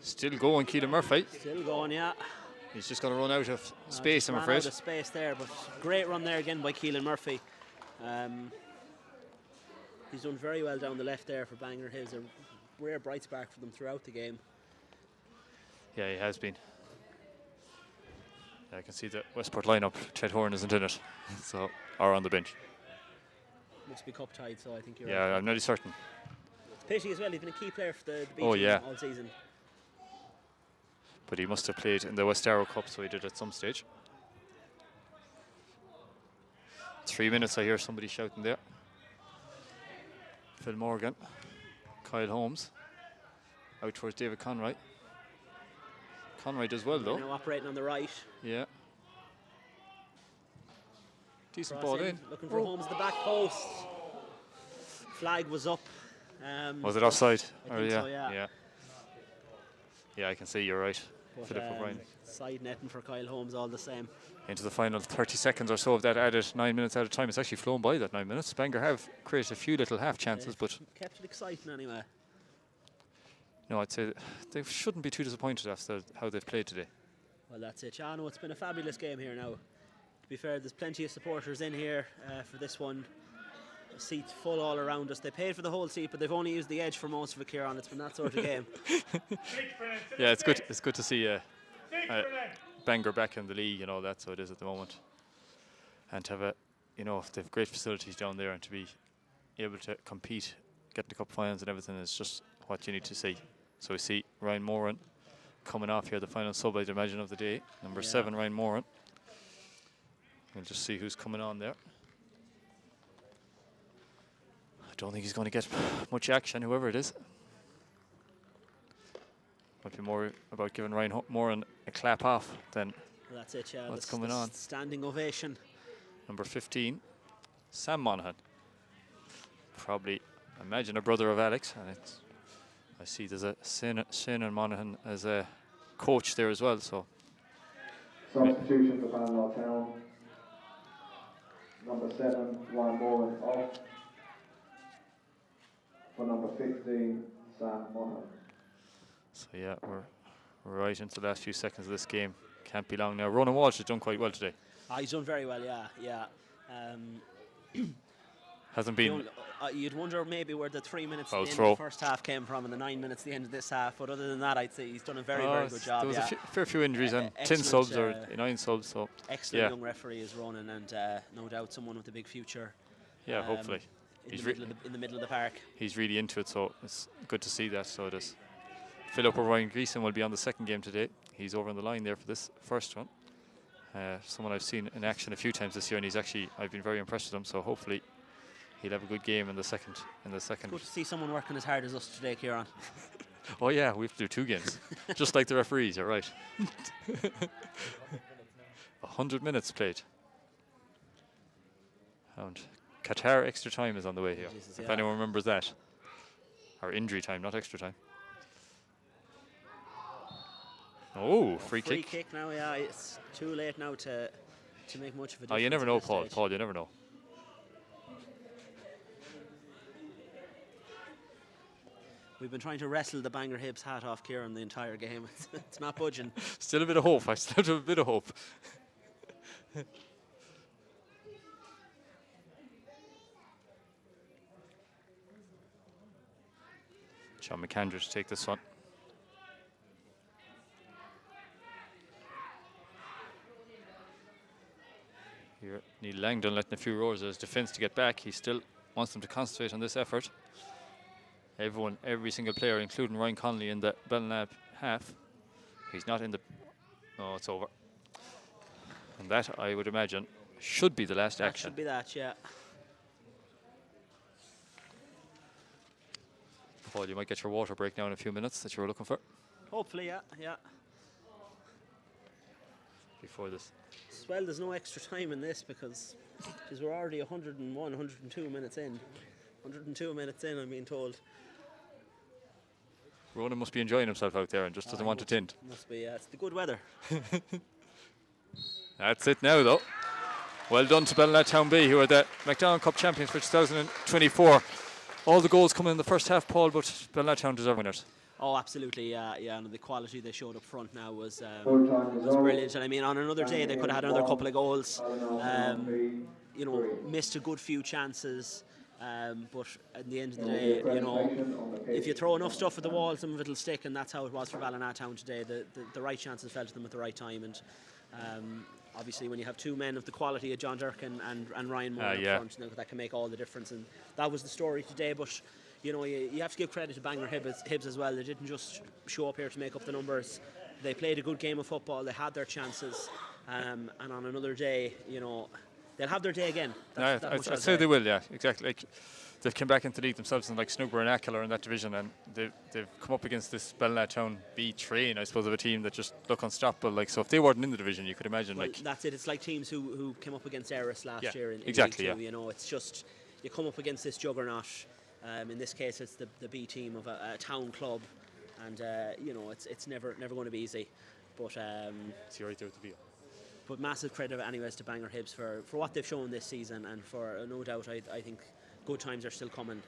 Still going, Keelan Murphy. Still going, yeah. He's just going to run out of space, I'm Ran afraid. out of space there, but great run there again by Keelan Murphy. He's done very well down the left there for Bangor Hibs. A rare bright spark for them throughout the game. Yeah, he has been. Yeah, I can see the Westport lineup. Ted Horan isn't in it, so or on the bench. Must be cup tied, so I think you're Yeah, right. I'm nearly certain. Pity as well, he's been a key player for the B Oh, team yeah. all season. But he must have played in the West Arrow Cup, so he did at some stage. 3 minutes, I hear somebody shouting there. Phil Morgan, Kyle Holmes, out towards David Conroy. Conroy does well though. Now operating on the right. Yeah. Decent Cross ball in. Looking for Holmes at the back post. Flag was up. Was it offside? I think so, yeah. Yeah. Yeah, I can see you're right. But, Philip O'Brien. side netting for Kyle Holmes all the same. Into the final 30 seconds or so of that added 9 minutes out of time. It's actually flown by that 9 minutes. Bangor have created a few little half chances, but Kept it exciting anyway. no, I'd say they shouldn't be too disappointed after how they've played today. Well, that's it. Yeah, no, it's been a fabulous game here now. To be fair, there's plenty of supporters in here for this one. Seats full all around us. They paid for the whole seat, but they've only used the edge for most of it, Kieran. It's been that sort of game. Yeah, it's good. It's good to see Bangor back in the league and all that. So it is at the moment, and to have a, they have great facilities down there, and to be able to compete, get the cup finals and everything is just what you need to see. So we see Ryan Moran coming off here, the final sub, I'd imagine, of the day. Number 7, Ryan Moran. We'll just see who's coming on there. I don't think he's going to get much action, whoever it is. Might be more about giving Ryan Moran a clap off than Well, that's it, yeah. what's coming on. Standing ovation. Number 15, Sam Monaghan. Probably, I imagine, a brother of Alex. And I see there's a Shane Monaghan as a coach there as well. So Substitution for Ballina Town. Number 7, Ryan Moran off. For number 16, Sam Monaghan. So yeah, we're right into the last few seconds of this game. Can't be long now. Ronan Walsh has done quite well today. He's done very well, yeah. Hasn't been. You'd wonder maybe where the 3 minutes Foul at the end throw. of the first half came from and the 9 minutes at the end of this half. But other than that, I'd say he's done a very, very good job. There was a fair few injuries and 10 excellent, subs or 9 subs. So excellent young referee is Ronan, and no doubt someone with a big future. yeah, hopefully. In the middle of the park. He's really into it, so it's good to see that. So it is. Philip O'Ryan Greason will be on the second game today. He's over on the line there for this first one. Someone I've seen in action a few times this year, and I've been very impressed with him. So hopefully he'll have a good game in the second. Good to see someone working as hard as us today, Kieran. Oh yeah, we have to do 2 games, just like the referees. You're right. 100 minutes played. And Qatar extra time is on the way here. Jesus, if anyone remembers that, or injury time, not extra time. Oh, free kick. Free kick now, yeah. It's too late now to make much of a difference. Oh, you never know, at this Paul. stage. Paul, you never know. We've been trying to wrestle the Bangor Hibs hat off Kieran the entire game. It's not budging. Still a bit of hope. I still have a bit of hope. John McAndrew to take this one. Here, Neil Langdon letting a few roars of his defence to get back. He still wants them to concentrate on this effort. Every single player, including Ryan Connolly in the Ballina half. He's not in the... Oh, it's over. And that, I would imagine, should be the last action. Should be that, yeah. Paul, you might get your water break now in a few minutes that you were looking for. Hopefully, yeah. Before this. Well, there's no extra time in this because we're already 101, 102 minutes in. 102 minutes in, I'm being told. Ronan must be enjoying himself out there and just doesn't want it in. Must be, yeah. It's the good weather. That's it now, though. Well done to Ballina Town B, who are the McDonnell Cup champions for 2024. All the goals come in the first half, Paul, but Ballina Town deserving it. Oh, absolutely, yeah. And the quality they showed up front now was brilliant. And I mean, on another day, they could have had another couple of goals. Missed a good few chances. But at the end of the day, if you throw enough stuff at the wall, some of it will stick, and that's how it was for Ballina Town today. The right chances fell to them at the right time, and obviously when you have 2 men of the quality of John Durkin and Ryan Moore up front, that can make all the difference. And that was the story today. But you have to give credit to Bangor Hibs as well. They didn't just show up here to make up the numbers. They played a good game of football. They had their chances, and on another day, they'll have their day again. I'd say they will, yeah, exactly. Like, they've come back into the league themselves, and like Snugburn and Ackler in that division, and they've come up against this Ballina Town B train, I suppose, of a team that just look unstoppable. Like, so if they weren't in the division, you could imagine. Well, that's it. It's like teams who came up against Eris last year in exactly, League 2. It's just you come up against this juggernaut. In this case, it's the B team of a town club, and it's never going to be easy. But see right there with the B. But massive credit anyways to Bangor Hibs for what they've shown this season, and for no doubt I think good times are still coming.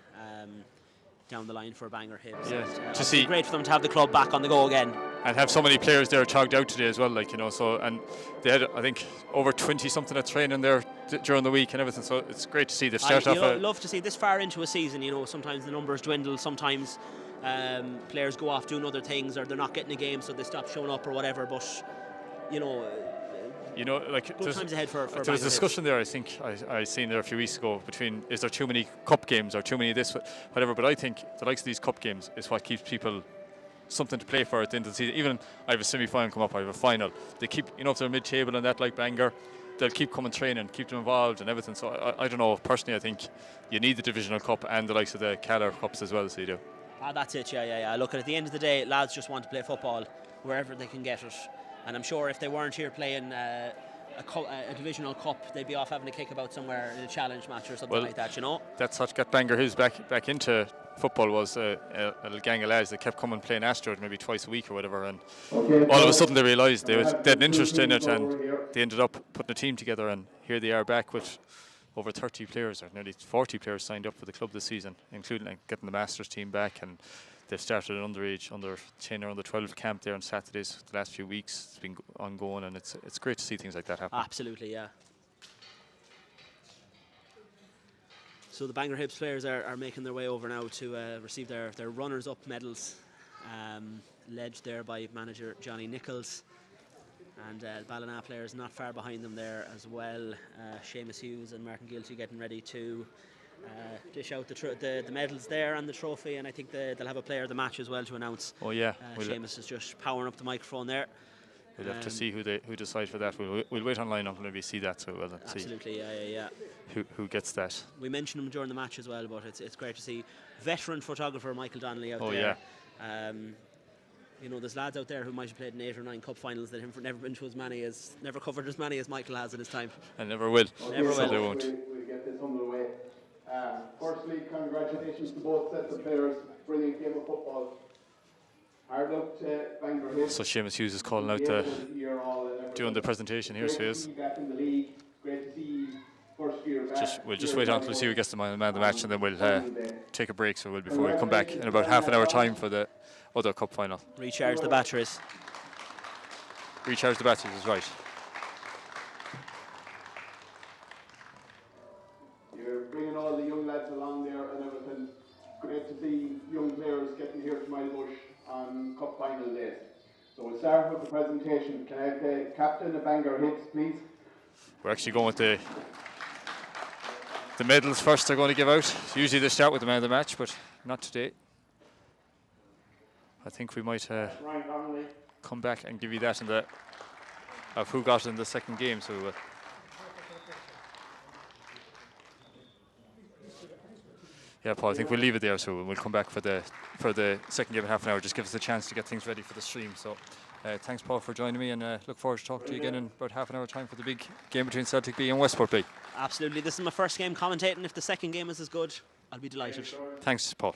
down the line for Bangor Hibs. Yeah, And, to see great for them to have the club back on the go again. and have so many players there chogged out today as well, like, you know. So, and they had, I think, over 20 something at training there during the week and everything. So it's great to see they've started off. I love to see this far into a season. You know, sometimes the numbers dwindle. Sometimes players go off doing other things, or they're not getting a game, so they stop showing up or whatever. But you know, like good times ahead for there was a discussion there, I think I seen there a few weeks ago, between is there too many cup games or too many of this, whatever. But I think the likes of these cup games is what keeps people something to play for at the end of the season. Even I have a semi-final come up, I have a final. They keep, you know, if they're mid-table and that, like Bangor, they'll keep coming training, keep them involved and everything. So I don't know, personally I think you need the divisional cup and the likes of the Calor cups as well, so you do. That's it, yeah. Look, at the end of the day, lads just want to play football wherever they can get it. And I'm sure if they weren't here playing a divisional cup, they'd be off having a kick about somewhere in a challenge match or something like that, you know. That's what got Bangor Hibs back into football, was a little gang of lads that kept coming playing Astro maybe twice a week or whatever, and all of a sudden they realised they had an interest in it, and they ended up putting a team together, and here they are back with over 30 players, or nearly 40 players signed up for the club this season, including getting the Masters team back. And they've started an underage, under 10 or under 12 camp there on Saturdays the last few weeks. It's been ongoing, and it's great to see things like that happen. Absolutely, yeah. So the Bangor Hibs players are making their way over now to receive their runners-up medals, led there by manager Johnny Nichols. And Ballina players not far behind them there as well. Seamus Hughes and Martin Gilty getting ready to dish out the medals there and the trophy, and I think they'll have a player of the match as well to announce. Oh yeah, Seamus is just powering up the microphone there. We'll have to see who decides for that. We'll wait online until maybe see that, so we'll absolutely, see yeah. Who gets that. We mentioned him during the match as well, but it's great to see veteran photographer Michael Donnelly out there. Oh yeah. You know, there's lads out there who might have played in 8 or 9 cup finals that have never been to never covered as many as Michael has in his time. And never will. Never will. They won't. We'll get this underway. Firstly, congratulations to both sets of players. Brilliant game of football. Hard luck to Bangor Hibs. So Seamus Hughes is calling out doing the presentation here, so he is. We'll just wait until we see who gets the man of the match, and then we'll take a break, so before we come back in about half an hour time for the other cup final. Recharge the batteries. Recharge the batteries is right. You're bringing all the young lads along there and everything. Great to see young players getting here to Milebush on cup final day. So we'll start with the presentation. Can I have the captain of Bangor Hibs, please? We're actually going with the medals first. They're going to give out. Usually they start with the man of the match, but not today. I think we might come back and give you that of who got in the second game. So yeah, Paul, I think we'll leave it there. So we'll come back for the second game in half an hour. Just give us a chance to get things ready for the stream. So thanks, Paul, for joining me, and look forward to talking to you again in about half an hour time for the big game between Celtic B and Westport B. Absolutely. This is my first game commentating. If the second game is as good, I'll be delighted. Thanks, Paul.